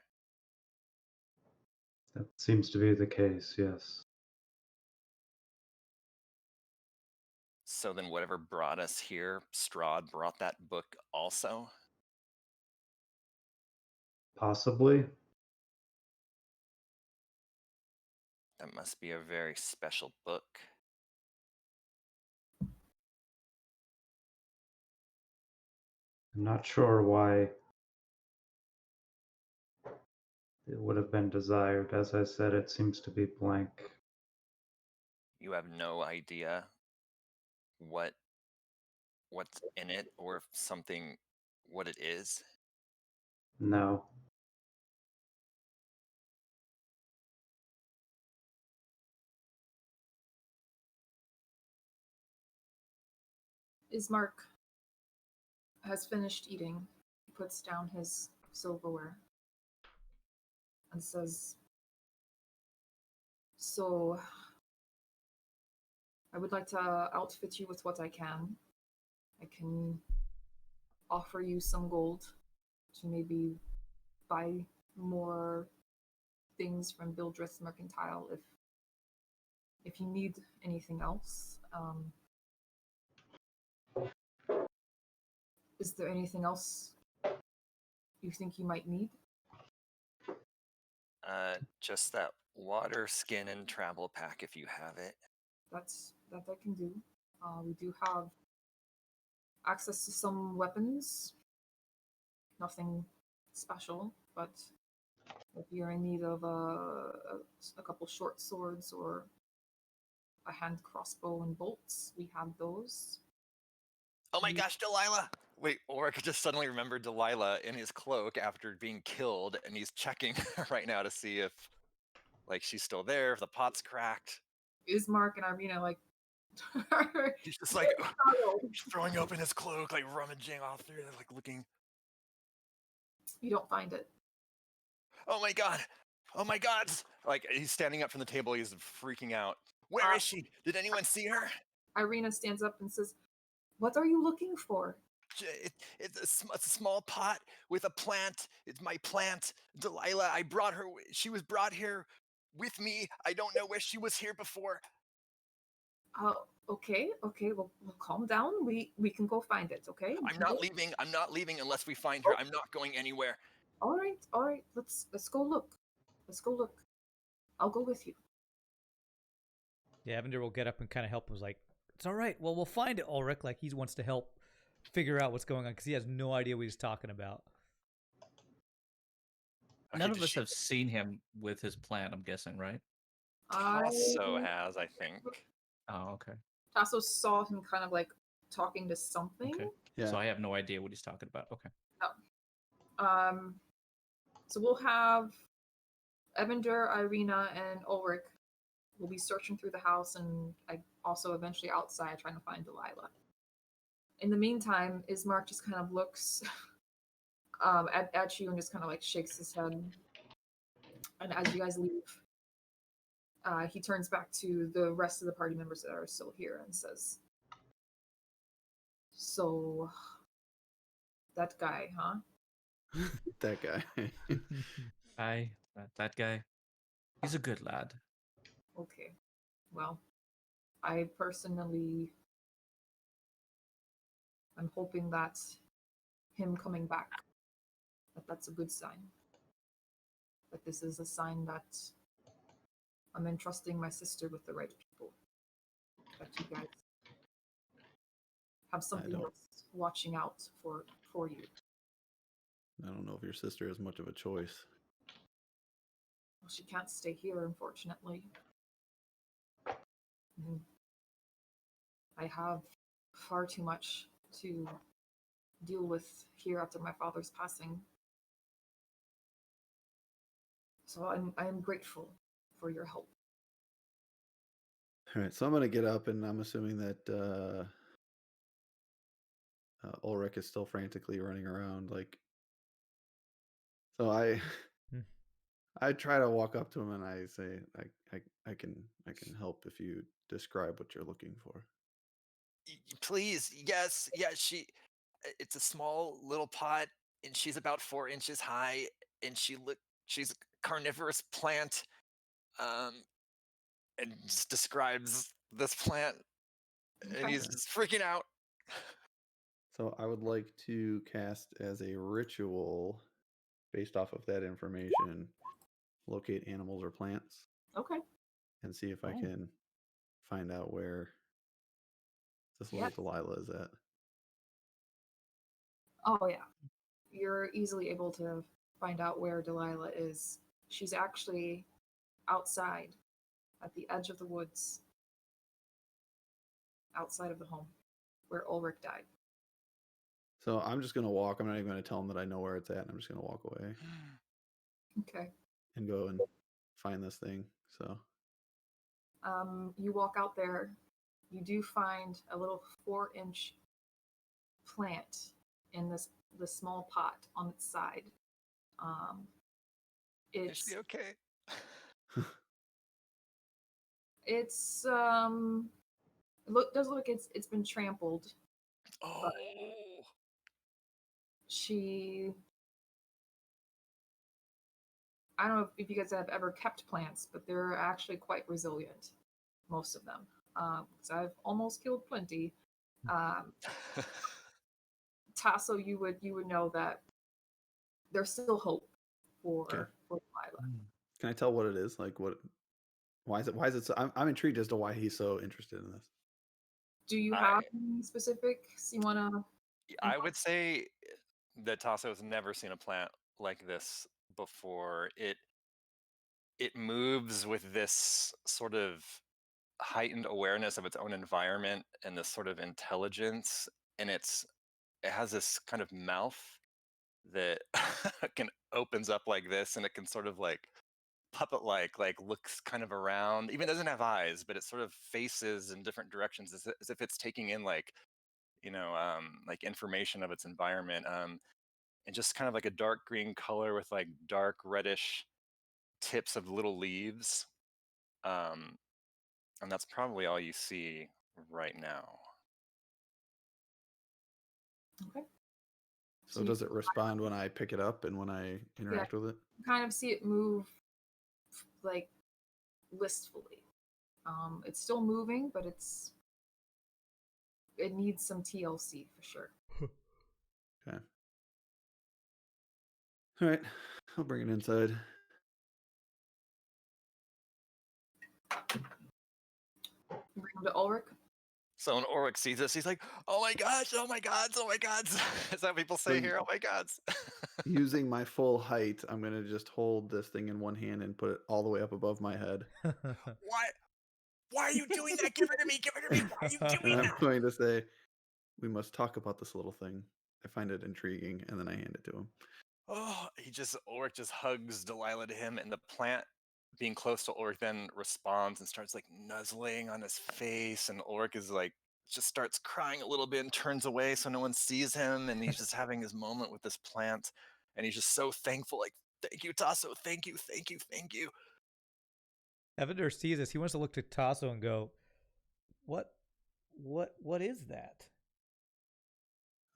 Speaker 6: That seems to be the case, yes.
Speaker 5: So then whatever brought us here, Strahd brought that book also?
Speaker 6: Possibly.
Speaker 5: That must be a very special book.
Speaker 6: I'm not sure why it would have been desired. As I said, it seems to be blank.
Speaker 5: You have no idea what's in it or what it is?
Speaker 6: No.
Speaker 4: Ismark has finished eating. He puts down his silverware and says, "So, I would like to outfit you with what I can. I can offer you some gold to maybe buy more things from Bildrith Mercantile if you need anything else. Is there anything else you think you might need?"
Speaker 5: Just that water, skin, and travel pack if you have it.
Speaker 4: That I can do. We do have access to some weapons. Nothing special, but if you're in need of a couple short swords or a hand crossbow and bolts, we have those.
Speaker 5: Oh my gosh, Delilah! Wait, Ulrich just suddenly remembered Delilah in his cloak after being killed, and he's checking right now to see if, she's still there, if the pot's cracked.
Speaker 4: Ismark and Irina,
Speaker 5: He's just throwing open his cloak, rummaging off through it, looking.
Speaker 4: You don't find it.
Speaker 5: Oh my god! Oh my god! He's standing up from the table, he's freaking out. Where is she? Did anyone see her?
Speaker 4: Irina stands up and says, "What are you looking for?"
Speaker 5: It's a small pot with a plant. It's my plant, Delilah. I brought her. She was brought here with me. I don't know where she was here before.
Speaker 4: Okay. Well, calm down. We can go find it. Okay.
Speaker 5: I'm not leaving. I'm not leaving unless we find her. I'm not going anywhere.
Speaker 4: All right. Let's go look. Let's go look. I'll go with you.
Speaker 1: Yeah, Evander will get up and kind of help. Was like, it's all right. Well, we'll find it, Ulrich. Like he wants to help figure out what's going on because he has no idea what he's talking about.
Speaker 5: Okay,
Speaker 3: None of us have seen him with his plant, I'm guessing, right?
Speaker 5: Tasso has, I think.
Speaker 3: Oh, okay.
Speaker 4: Tasso saw him kind of like talking to something.
Speaker 3: Okay.
Speaker 2: Yeah.
Speaker 3: So I have no idea what he's talking about. Okay.
Speaker 4: So we'll have Evander, Irina, and Ulrich will be searching through the house, and I also eventually outside trying to find Delilah. In the meantime, Ismark just kind of looks at you and just kind of like shakes his head. And as you guys leave, he turns back to the rest of the party members that are still here and says, "So, that guy, huh?"
Speaker 2: That guy.
Speaker 3: That guy. He's a good lad.
Speaker 4: Okay. Well, I personally am hoping that him coming back, that's a good sign. That this is a sign that I'm entrusting my sister with the right people. That you guys have something else watching out for you.
Speaker 2: I don't know if your sister has much of a choice.
Speaker 4: Well, she can't stay here, unfortunately. I have far too much to deal with here after my father's passing. So I'm grateful for your help.
Speaker 2: All right, so I'm gonna get up, and I'm assuming that Ulrich is still frantically running around. Like, so I try to walk up to him and I say, I can help if you describe what you're looking for.
Speaker 5: Please, yes, it's a small little pot, and she's about 4 inches high, and she's a carnivorous plant, and just describes this plant, and he's just freaking out.
Speaker 2: So I would like to cast as a ritual, based off of that information, locate animals or plants.
Speaker 4: Okay.
Speaker 2: And see if I can find out where this little Delilah is at.
Speaker 4: Oh yeah. You're easily able to find out where Delilah is. She's actually outside at the edge of the woods, outside of the home where Ulrich died.
Speaker 2: So I'm just gonna walk. I'm not even gonna tell him that I know where it's at. I'm just gonna walk away.
Speaker 4: Okay.
Speaker 2: And go and find this thing. So
Speaker 4: you walk out there. You do find a little 4-inch plant in the small pot on its side.
Speaker 5: Is
Speaker 4: It's
Speaker 5: she okay?
Speaker 4: it's does look like it's been trampled.
Speaker 5: Oh.
Speaker 4: I don't know if you guys have ever kept plants, but they're actually quite resilient, most of them. Because I've almost killed plenty. Tasso, you would know that there's still hope for Delilah.
Speaker 2: can I tell what it is? Like what? Why is it so? I'm intrigued as to why he's so interested in this.
Speaker 4: Do you have any specifics you want to?
Speaker 5: I would say that Tasso has never seen a plant like this before. It moves with this sort of heightened awareness of its own environment and this sort of intelligence, and it has this kind of mouth that can opens up like this, and it can sort of like puppet like looks kind of around, even doesn't have eyes, but it sort of faces in different directions as if it's taking in like like information of its environment, and just kind of like a dark green color with like dark reddish tips of little leaves, And that's probably all you see right now.
Speaker 4: Okay.
Speaker 2: So
Speaker 4: you
Speaker 2: does it respond when I pick it up and when I interact with it?
Speaker 4: kind of see it move like listfully. It's still moving, but it needs some TLC for sure.
Speaker 2: Okay. All right. I'll bring it inside.
Speaker 4: Bring him to Ulrich.
Speaker 5: So when Ulrich sees this, he's like, "Oh my gosh! Oh my gods! Oh my gods!" Is that what people say here? Oh my gods!
Speaker 2: Using my full height, I'm gonna just hold this thing in one hand and put it all the way up above my head.
Speaker 5: What? Why are you doing that? Give it to me! Give it to me! Why are you doing
Speaker 2: And I'm
Speaker 5: that?
Speaker 2: going to say, we must talk about this little thing. I find it intriguing, and then I hand it to him.
Speaker 5: Oh, Ulrich just hugs Delilah to him, and the plant, being close to Ulrich, then responds and starts like nuzzling on his face, and Ulrich is like just starts crying a little bit and turns away so no one sees him, and he's just having his moment with this plant, and he's just so thankful, like, "Thank you, Tasso, thank you, thank you, thank you."
Speaker 1: Evander sees this. He wants to look to Tasso and go, what is that?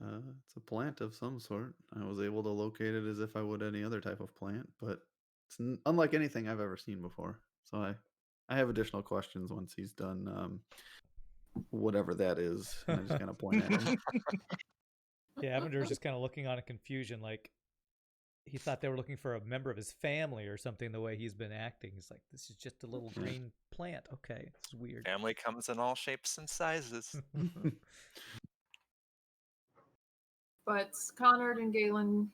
Speaker 2: It's a plant of some sort. I was able to locate it as if I would any other type of plant, but it's unlike anything I've ever seen before. So I have additional questions once he's done whatever that is, and I just kind of point at him.
Speaker 1: Yeah, Evander's just kind of looking on in confusion, like he thought they were looking for a member of his family or something. The way he's been acting, he's like, "This is just a little green plant. Okay, this is weird."
Speaker 5: Family comes in all shapes and sizes.
Speaker 4: But Connard and Galen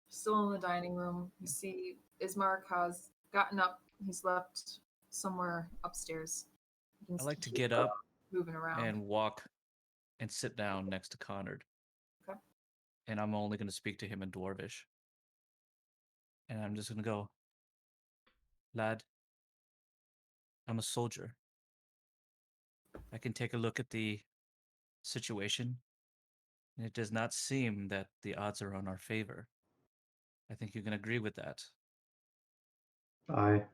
Speaker 4: still in the dining room. You see Ismark has gotten up. He's left somewhere upstairs. You can
Speaker 3: I like to
Speaker 4: see
Speaker 3: get
Speaker 4: him
Speaker 3: up
Speaker 4: moving around.
Speaker 3: and walk and sit down next to Connard.
Speaker 4: Okay.
Speaker 3: And I'm only going to speak to him in Dwarvish. And I'm just going to go, "Lad, I'm a soldier. I can take a look at the situation, and it does not seem that the odds are on our favor. I think you can agree with that.
Speaker 6: Aye.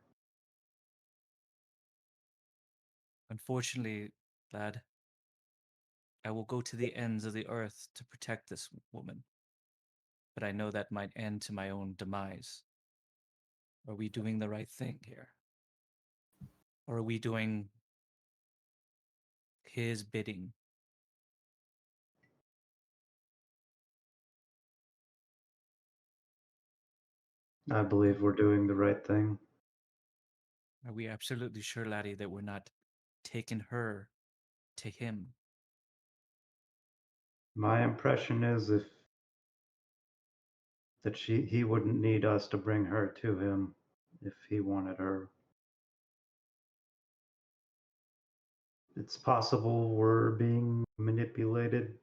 Speaker 3: Unfortunately, lad, I will go to the ends of the earth to protect this woman. But I know that might end to my own demise. Are we doing the right thing here? Or are we doing his bidding?"
Speaker 6: I believe we're doing the right thing.
Speaker 3: Are we absolutely sure, laddie, that we're not taking her to him?
Speaker 6: My impression is that he wouldn't need us to bring her to him if he wanted her. It's possible we're being manipulated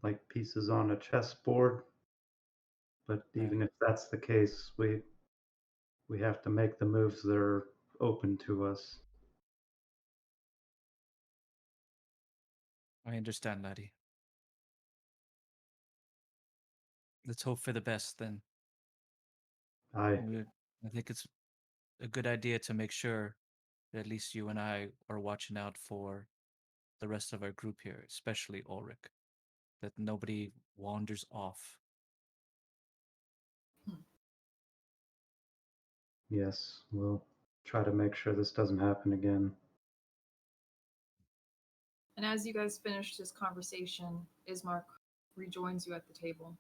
Speaker 6: like pieces on a chessboard, but even if that's the case, we have to make the moves that are open to us.
Speaker 3: I understand, laddie. Let's hope for the best then.
Speaker 6: Aye.
Speaker 3: I think it's a good idea to make sure that at least you and I are watching out for the rest of our group here, especially Ulrich, that nobody wanders off.
Speaker 6: Yes, we'll try to make sure this doesn't happen again.
Speaker 4: And as you guys finish this conversation, Ismark rejoins you at the table.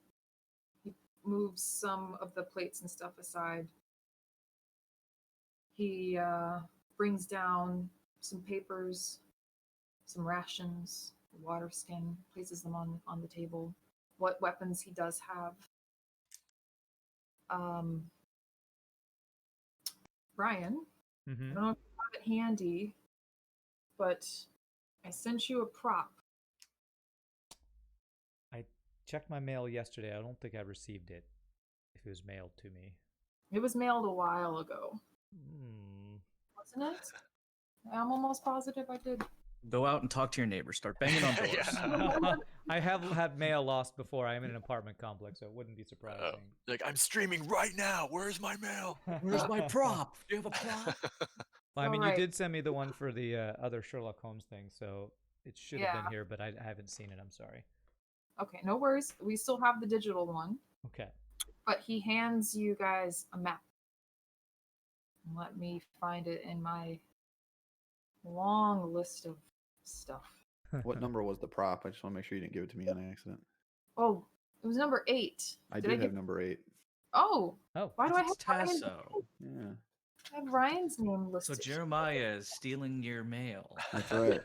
Speaker 4: He moves some of the plates and stuff aside. He brings down some papers, some rations, a water skin, places them on the table. What weapons he does have. Brian, I don't know if you have it handy, but I sent you a prop.
Speaker 1: I checked my mail yesterday. I don't think I received it. If it was mailed to me.
Speaker 4: It was mailed a while ago. Wasn't it? I'm almost positive I did.
Speaker 3: Go out and talk to your neighbors. Start banging on doors.
Speaker 5: Yeah.
Speaker 1: I have had mail lost before. I am in an apartment complex, so it wouldn't be surprising.
Speaker 5: Like, I'm streaming right now. Where's my mail?
Speaker 3: Where's my prop? Do you have a prop?
Speaker 1: Well, I mean, you
Speaker 4: Alright.
Speaker 1: did send me the one for the other Sherlock Holmes thing, so it should have
Speaker 4: Yeah.
Speaker 1: been here, but I haven't seen it. I'm sorry.
Speaker 4: Okay, no worries. We still have the digital one,
Speaker 1: Okay.
Speaker 4: but he hands you guys a map. Let me find it in my long list of stuff.
Speaker 2: What number was the prop? I just want to make sure you didn't give it to me on accident.
Speaker 4: Oh, it was number 8.
Speaker 2: I
Speaker 4: Did
Speaker 2: did
Speaker 4: give-
Speaker 2: have number 8.
Speaker 4: Oh,
Speaker 1: Oh,
Speaker 4: why do I have
Speaker 3: It's
Speaker 4: Ryan's,
Speaker 3: Tasso.
Speaker 2: Yeah,
Speaker 4: I have Ryan's name
Speaker 3: So
Speaker 4: listed?
Speaker 3: Jeremiah is stealing your mail.
Speaker 2: that's right.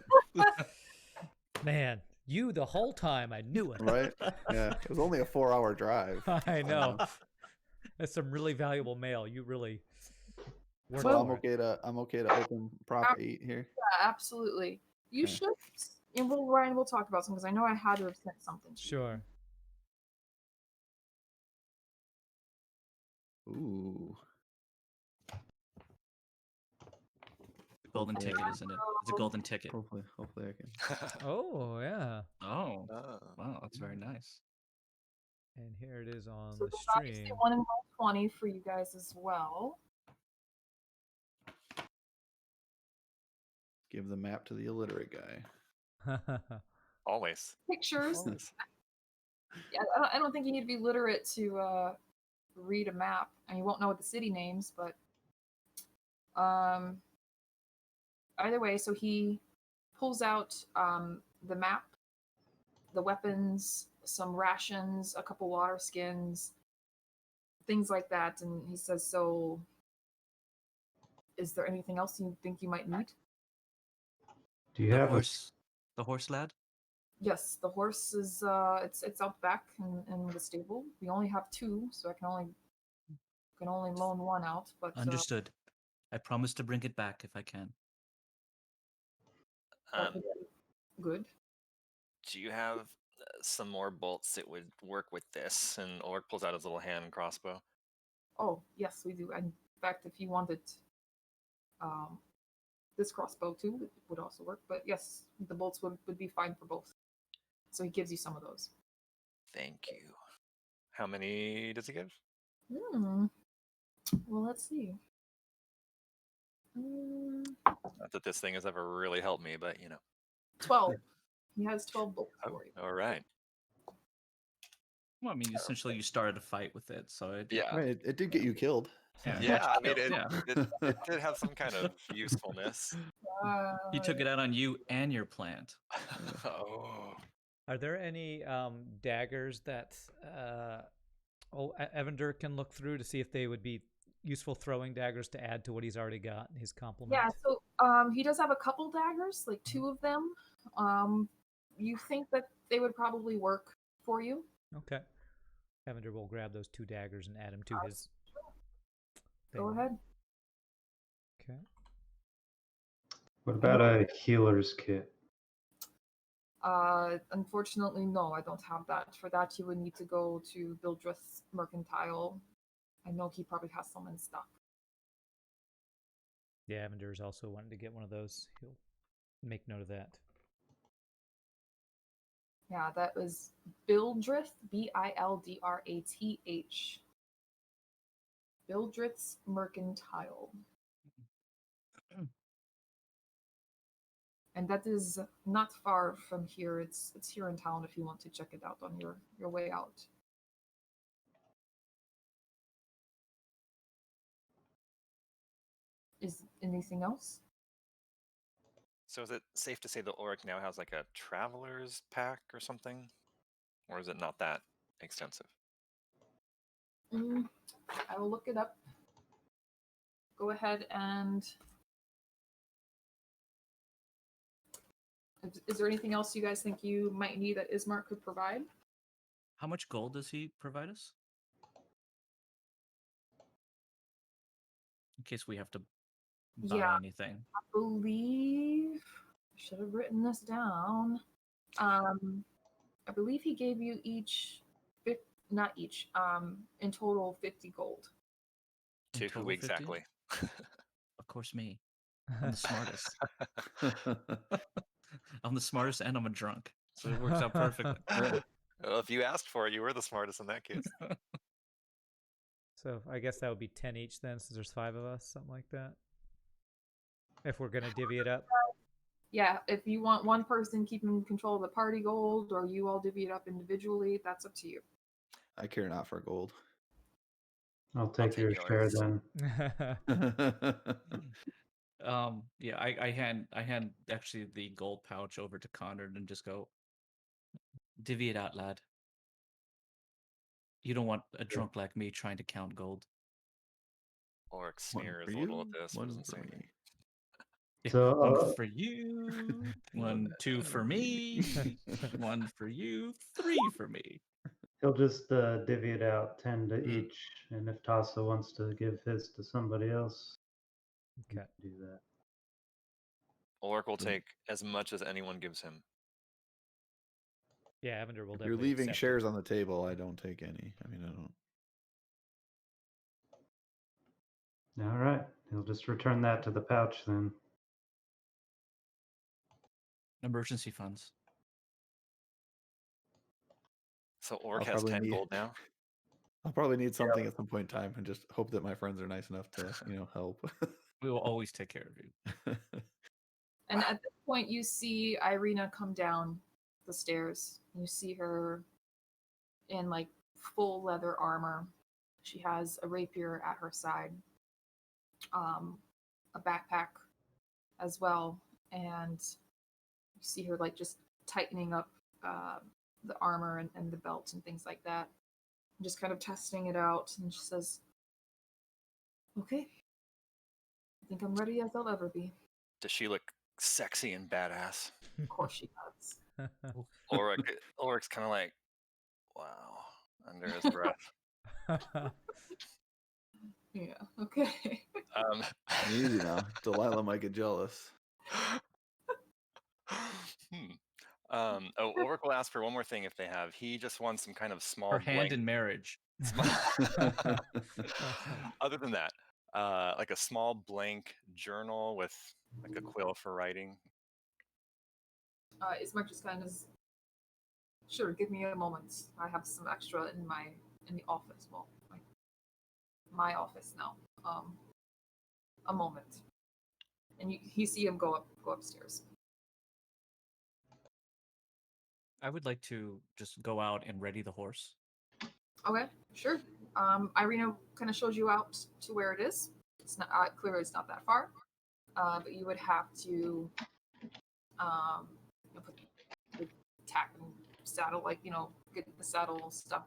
Speaker 1: man, you the whole time. I knew it.
Speaker 2: Right? Yeah, it was only a 4-hour drive.
Speaker 1: I know. That's some really valuable mail. You really. worked
Speaker 2: So
Speaker 1: for it.
Speaker 2: I'm okay to open prop 8 here.
Speaker 4: Yeah, absolutely. You
Speaker 2: Okay.
Speaker 4: should. And Ryan, we'll talk about something because I know I had to have sent something to you.
Speaker 1: Sure.
Speaker 2: Ooh.
Speaker 3: Golden
Speaker 2: Hopefully-
Speaker 3: ticket, isn't it? It's a golden ticket.
Speaker 2: Hopefully I can.
Speaker 1: Oh yeah.
Speaker 3: Oh,
Speaker 5: Oh.
Speaker 3: wow, that's very nice.
Speaker 1: And here it is on
Speaker 4: So
Speaker 1: the
Speaker 4: there's obviously
Speaker 1: stream.
Speaker 4: one in 20 for you guys as well.
Speaker 2: Give the map to the illiterate guy.
Speaker 5: Always.
Speaker 4: Pictures.
Speaker 5: Always.
Speaker 4: Yeah, I don't think you need to be literate to read a map, and you won't know what the city names, but either way, so he pulls out the map, the weapons, some rations, a couple water skins, things like that, and he says, "So, is there anything else you think you might need?"
Speaker 6: Do you
Speaker 3: The
Speaker 6: have
Speaker 3: horse, the horse lad.
Speaker 4: Yes, the horse is it's out back in the stable. We only have 2, so I can only loan one out. But
Speaker 3: Understood. I promise to bring it back if I can.
Speaker 4: that
Speaker 5: Um,
Speaker 4: would be good.
Speaker 5: do you have some more bolts that would work with this? And Ulrich pulls out his little hand crossbow.
Speaker 4: Oh yes, we do. And in fact, if you wanted this crossbow too, it would also work. But yes, the bolts would be fine for both. So he gives you some of those.
Speaker 5: Thank you. How many does he give?
Speaker 4: Well, let's see.
Speaker 5: Not that this thing has ever really helped me, but
Speaker 4: 12. He has 12 bolts
Speaker 5: Oh,
Speaker 4: for you.
Speaker 5: all right.
Speaker 3: Well, I mean, essentially, you started a fight with it, so it,
Speaker 5: Yeah.
Speaker 2: Right, it did get you killed.
Speaker 5: Yeah, I mean,
Speaker 3: Yeah.
Speaker 5: it did have some kind of usefulness.
Speaker 3: He took it out on you and your plant.
Speaker 5: Oh.
Speaker 1: Are there any daggers that Evander can look through to see if they would be useful throwing daggers to add to what he's already got in his complement?
Speaker 4: Yeah, so he does have a couple daggers, like 2 of them. You think that they would probably work for you?
Speaker 1: Okay. Evander will grab those 2 daggers and add them to his.
Speaker 4: Go
Speaker 1: thing.
Speaker 4: ahead.
Speaker 1: Okay.
Speaker 6: What about a healer's kit?
Speaker 4: Unfortunately, no, I don't have that. For that, you would need to go to Bildreth's Mercantile. I know he probably has some in stock.
Speaker 1: Yeah, Evander's also wanting to get one of those. He'll make note of that.
Speaker 4: Yeah, that was Bildreth, Bildrath. Bildreth's Mercantile. And that is not far from here. It's here in town if you want to check it out on your way out. Is anything else?
Speaker 5: So is it safe to say that Ulrich now has like a traveler's pack or something? Or is it not that extensive?
Speaker 4: I will look it up. Go ahead and... Is there anything else you guys think you might need that Ismark could provide?
Speaker 3: How much gold does he provide us? In case we have to buy anything.
Speaker 4: I believe... I should have written this down. I believe he gave you each... Not each. In total, 50 gold.
Speaker 3: In
Speaker 5: To
Speaker 3: total
Speaker 5: who
Speaker 3: 50?
Speaker 5: exactly?
Speaker 3: Of course, me. I'm the smartest. I'm the smartest and I'm a drunk, so it works out perfectly.
Speaker 5: Well, if you asked for it, you were the smartest in that case.
Speaker 1: So I guess that would be 10 each then, since there's 5 of us, something like that. If we're gonna divvy it up.
Speaker 4: Yeah, if you want one person keeping control of the party gold, or you all divvy it up individually, that's up to you.
Speaker 2: I care not for gold.
Speaker 6: I'll take
Speaker 5: take
Speaker 6: your share
Speaker 5: yours.
Speaker 6: then.
Speaker 3: Yeah, I hand actually the gold pouch over to Conrad and just go, divvy it out, lad. You don't want a drunk like me trying to count gold.
Speaker 5: Orc
Speaker 2: One
Speaker 5: sneers
Speaker 2: for
Speaker 5: a little
Speaker 2: you,
Speaker 5: at this, but
Speaker 2: one
Speaker 5: doesn't
Speaker 2: for
Speaker 5: say
Speaker 2: me.
Speaker 5: anything.
Speaker 6: So,
Speaker 3: One for you, 1, 2 for me, 1 for you, 3 for me.
Speaker 6: he'll just divvy it out 10 to
Speaker 5: Mm.
Speaker 6: each, and if Tasa wants to give his to somebody else, he
Speaker 1: Okay.
Speaker 6: can do that.
Speaker 5: Orc will
Speaker 2: Yeah.
Speaker 5: take as much as anyone gives him.
Speaker 1: Yeah, Evander will
Speaker 2: If you're
Speaker 1: definitely
Speaker 2: leaving
Speaker 1: accept
Speaker 2: shares
Speaker 1: it.
Speaker 2: on the table, I don't take any. I mean, I don't.
Speaker 6: All right, he'll just return that to the pouch then.
Speaker 3: Emergency funds.
Speaker 5: So Orc
Speaker 2: I'll
Speaker 5: has
Speaker 2: probably
Speaker 5: 10
Speaker 2: need-
Speaker 5: gold now.
Speaker 2: I'll probably need something at some point in time, and just hope that my friends are nice enough to, help.
Speaker 3: We will always take care of you.
Speaker 4: And at this point, you see Irina come down the stairs. You see her in like full leather armor. She has a rapier at her side, a backpack as well, and you see her like just tightening up the armor and the belt and things like that, and just kind of testing it out. And she says, "Okay, I think I'm ready as I'll ever be."
Speaker 5: Does she look sexy and badass?
Speaker 4: Of course she does.
Speaker 5: Ulrich's kind of like, wow, under his breath.
Speaker 4: Yeah. Okay.
Speaker 2: Easy now. Delilah might get jealous.
Speaker 5: Ulrich will ask for one more thing if they have. He just wants some kind of small
Speaker 3: Her hand
Speaker 5: blank.
Speaker 3: in marriage.
Speaker 5: Other than that, like a small blank journal with like a quill for writing.
Speaker 4: Ismark just kind of, sure, give me a moment. I have some extra in the office. Well, my office now. A moment, and you see him go upstairs.
Speaker 3: I would like to just go out and ready the horse.
Speaker 4: Okay, sure. Irina kind of shows you out to where it is. It's not clearly it's not that far, but you would have to put the tack and saddle, get the saddle stuff.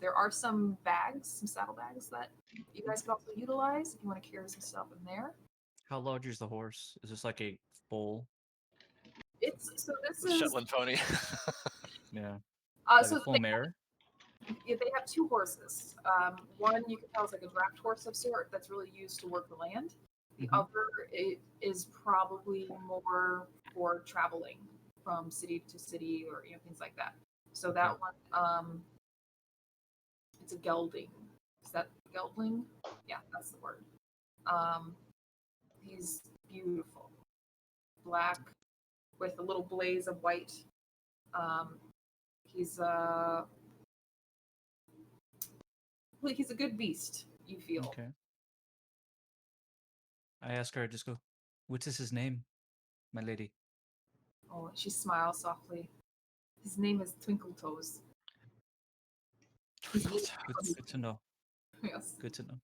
Speaker 4: There are some saddle bags that you guys could also utilize if you want to carry some stuff in there.
Speaker 3: How large is the horse? Is this like a full?
Speaker 4: This is
Speaker 5: Shetland pony.
Speaker 3: Yeah.
Speaker 4: uh,
Speaker 3: Like
Speaker 4: so
Speaker 3: a full
Speaker 4: they,
Speaker 3: mare?
Speaker 4: yeah, they have 2 horses. One you can tell is like a draft horse of sort that's really used to work the land. The
Speaker 3: Mhm.
Speaker 4: other is probably more for traveling from city to city or things like that. So
Speaker 3: Okay.
Speaker 4: that one, it's a gelding. Is that geldling? Yeah, that's the word. He's beautiful, black with a little blaze of white. He's he's a good beast. You feel.
Speaker 3: Okay. I ask her, just go, what is his name, my lady?
Speaker 4: Oh, she smiles softly. His name is Twinkle Toes.
Speaker 3: Good to know.
Speaker 4: Yes.
Speaker 3: Good to know.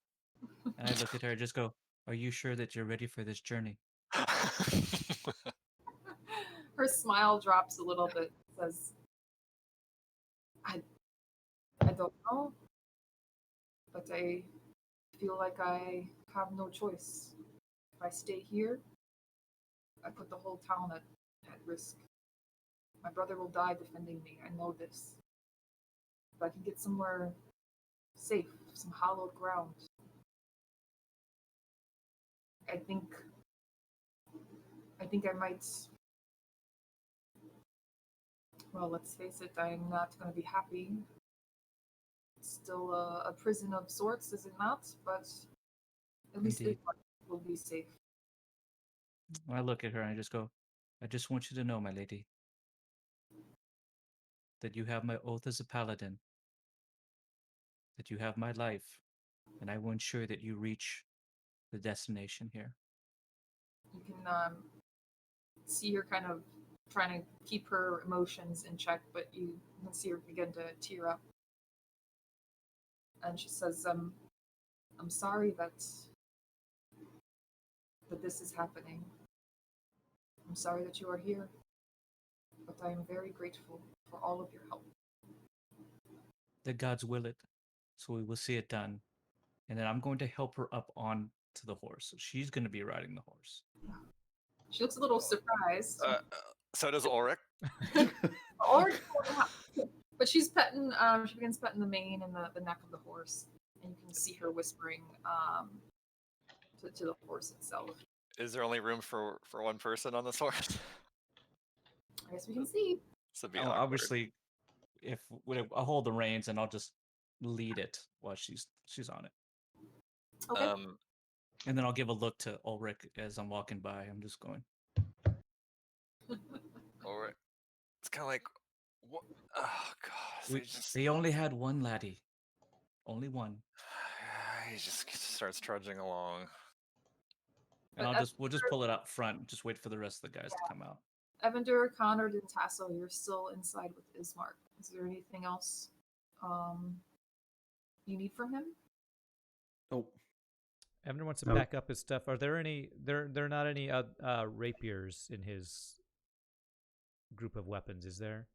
Speaker 3: And I look at her and just go, are you sure that you're ready for this journey?
Speaker 4: Her smile drops a little bit. Says, I don't know, but I feel like I have no choice. If I stay here, I put the whole town at risk. My brother will die defending me. I know this. If I can get somewhere safe, some hallowed ground, I think I might. Well, let's face it, I'm not going to be happy. It's still a prison of sorts, is it not? But at least this
Speaker 3: Indeed.
Speaker 4: one will be safe.
Speaker 3: I look at her and I just go, I just want you to know, my lady, that you have my oath as a paladin, that you have my life, and I will ensure that you reach the destination here.
Speaker 4: You can see her kind of trying to keep her emotions in check, but you can see her begin to tear up. And she says, I'm sorry that this is happening. I'm sorry that you are here, but I am very grateful for all of your help.
Speaker 3: The gods will it, so we will see it done. And then I'm going to help her up on to the horse. So she's going to be riding the horse.
Speaker 4: She looks a little surprised.
Speaker 5: So does Ulrich.
Speaker 4: But she's petting, she begins petting the mane and the neck of the horse. And you can see her whispering to the horse itself.
Speaker 5: Is there only room for one person on this horse?
Speaker 4: I guess we can see.
Speaker 5: So be
Speaker 3: Obviously, if I'll hold the reins and I'll just lead it while she's on it.
Speaker 4: Okay.
Speaker 3: And then I'll give a look to Ulrich as I'm walking by. I'm just going.
Speaker 5: Ulrich. It's kind of like, what? Oh god.
Speaker 3: They only had one laddie. Only one.
Speaker 5: He just starts trudging along.
Speaker 3: And we'll just pull it up front. Just wait for the rest of the guys to come out.
Speaker 4: Evander, Connor, and Tasso, you're still inside with Ismark. Is there anything else you need from him?
Speaker 2: Nope.
Speaker 1: Evander wants to pack up his stuff. Are there any? There are not any rapiers in his group of weapons, is there?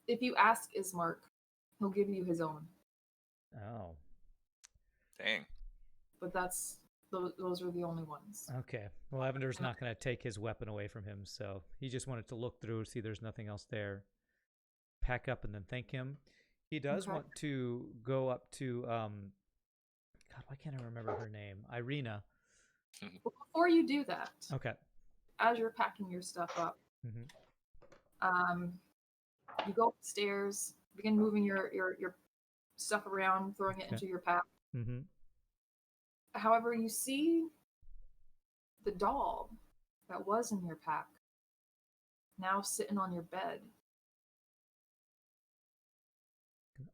Speaker 4: If you ask Ismark, he'll give you his own.
Speaker 1: Oh.
Speaker 5: Dang.
Speaker 4: But those are the only ones.
Speaker 1: Okay. Well, Evander's not going to take his weapon away from him, so he just wanted to look through, see there's nothing else there. Pack up and then thank him. He does want to go up to God, why can't I remember her name? Irina.
Speaker 4: Well, before you do that,
Speaker 1: okay,
Speaker 4: as you're packing your stuff up, you go upstairs, begin moving your stuff around, throwing it into your pack. However, you see the doll that was in your pack now sitting on your bed.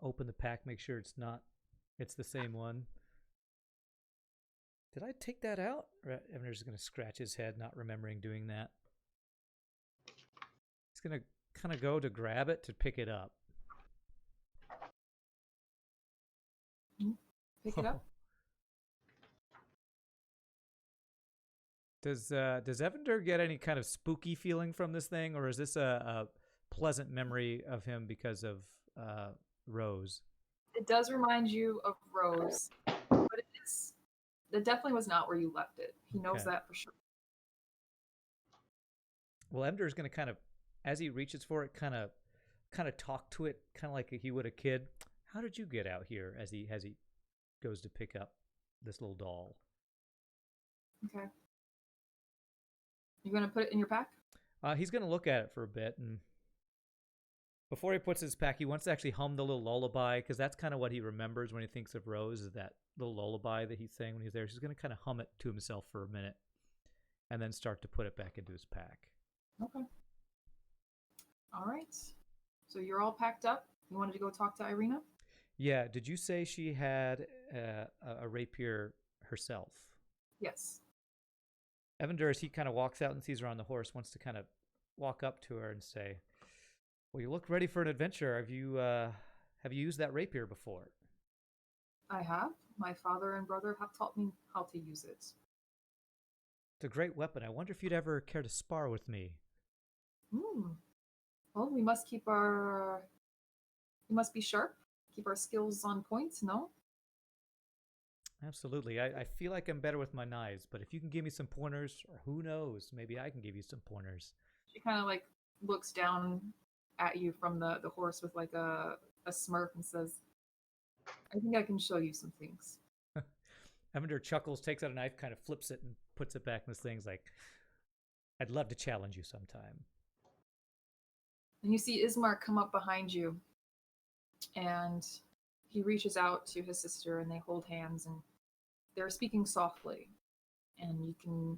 Speaker 1: Open the pack, make sure it's the same one. Did I take that out? Evander's going to scratch his head, not remembering doing that. He's going to kind of go to grab it to pick it up.
Speaker 4: Pick it up.
Speaker 1: Does Evander get any kind of spooky feeling from this thing, or is this a pleasant memory of him because of Rose?
Speaker 4: It does remind you of Rose, but it definitely was not where you left it. He knows that for sure.
Speaker 1: Well, Evander's going to kind of, as he reaches for it, kind of talk to it, kind of like he would a kid. How did you get out here? As he goes to pick up this little doll.
Speaker 4: Okay. You're going to put it in your pack?
Speaker 1: He's going to look at it for a bit, and before he puts his pack, he wants to actually hum the little lullaby, because that's kind of what he remembers when he thinks of Rose, is that little lullaby that he sang when he was there. So he's going to kind of hum it to himself for a minute, and then start to put it back into his pack.
Speaker 4: Okay. All right. So you're all packed up? You wanted to go talk to Irina?
Speaker 1: Yeah. Did you say she had a rapier herself?
Speaker 4: Yes.
Speaker 1: Evander, as he kind of walks out and sees her on the horse, wants to kind of walk up to her and say, well, you look ready for an adventure. Have you used that rapier before?
Speaker 4: I have. My father and brother have taught me how to use it.
Speaker 1: It's a great weapon. I wonder if you'd ever care to spar with me.
Speaker 4: Well, we must be sharp, keep our skills on point, no?
Speaker 1: Absolutely. I feel like I'm better with my knives, but if you can give me some pointers, or who knows, maybe I can give you some pointers.
Speaker 4: She kind of like looks down at you from the horse with like a smirk and says, I think I can show you some things.
Speaker 1: Evander chuckles, takes out a knife, kind of flips it and puts it back in this thing. He's like, I'd love to challenge you sometime.
Speaker 4: And you see Ismark come up behind you, and he reaches out to his sister, and they hold hands, and they're speaking softly, and you can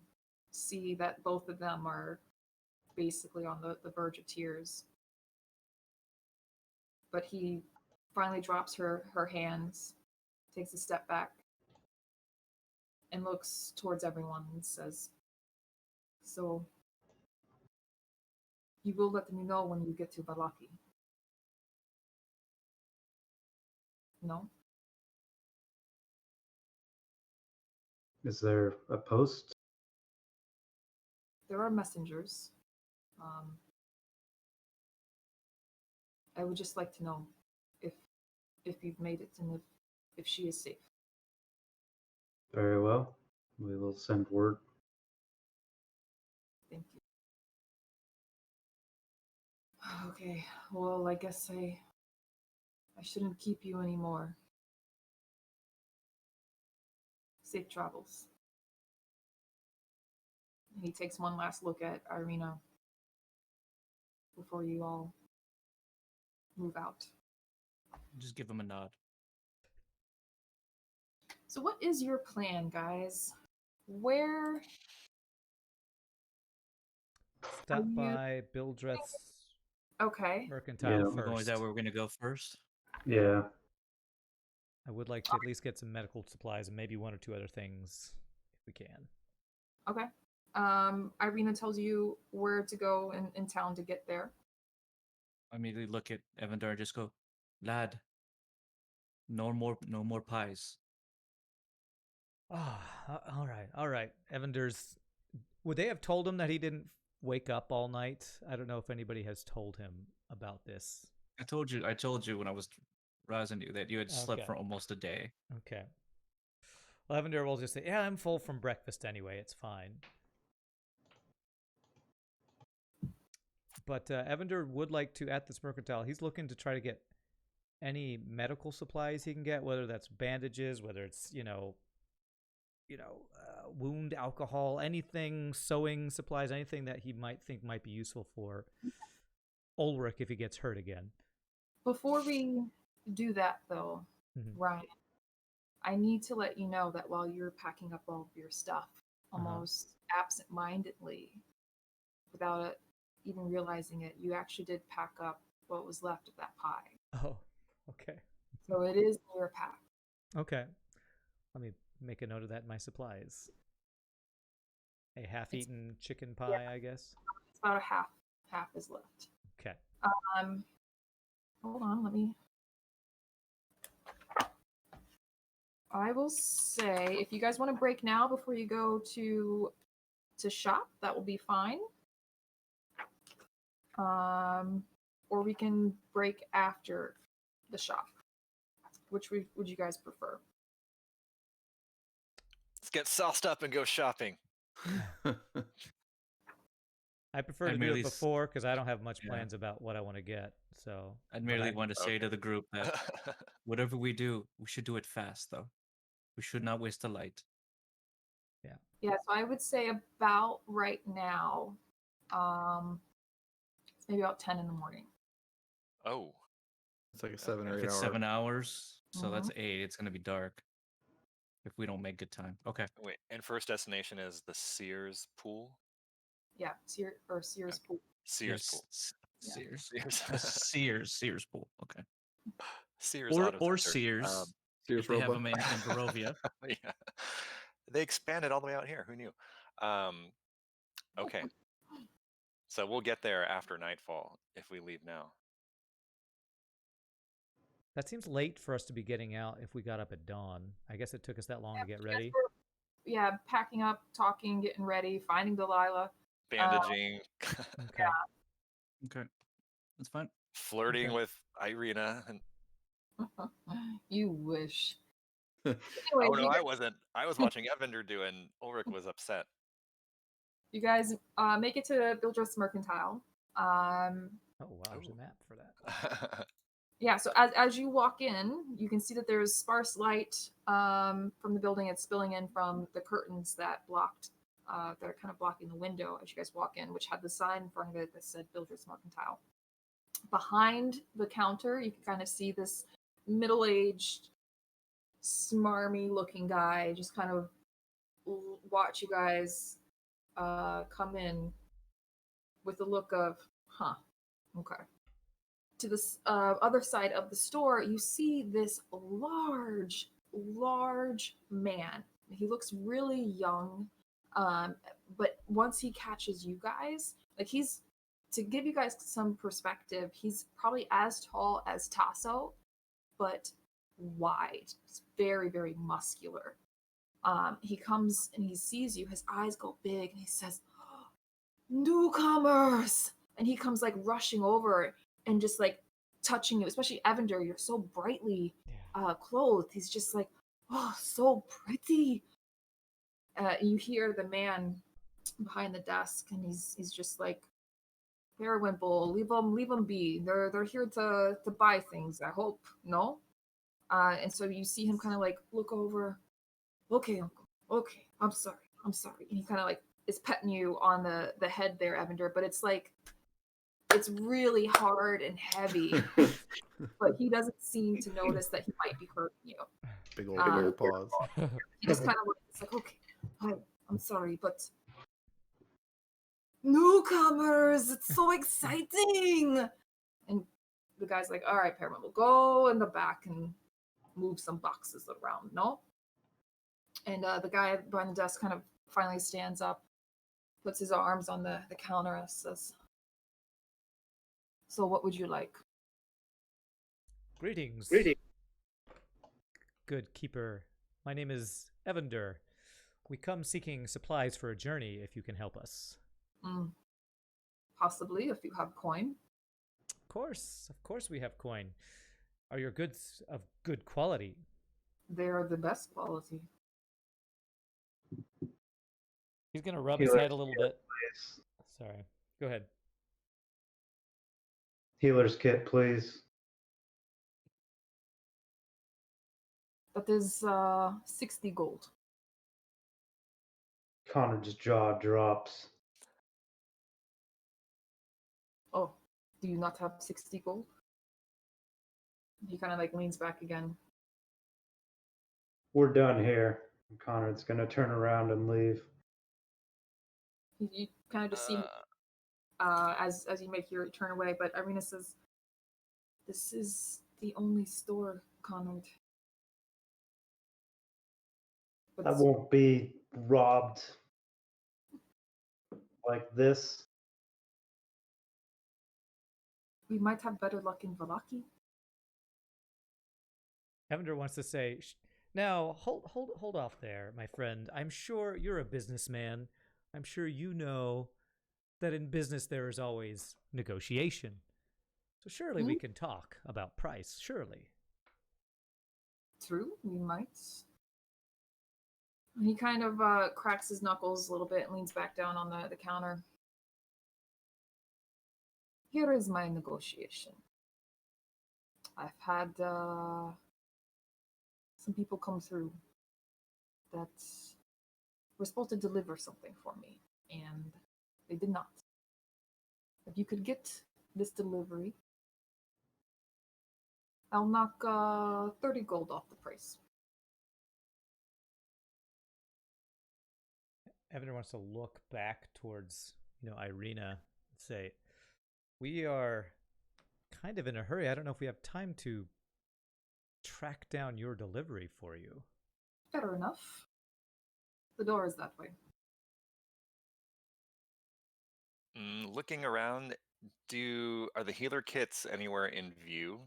Speaker 4: see that both of them are basically on the verge of tears. But he finally drops her hands, takes a step back, and looks towards everyone and says, "So, you will let me know when you get to Balaki? No?
Speaker 6: Is there a post?
Speaker 4: There are messengers. I would just like to know if you've made it and if she is safe."
Speaker 6: Very well. We will send word.
Speaker 4: Thank you. Okay, well, I guess I shouldn't keep you anymore. Safe travels. And he takes one last look at Irina before you all move out.
Speaker 3: Just give him a nod.
Speaker 4: So what is your plan, guys? Where
Speaker 1: Stop
Speaker 4: you-
Speaker 1: by Bildreth's
Speaker 4: Okay.
Speaker 1: mercantile
Speaker 6: Yeah.
Speaker 3: We're going, is that
Speaker 1: first.
Speaker 3: where we're gonna go first?
Speaker 6: Yeah.
Speaker 1: I would like to at least get some medical supplies and maybe one or two other things if we can.
Speaker 4: Okay. Irina tells you where to go in town to get there.
Speaker 3: I immediately look at Evander and just go, lad, no more pies.
Speaker 1: Ah, all right. Evander's. Would they have told him that he didn't wake up all night? I don't know if anybody has told him about this.
Speaker 3: I told you when I was rousing you that you had slept
Speaker 1: Okay.
Speaker 3: for almost a day.
Speaker 1: Okay. Well, Evander will just say, "Yeah, I'm full from breakfast anyway. It's fine." But Evander would like to, at this mercantile, he's looking to try to get any medical supplies he can get, whether that's bandages, whether it's wound alcohol, anything, sewing supplies, anything that he might think might be useful for Ulrich if he gets hurt again.
Speaker 4: Before we do that, though,
Speaker 1: Mhm.
Speaker 4: Ryan, I need to let you know that while you're packing up all of your stuff, almost absent-mindedly, without it even realizing it, you actually did pack up what was left of that pie.
Speaker 1: Oh, okay.
Speaker 4: So it is in your pack.
Speaker 1: Okay. Let me make a note of that in my supplies. A half-eaten chicken pie, I guess.
Speaker 4: It's about a half is left.
Speaker 1: Okay.
Speaker 4: Hold on, let me. I will say, if you guys want to break now before you go to shop, that will be fine. Or we can break after the shop. Which would you guys prefer?
Speaker 5: Let's get sauced up and go shopping.
Speaker 1: I prefer
Speaker 3: I
Speaker 1: to do
Speaker 3: merely
Speaker 1: it
Speaker 3: s-
Speaker 1: before because I don't have much
Speaker 3: Yeah.
Speaker 1: plans about what I want to get. So
Speaker 3: I
Speaker 1: but
Speaker 3: merely want to say
Speaker 5: Okay.
Speaker 3: to the group that whatever we do, we should do it fast, though. We should not waste the light.
Speaker 4: Yeah, so I would say about right now, it's maybe about 10 in the morning.
Speaker 5: Oh,
Speaker 2: It's like a 7 or
Speaker 3: If
Speaker 2: 8
Speaker 3: it's
Speaker 2: hour.
Speaker 3: 7 hours, so that's
Speaker 4: Mhm.
Speaker 3: 8. It's gonna be dark if we don't make good time. Okay.
Speaker 5: wait. And first destination is the Sears Pool?
Speaker 4: Yeah, Sears Pool.
Speaker 5: Sears
Speaker 3: Yes,
Speaker 5: Pool.
Speaker 4: Yeah.
Speaker 3: Sears.
Speaker 5: Sears.
Speaker 3: Sears pool. Okay.
Speaker 5: Sears
Speaker 3: Or
Speaker 5: Auto Center.
Speaker 3: Sears.
Speaker 2: Sears
Speaker 3: If they have
Speaker 2: Roebuck.
Speaker 3: them in Barovia.
Speaker 5: Yeah. They expanded all the way out here. Who knew? Okay. So we'll get there after nightfall if we leave now.
Speaker 1: that seems late for us to be getting out if we got up at dawn. I guess it took us that long to get
Speaker 4: You guys
Speaker 1: ready.
Speaker 4: were, yeah, packing up, talking, getting ready, finding Delilah.
Speaker 5: Bandaging,
Speaker 1: Okay.
Speaker 3: Okay. That's fine.
Speaker 5: flirting
Speaker 1: Okay.
Speaker 5: with Irina. And,
Speaker 4: You wish.
Speaker 5: oh
Speaker 4: Anyway,
Speaker 5: no, I wasn't. I was watching Evander do, and Ulrich was upset.
Speaker 4: you guys make it to Bildreth's Mercantile.
Speaker 1: Oh wow, there's a
Speaker 5: Ooh.
Speaker 1: map for that.
Speaker 4: Yeah, so as you walk in, you can see that there's sparse light from the building. It's spilling in from the curtains that are kind of blocking the window as you guys walk in, which had the sign in front of it that said Bildreth's Mercantile. Behind the counter, you can kind of see this middle-aged, smarmy-looking guy just kind of watch you guys come in with a look of, huh, okay. To the other side of the store, you see this large man. He looks really young, but once he catches you guys, like he's, to give you guys some perspective, he's probably as tall as Tasso, but wide. He's very, very muscular. He comes and he sees you. His eyes go big, and he says, "Newcomers!" And he comes like rushing over and just like touching you, especially Evander. You're so brightly clothed. He's just like, "Oh, so pretty." You hear the man behind the desk, and he's just like, "Periwinkle, leave them be. They're here to buy things. I hope, no." And so you see him kind of like look over. "Okay, uncle. Okay, I'm sorry. I'm sorry." And he kind of like is petting you on the head there, Evander. But it's like, it's really hard and heavy. But he doesn't seem to notice that he might be hurting you.
Speaker 2: Big old bear paws.
Speaker 4: He just kind of it's like, "Okay, I'm sorry, but newcomers, it's so exciting." And the guy's like, "All right, Paramount, we'll go in the back and move some boxes around, no?" And the guy behind the desk kind of finally stands up, puts his arms on the counter, and says, "So what would you like?"
Speaker 1: Greetings. Good keeper. My name is Evander. We come seeking supplies for a journey, if you can help us.
Speaker 4: Possibly, if you have coin.
Speaker 1: Of course we have coin. Are your goods of good quality?
Speaker 4: They're the best quality.
Speaker 1: He's gonna rub his head a little bit. Sorry. Go ahead.
Speaker 6: Healer's kit, please.
Speaker 4: That is 60 gold.
Speaker 6: Conrad's jaw drops.
Speaker 4: Oh, do you not have 60 gold? He kind of like leans back again.
Speaker 6: We're done here. Conrad's gonna turn around and leave.
Speaker 4: You kind of just see as you make your turn away, but Irina says, "This is the only store, Conrad."
Speaker 6: I won't be robbed like this.
Speaker 4: We might have better luck in Valaki.
Speaker 1: Evander wants to say, now hold off there, my friend. I'm sure you're a businessman. I'm sure you know that in business there is always negotiation. So surely we can talk about price, surely.
Speaker 4: True, we might. He kind of cracks his knuckles a little bit and leans back down on the counter. Here is my negotiation. I've had some people come through that were supposed to deliver something for me, and they did not. If you could get this delivery, I'll knock 30 gold off the price.
Speaker 1: Evander wants to look back towards, Irina and say, we are kind of in a hurry. I don't know if we have time to track down your delivery for you.
Speaker 4: Fair enough. The door is that way.
Speaker 5: Looking around, are the healer kits anywhere in view?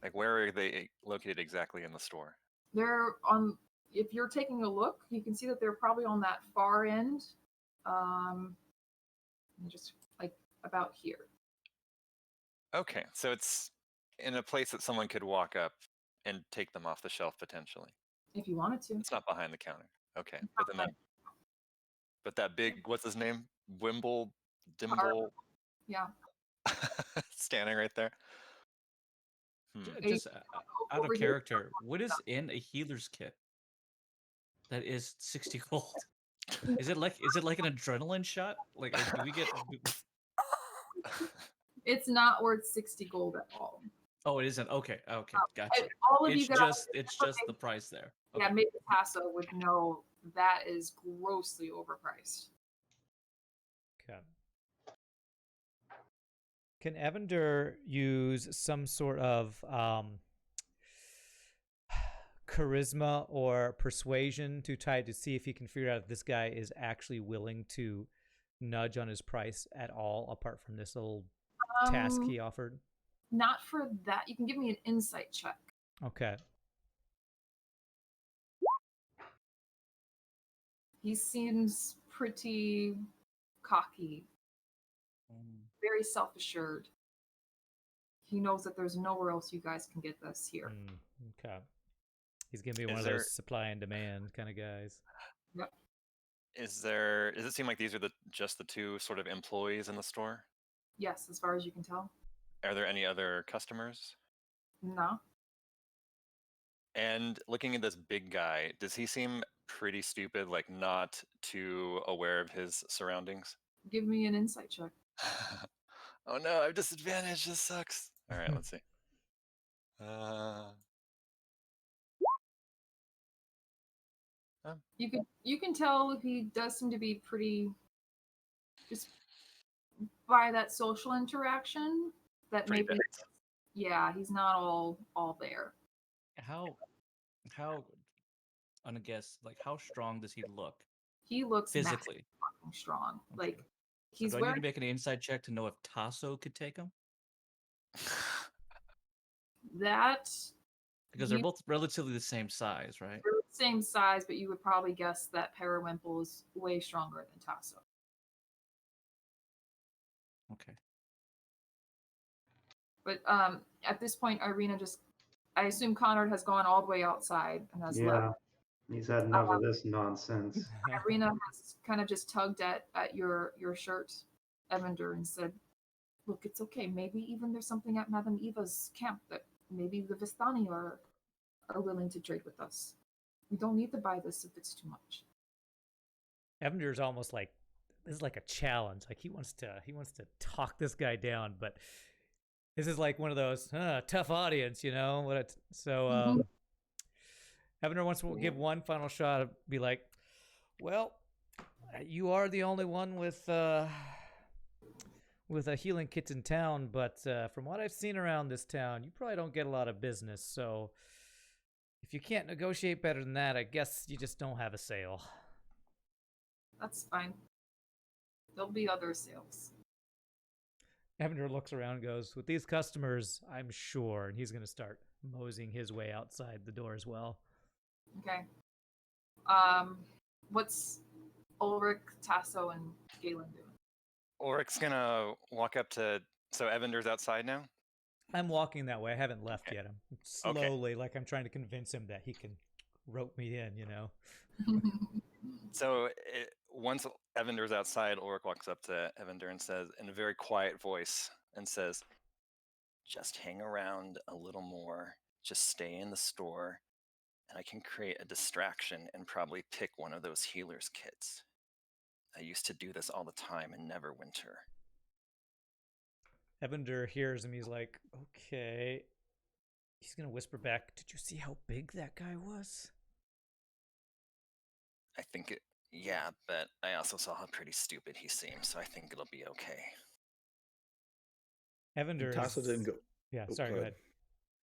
Speaker 5: Like, where are they located exactly in the store?
Speaker 4: They're on. If you're taking a look, you can see that they're probably on that far end. Just like about here.
Speaker 5: Okay, so it's in a place that someone could walk up and take them off the shelf potentially.
Speaker 4: If you wanted to.
Speaker 5: It's not behind the counter. Okay, but then that big, what's his name? Dimble,
Speaker 4: yeah,
Speaker 5: standing right there.
Speaker 3: Just out of character, what is in a healer's kit that is 60 gold? Is it like an adrenaline shot? Like, do we get?
Speaker 4: It's not worth 60 gold at all.
Speaker 3: Oh, it isn't. Okay, gotcha.
Speaker 4: All of
Speaker 3: it's
Speaker 4: you guys,
Speaker 3: it's just the price there. Okay.
Speaker 4: Yeah, maybe Tasso would know that is grossly overpriced.
Speaker 1: Okay. Can Evander use some sort of charisma or persuasion to try to see if he can figure out if this guy is actually willing to nudge on his price at all, apart from this little task he offered?
Speaker 4: Not for that. You can give me an insight check.
Speaker 1: Okay.
Speaker 4: He seems pretty cocky, very self-assured. He knows that there's nowhere else you guys can get this here.
Speaker 1: Okay. He's gonna be one
Speaker 5: Is
Speaker 1: of
Speaker 5: there-
Speaker 1: those supply and demand kind of guys.
Speaker 4: Yep.
Speaker 5: Does it seem like these are just the two sort of employees in the store?
Speaker 4: Yes, as far as you can tell.
Speaker 5: Are there any other customers?
Speaker 4: No.
Speaker 5: And looking at this big guy, does he seem pretty stupid, like not too aware of his surroundings?
Speaker 4: Give me an insight check.
Speaker 5: Oh no, I have disadvantage. This sucks. All right, let's see.
Speaker 4: You can tell he does seem to be pretty, just by that social interaction, that
Speaker 5: Pretty
Speaker 4: maybe
Speaker 5: dense.
Speaker 4: yeah, he's not all there.
Speaker 3: How on a guess, like how strong does he look
Speaker 4: He looks
Speaker 3: physically?
Speaker 4: fucking strong.
Speaker 3: Okay.
Speaker 4: Like
Speaker 3: So
Speaker 4: he's
Speaker 3: do I need to
Speaker 4: wearing
Speaker 3: make an inside check to know if Tasso could take him?
Speaker 4: that.
Speaker 3: Because they're both relatively the same size, right?
Speaker 4: They're the same size, but you would probably guess that Periwinkle is way stronger than Tasso.
Speaker 3: Okay.
Speaker 4: But at this point, Irina I assume Conrad has gone all the way outside and has
Speaker 6: Yeah,
Speaker 4: left.
Speaker 6: he's had enough of this nonsense.
Speaker 4: Irina has kind of just tugged at your shirt, Evander, and said, "Look, it's okay. Maybe even there's something at Madame Eva's camp that maybe the Vistani are willing to trade with us. We don't need to buy this if it's too much."
Speaker 1: Evander's almost like this is like a challenge. Like he wants to talk this guy down, but this is like one of those tough audience, you know. Evander wants to give one final shot. Be like, well, you are the only one with a healing kit in town, but from what I've seen around this town, you probably don't get a lot of business. So if you can't negotiate better than that, I guess you just don't have a sale.
Speaker 4: That's fine. There'll be other sales.
Speaker 1: Evander looks around and goes, with these customers, I'm sure. And he's going to start moseying his way outside the door as well.
Speaker 4: Okay. What's Ulrich, Tasso, and Galen doing?
Speaker 5: Ulrich's gonna walk up to. So Evander's outside now.
Speaker 1: I'm walking that way. I haven't left yet. I'm
Speaker 5: Okay.
Speaker 1: slowly, like I'm trying to convince him that he can rope me in, you know?
Speaker 5: So once Evander's outside, Ulrich walks up to Evander and says, in a very quiet voice, and says, "Just hang around a little more. Just stay in the store, and I can create a distraction and probably pick one of those healer's kits. I used to do this all the time in Neverwinter."
Speaker 1: Evander hears him. He's like, okay. He's going to whisper back, did you see how big that guy was?
Speaker 5: I think yeah, but I also saw how pretty stupid he seems, so I think it'll be okay.
Speaker 1: Evander
Speaker 2: Tasso didn't go.
Speaker 1: Yeah,
Speaker 2: Oh,
Speaker 1: sorry, go ahead.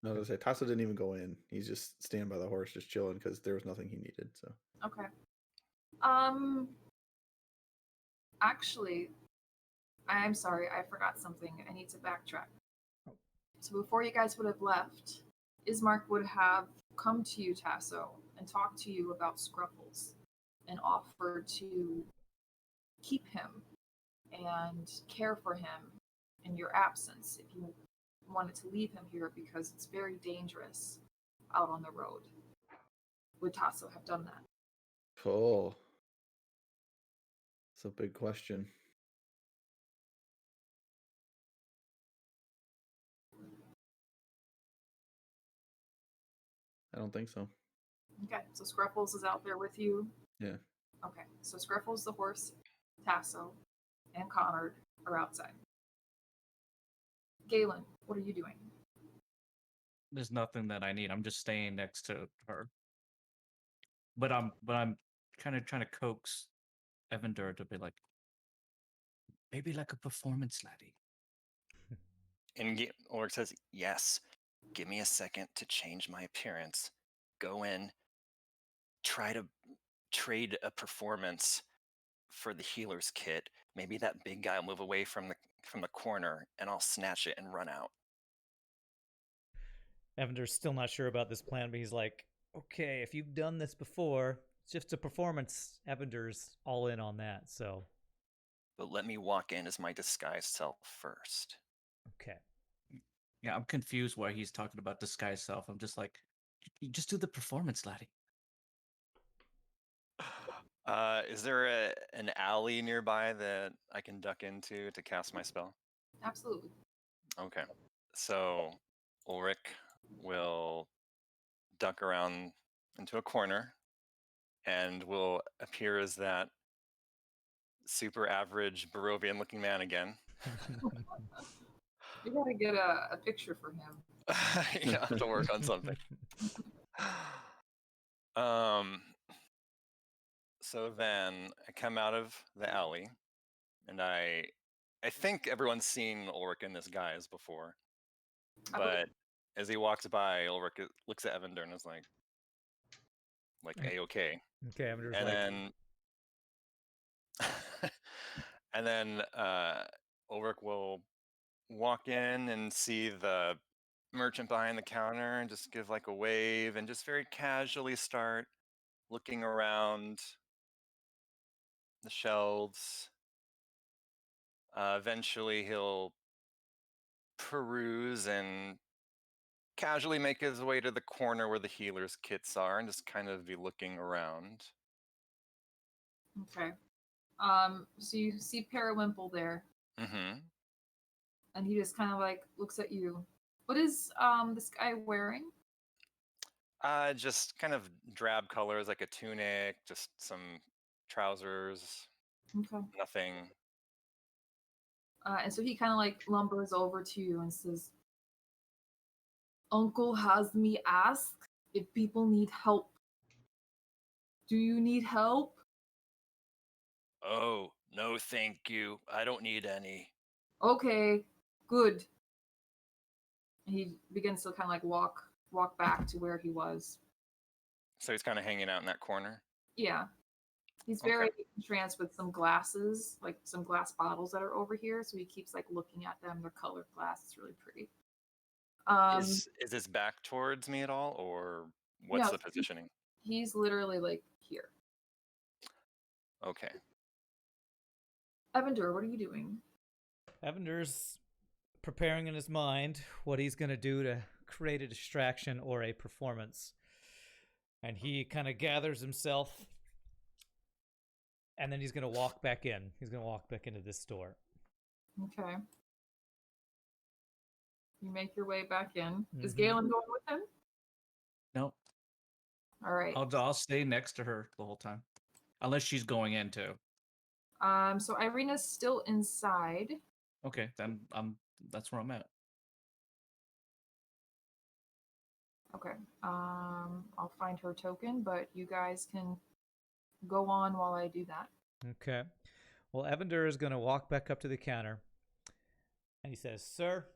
Speaker 2: No, I was gonna say Tasso didn't even go in. He's just standing by the horse, just chilling because there was nothing he needed. So
Speaker 4: Okay. Actually, I'm sorry, I forgot something. I need to backtrack.
Speaker 1: Oh.
Speaker 4: So before you guys would have left, Ismark would have come to you, Tasso, and talked to you about Scruffles and offered to keep him and care for him in your absence if you wanted to leave him here because it's very dangerous out on the road. Would Tasso have done that?
Speaker 2: cool. It's a big question. I don't think so.
Speaker 4: Okay, so Scruffles is out there with you.
Speaker 2: Yeah.
Speaker 4: Okay, so Scruffles the horse, Tasso, and Connard are outside. Galen, what are you doing?
Speaker 3: There's nothing that I need. I'm just staying next to her. But I'm kind of trying to coax Evander to be like, Maybe like a performance laddie.
Speaker 5: And Ulrich says, yes, give me a second to change my appearance. Go in, try to trade a performance for the healer's kit. Maybe that big guy will move away from the corner, and I'll snatch it and run out.
Speaker 1: Evander's still not sure about this plan, but he's like, okay, if you've done this before, it's just a performance. Evander's all in on that, so.
Speaker 5: But let me walk in as my disguised self first.
Speaker 1: Okay.
Speaker 3: Yeah, I'm confused why he's talking about disguise self. I'm just like, you just do the performance laddie.
Speaker 5: Is there an alley nearby that I can duck into to cast my spell?
Speaker 4: Absolutely.
Speaker 5: Okay. So Ulrich will duck around into a corner and will appear as that super average Barovian looking man again.
Speaker 4: You gotta get a picture for him.
Speaker 5: Yeah, I have to work on something. So then I come out of the alley, and I think everyone's seen Ulrich in this guise before. But as he walks by, Ulrich looks at Evander and is like A-okay.
Speaker 1: Okay, Evander's
Speaker 5: And
Speaker 1: like,
Speaker 5: then and then Ulrich will walk in and see the merchant behind the counter and just give like a wave and just very casually start looking around the shelves. Eventually he'll peruse and casually make his way to the corner where the healer's kits are and just kind of be looking around.
Speaker 4: Okay. So you see Periwinkle there,
Speaker 5: Mm-hmm.
Speaker 4: and he just kind of like looks at you. What is this guy wearing?
Speaker 5: Just kind of drab colors, like a tunic, just some trousers,
Speaker 4: Okay.
Speaker 5: nothing.
Speaker 4: And so he kind of like lumbers over to you and says, "Uncle has me ask if people need help. Do you need help?"
Speaker 5: Oh, no thank you. I don't need any.
Speaker 4: Okay, good. And he begins to kind of like walk back to where he was.
Speaker 5: So he's kind of hanging out in that corner.
Speaker 4: Yeah. He's very entranced with some glasses, like some glass bottles that are over here. So he keeps like looking at them. They're colored glass. It's really pretty.
Speaker 5: Is his back towards me at all, or what's
Speaker 4: No,
Speaker 5: the positioning?
Speaker 4: he's literally like here.
Speaker 5: Okay.
Speaker 4: Evander, what are you doing?
Speaker 1: Evander's preparing in his mind what he's going to do to create a distraction or a performance. And he kind of gathers himself, and then he's going to walk back in. He's going to walk back into this store.
Speaker 4: Okay. You make your way back in. Is
Speaker 1: Mhm.
Speaker 4: Galen going with him?
Speaker 3: No,
Speaker 4: All right.
Speaker 3: I'll stay next to her the whole time, unless she's going in too.
Speaker 4: So Irina's still inside.
Speaker 3: Okay, then that's where I'm at.
Speaker 4: Okay. I'll find her token, but you guys can go on while I do that.
Speaker 1: Okay. Well, Evander is going to walk back up to the counter, and he says, "Sir,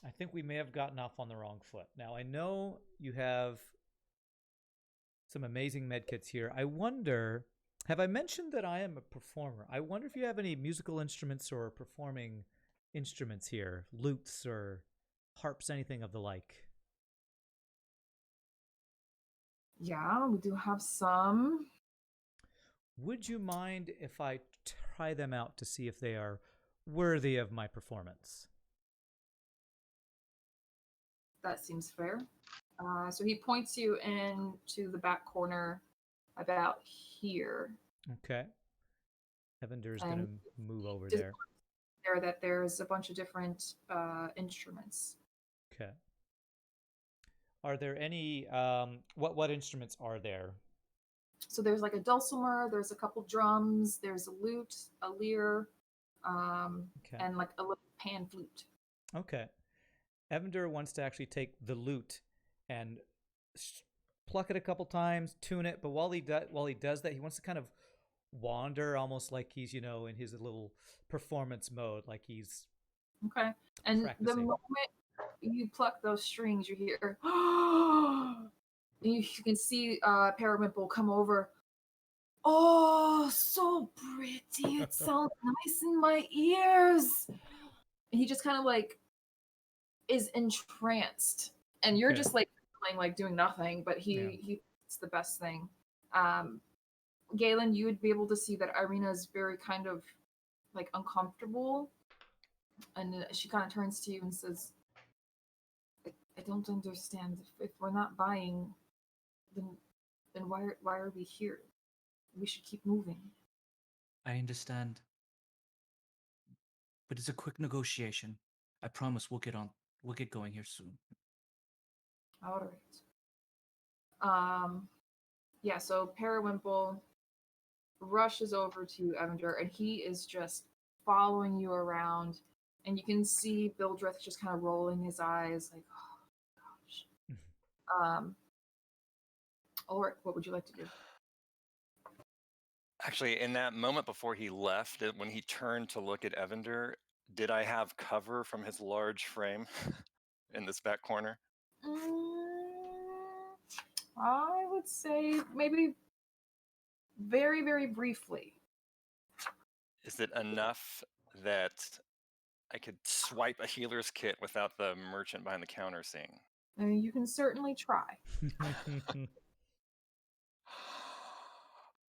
Speaker 1: I think we may have gotten off on the wrong foot. Now, I know you have some amazing medkits here. I wonder, have I mentioned that I am a performer? I wonder if you have any musical instruments or performing instruments here, lutes or harps, anything of the like."
Speaker 4: Yeah, we do have some.
Speaker 1: Would you mind if I try them out to see if they are worthy of my performance?
Speaker 4: That seems fair. So he points you into the back corner about here.
Speaker 1: Okay. Evander's going
Speaker 4: And
Speaker 1: to move over
Speaker 4: just
Speaker 1: there.
Speaker 4: there that there's a bunch of different instruments.
Speaker 1: Okay. Are there any, what instruments are there?
Speaker 4: So there's like a dulcimer, there's a couple drums, there's a lute, a lyre,
Speaker 1: Okay.
Speaker 4: and like a little pan flute.
Speaker 1: Okay. Evander wants to actually take the lute and pluck it a couple times, tune it, but while he does that, he wants to kind of wander, almost like he's, in his little performance mode, like he's
Speaker 4: Okay. And the
Speaker 1: practicing.
Speaker 4: moment you pluck those strings, you hear, you can see Paramimple come over. Oh, so pretty. It sounds nice in my ears. And he just kind of like is entranced. And you're
Speaker 1: Okay.
Speaker 4: just like playing, like doing nothing, but
Speaker 1: Yeah.
Speaker 4: it's the best thing. Galen, you would be able to see that Irina is very kind of like uncomfortable. And she kind of turns to you and says, I don't understand. If we're not buying, then why are we here? We should keep moving.
Speaker 3: I understand. But it's a quick negotiation. I promise we'll get going here soon.
Speaker 4: All right. Yeah, so Periwinkle rushes over to Evander, and he is just following you around. And you can see Bildreth just kind of rolling his eyes, like, oh gosh. Ulrich, what would you like to do?
Speaker 5: Actually, in that moment before he left, when he turned to look at Evander, did I have cover from his large frame in this back corner?
Speaker 4: I would say maybe very, very briefly.
Speaker 5: Is it enough that I could swipe a healer's kit without the merchant behind the counter seeing?
Speaker 4: I mean, you can certainly try.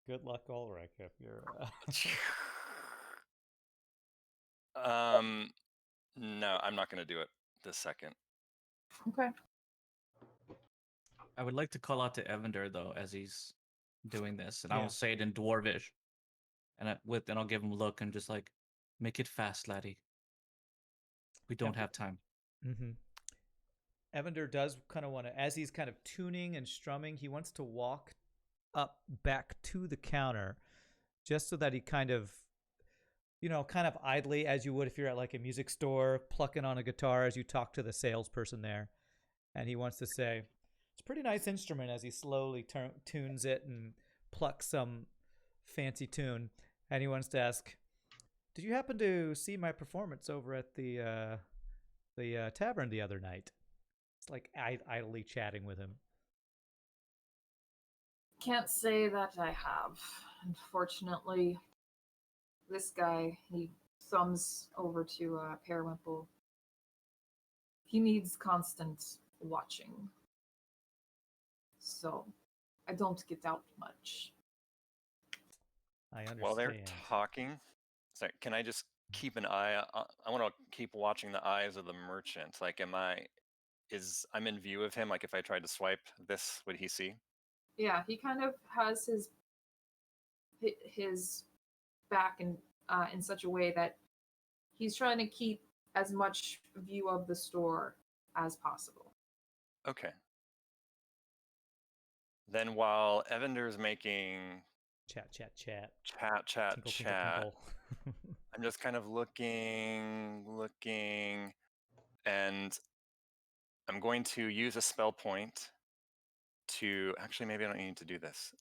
Speaker 1: Good luck, Ulrich, if you're.
Speaker 5: No, I'm not going to do it this second.
Speaker 4: Okay.
Speaker 3: I would like to call out to Evander though as he's doing this, and I
Speaker 1: Yeah.
Speaker 3: will say it in Dwarvish, and I'll give him a look and just like, make it fast, laddie. We don't have time.
Speaker 1: Mm-hmm. Evander does kind of want to, as he's kind of tuning and strumming, he wants to walk up back to the counter just so that he kind of idly, as you would if you're at like a music store, plucking on a guitar as you talk to the salesperson there. And he wants to say, it's a pretty nice instrument, as he slowly tunes it and plucks some fancy tune. And he wants to ask, did you happen to see my performance over at the tavern the other night? It's like idly chatting with him.
Speaker 4: Can't say that I have. Unfortunately, this guy, he thumbs over to Periwinkle. He needs constant watching. So, I don't get out much.
Speaker 1: I understand.
Speaker 5: While they're talking, can I just keep an eye? I want to keep watching the eyes of the merchant. Like, I'm in view of him. Like, if I tried to swipe this, would he see?
Speaker 4: Yeah, he kind of has his back in such a way that he's trying to keep as much view of the store as possible.
Speaker 5: Okay. Then while Evander's making
Speaker 1: chat,
Speaker 5: tinkle,
Speaker 1: tinkle.
Speaker 5: I'm just kind of looking, and I'm going to use a spell point to, actually, maybe I don't need to do this.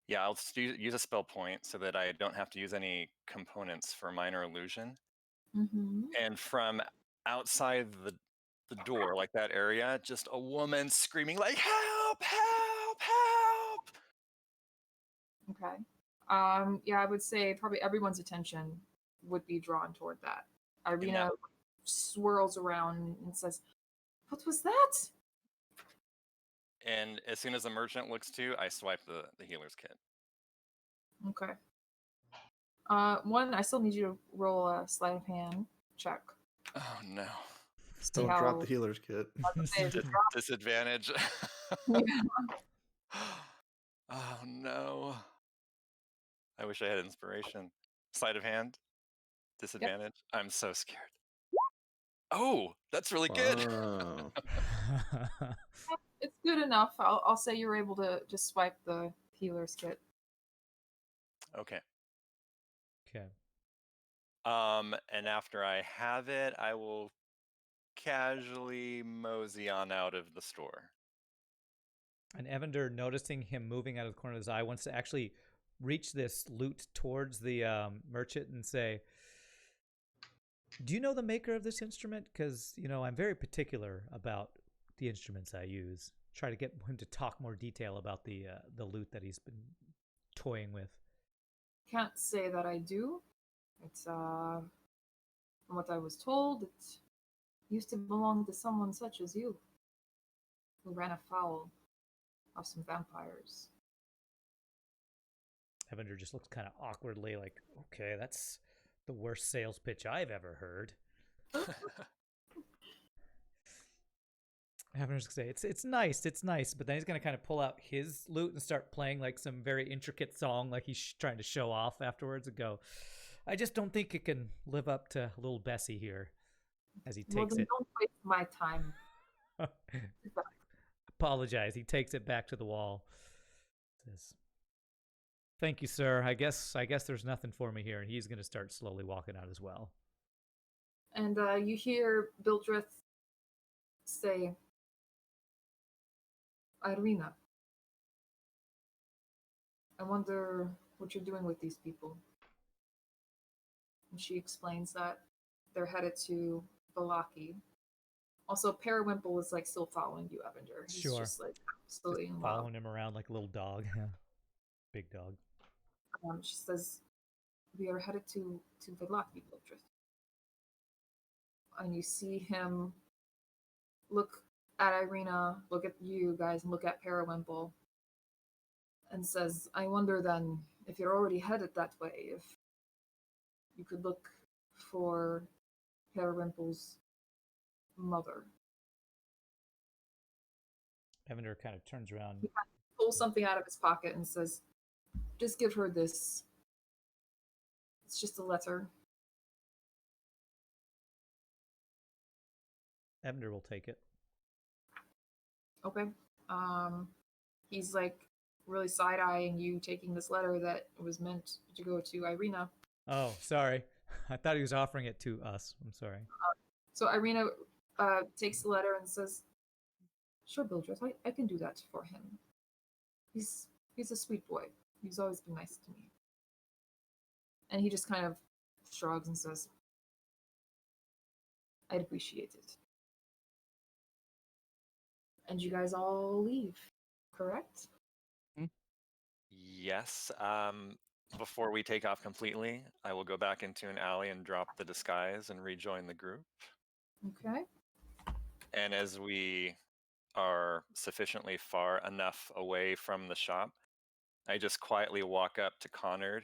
Speaker 5: Yeah, I'll use a spell point so that I don't have to use any components for minor illusion.
Speaker 4: Mm-hmm.
Speaker 5: And from outside the door, like that area, just a woman screaming like, help, help, help!
Speaker 4: Okay. Yeah, I would say probably everyone's attention would be drawn toward that. Irina swirls around and says, what was that?
Speaker 5: And as soon as the merchant looks to, I swipe the healer's kit.
Speaker 4: Okay. One, I still need you to roll a sleight of hand check.
Speaker 5: Oh no.
Speaker 2: Don't drop the healer's kit.
Speaker 5: Disadvantage.
Speaker 4: Yeah.
Speaker 5: Oh no. I wish I had inspiration. Sleight of hand. Disadvantage. Yep. I'm so scared. Oh, that's really good.
Speaker 4: It's good enough. I'll say you're able to just swipe the healer's kit.
Speaker 5: Okay.
Speaker 1: Okay.
Speaker 5: And after I have it, I will casually mosey on out of the store.
Speaker 1: And Evander, noticing him moving out of the corner of his eye, wants to actually reach this loot towards the merchant and say, do you know the maker of this instrument? Because, I'm very particular about the instruments I use. Try to get him to talk more detail about the loot that he's been toying with.
Speaker 4: Can't say that I do. It's, from what I was told, it used to belong to someone such as you, who ran afoul of some vampires.
Speaker 1: Evander just looks kind of awkwardly like, okay, that's the worst sales pitch I've ever heard. Evander's gonna say, it's nice, but then he's gonna kind of pull out his lute and start playing like some very intricate song, like he's trying to show off afterwards, and go, I just don't think it can live up to little Bessie here, as he takes
Speaker 4: then
Speaker 1: it.
Speaker 4: Don't waste my time.
Speaker 1: Apologize. He takes it back to the wall. Says, thank you, sir. I guess there's nothing for me here, and he's gonna start slowly walking out as well.
Speaker 4: And you hear Bildrith say, Irina, I wonder what you're doing with these people. And she explains that they're headed to Valaki. Also, Periwinkle is like still following you, Evander. He's
Speaker 1: Sure.
Speaker 4: just like absolutely
Speaker 1: Just
Speaker 4: in love.
Speaker 1: following him around like a little dog. Big dog.
Speaker 4: She says, we are headed to Valaki, Bildrith. And you see him look at Irina, look at you guys, and look at Periwinkle, and says, I wonder then, if you're already headed that way, if you could look for Periwinkle's mother.
Speaker 1: Evander kind of turns around.
Speaker 4: He pulls something out of his pocket and says, just give her this. It's just a letter.
Speaker 1: Evander will take it.
Speaker 4: Okay. He's like really side-eyeing you taking this letter that was meant to go to Irina.
Speaker 1: Oh, sorry. I thought he was offering it to us. I'm sorry.
Speaker 4: So Irina takes the letter and says, sure, Bildrith, I can do that for him. He's a sweet boy. He's always been nice to me. And he just kind of shrugs and says, I'd appreciate it. And you guys all leave, correct?
Speaker 5: Yes. Before we take off completely, I will go back into an alley and drop the disguise and rejoin the group.
Speaker 4: Okay.
Speaker 5: And as we are sufficiently far enough away from the shop, I just quietly walk up to Connard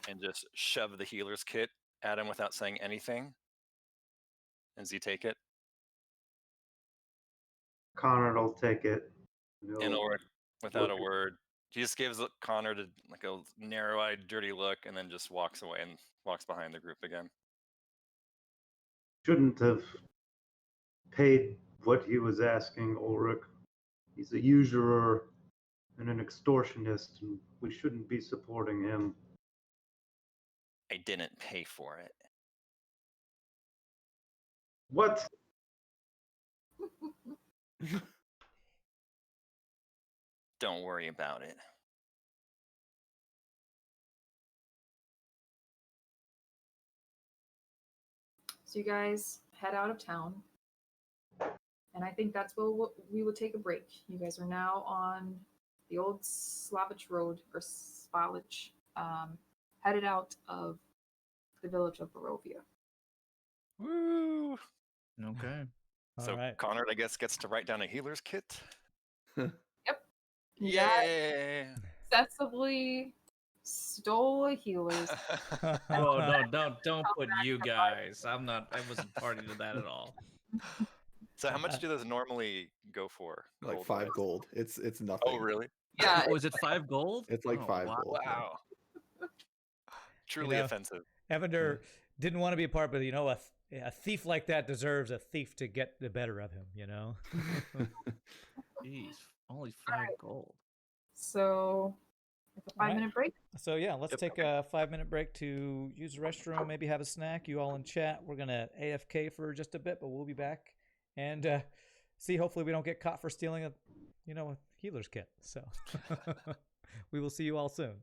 Speaker 5: and just shove the healer's kit at him without saying anything. And Z take it.
Speaker 6: Connor will take it.
Speaker 5: And
Speaker 6: He'll
Speaker 5: without a
Speaker 6: look-
Speaker 5: word. He just gives Connard like a narrow-eyed, dirty look, and then just walks away and walks behind the group again.
Speaker 6: Shouldn't have paid what he was asking, Ulrich. He's a usurer and an extortionist, and we shouldn't be supporting him.
Speaker 5: I didn't pay for it.
Speaker 6: What?
Speaker 5: Don't worry about it.
Speaker 4: So you guys head out of town. And I think that's where we will take a break. You guys are now on the old Slavich Road, or Spalich, headed out of the village of Barovia.
Speaker 5: Woo!
Speaker 3: Okay.
Speaker 5: So
Speaker 1: All right.
Speaker 5: Connard, I guess, gets to write down a healer's kit.
Speaker 4: Yeah.
Speaker 5: Yay!
Speaker 4: Excessively stole a healer's.
Speaker 3: Oh no! Don't put you guys. I wasn't party to that at all.
Speaker 5: So how much do those normally go for?
Speaker 2: Like 5
Speaker 5: gold-wise?
Speaker 2: gold. It's nothing.
Speaker 5: Oh, really?
Speaker 4: Yeah,
Speaker 3: Was it 5 gold?
Speaker 2: It's like
Speaker 3: Oh,
Speaker 2: 5
Speaker 3: wow.
Speaker 2: gold. yeah.
Speaker 5: Wow. Truly
Speaker 1: know,
Speaker 5: offensive.
Speaker 1: Evander didn't want to be a part, but a thief like that deserves a thief to get the better of him.
Speaker 3: Jeez, only 5
Speaker 4: Alright.
Speaker 3: gold.
Speaker 4: So, like a 5-minute break.
Speaker 1: So yeah, let's
Speaker 5: Yep.
Speaker 1: take a 5-minute break to use the restroom, maybe have a snack. You all in chat. We're gonna AFK for just a bit, but we'll be back and see. Hopefully, we don't get caught for stealing a healer's kit. So we will see you all soon.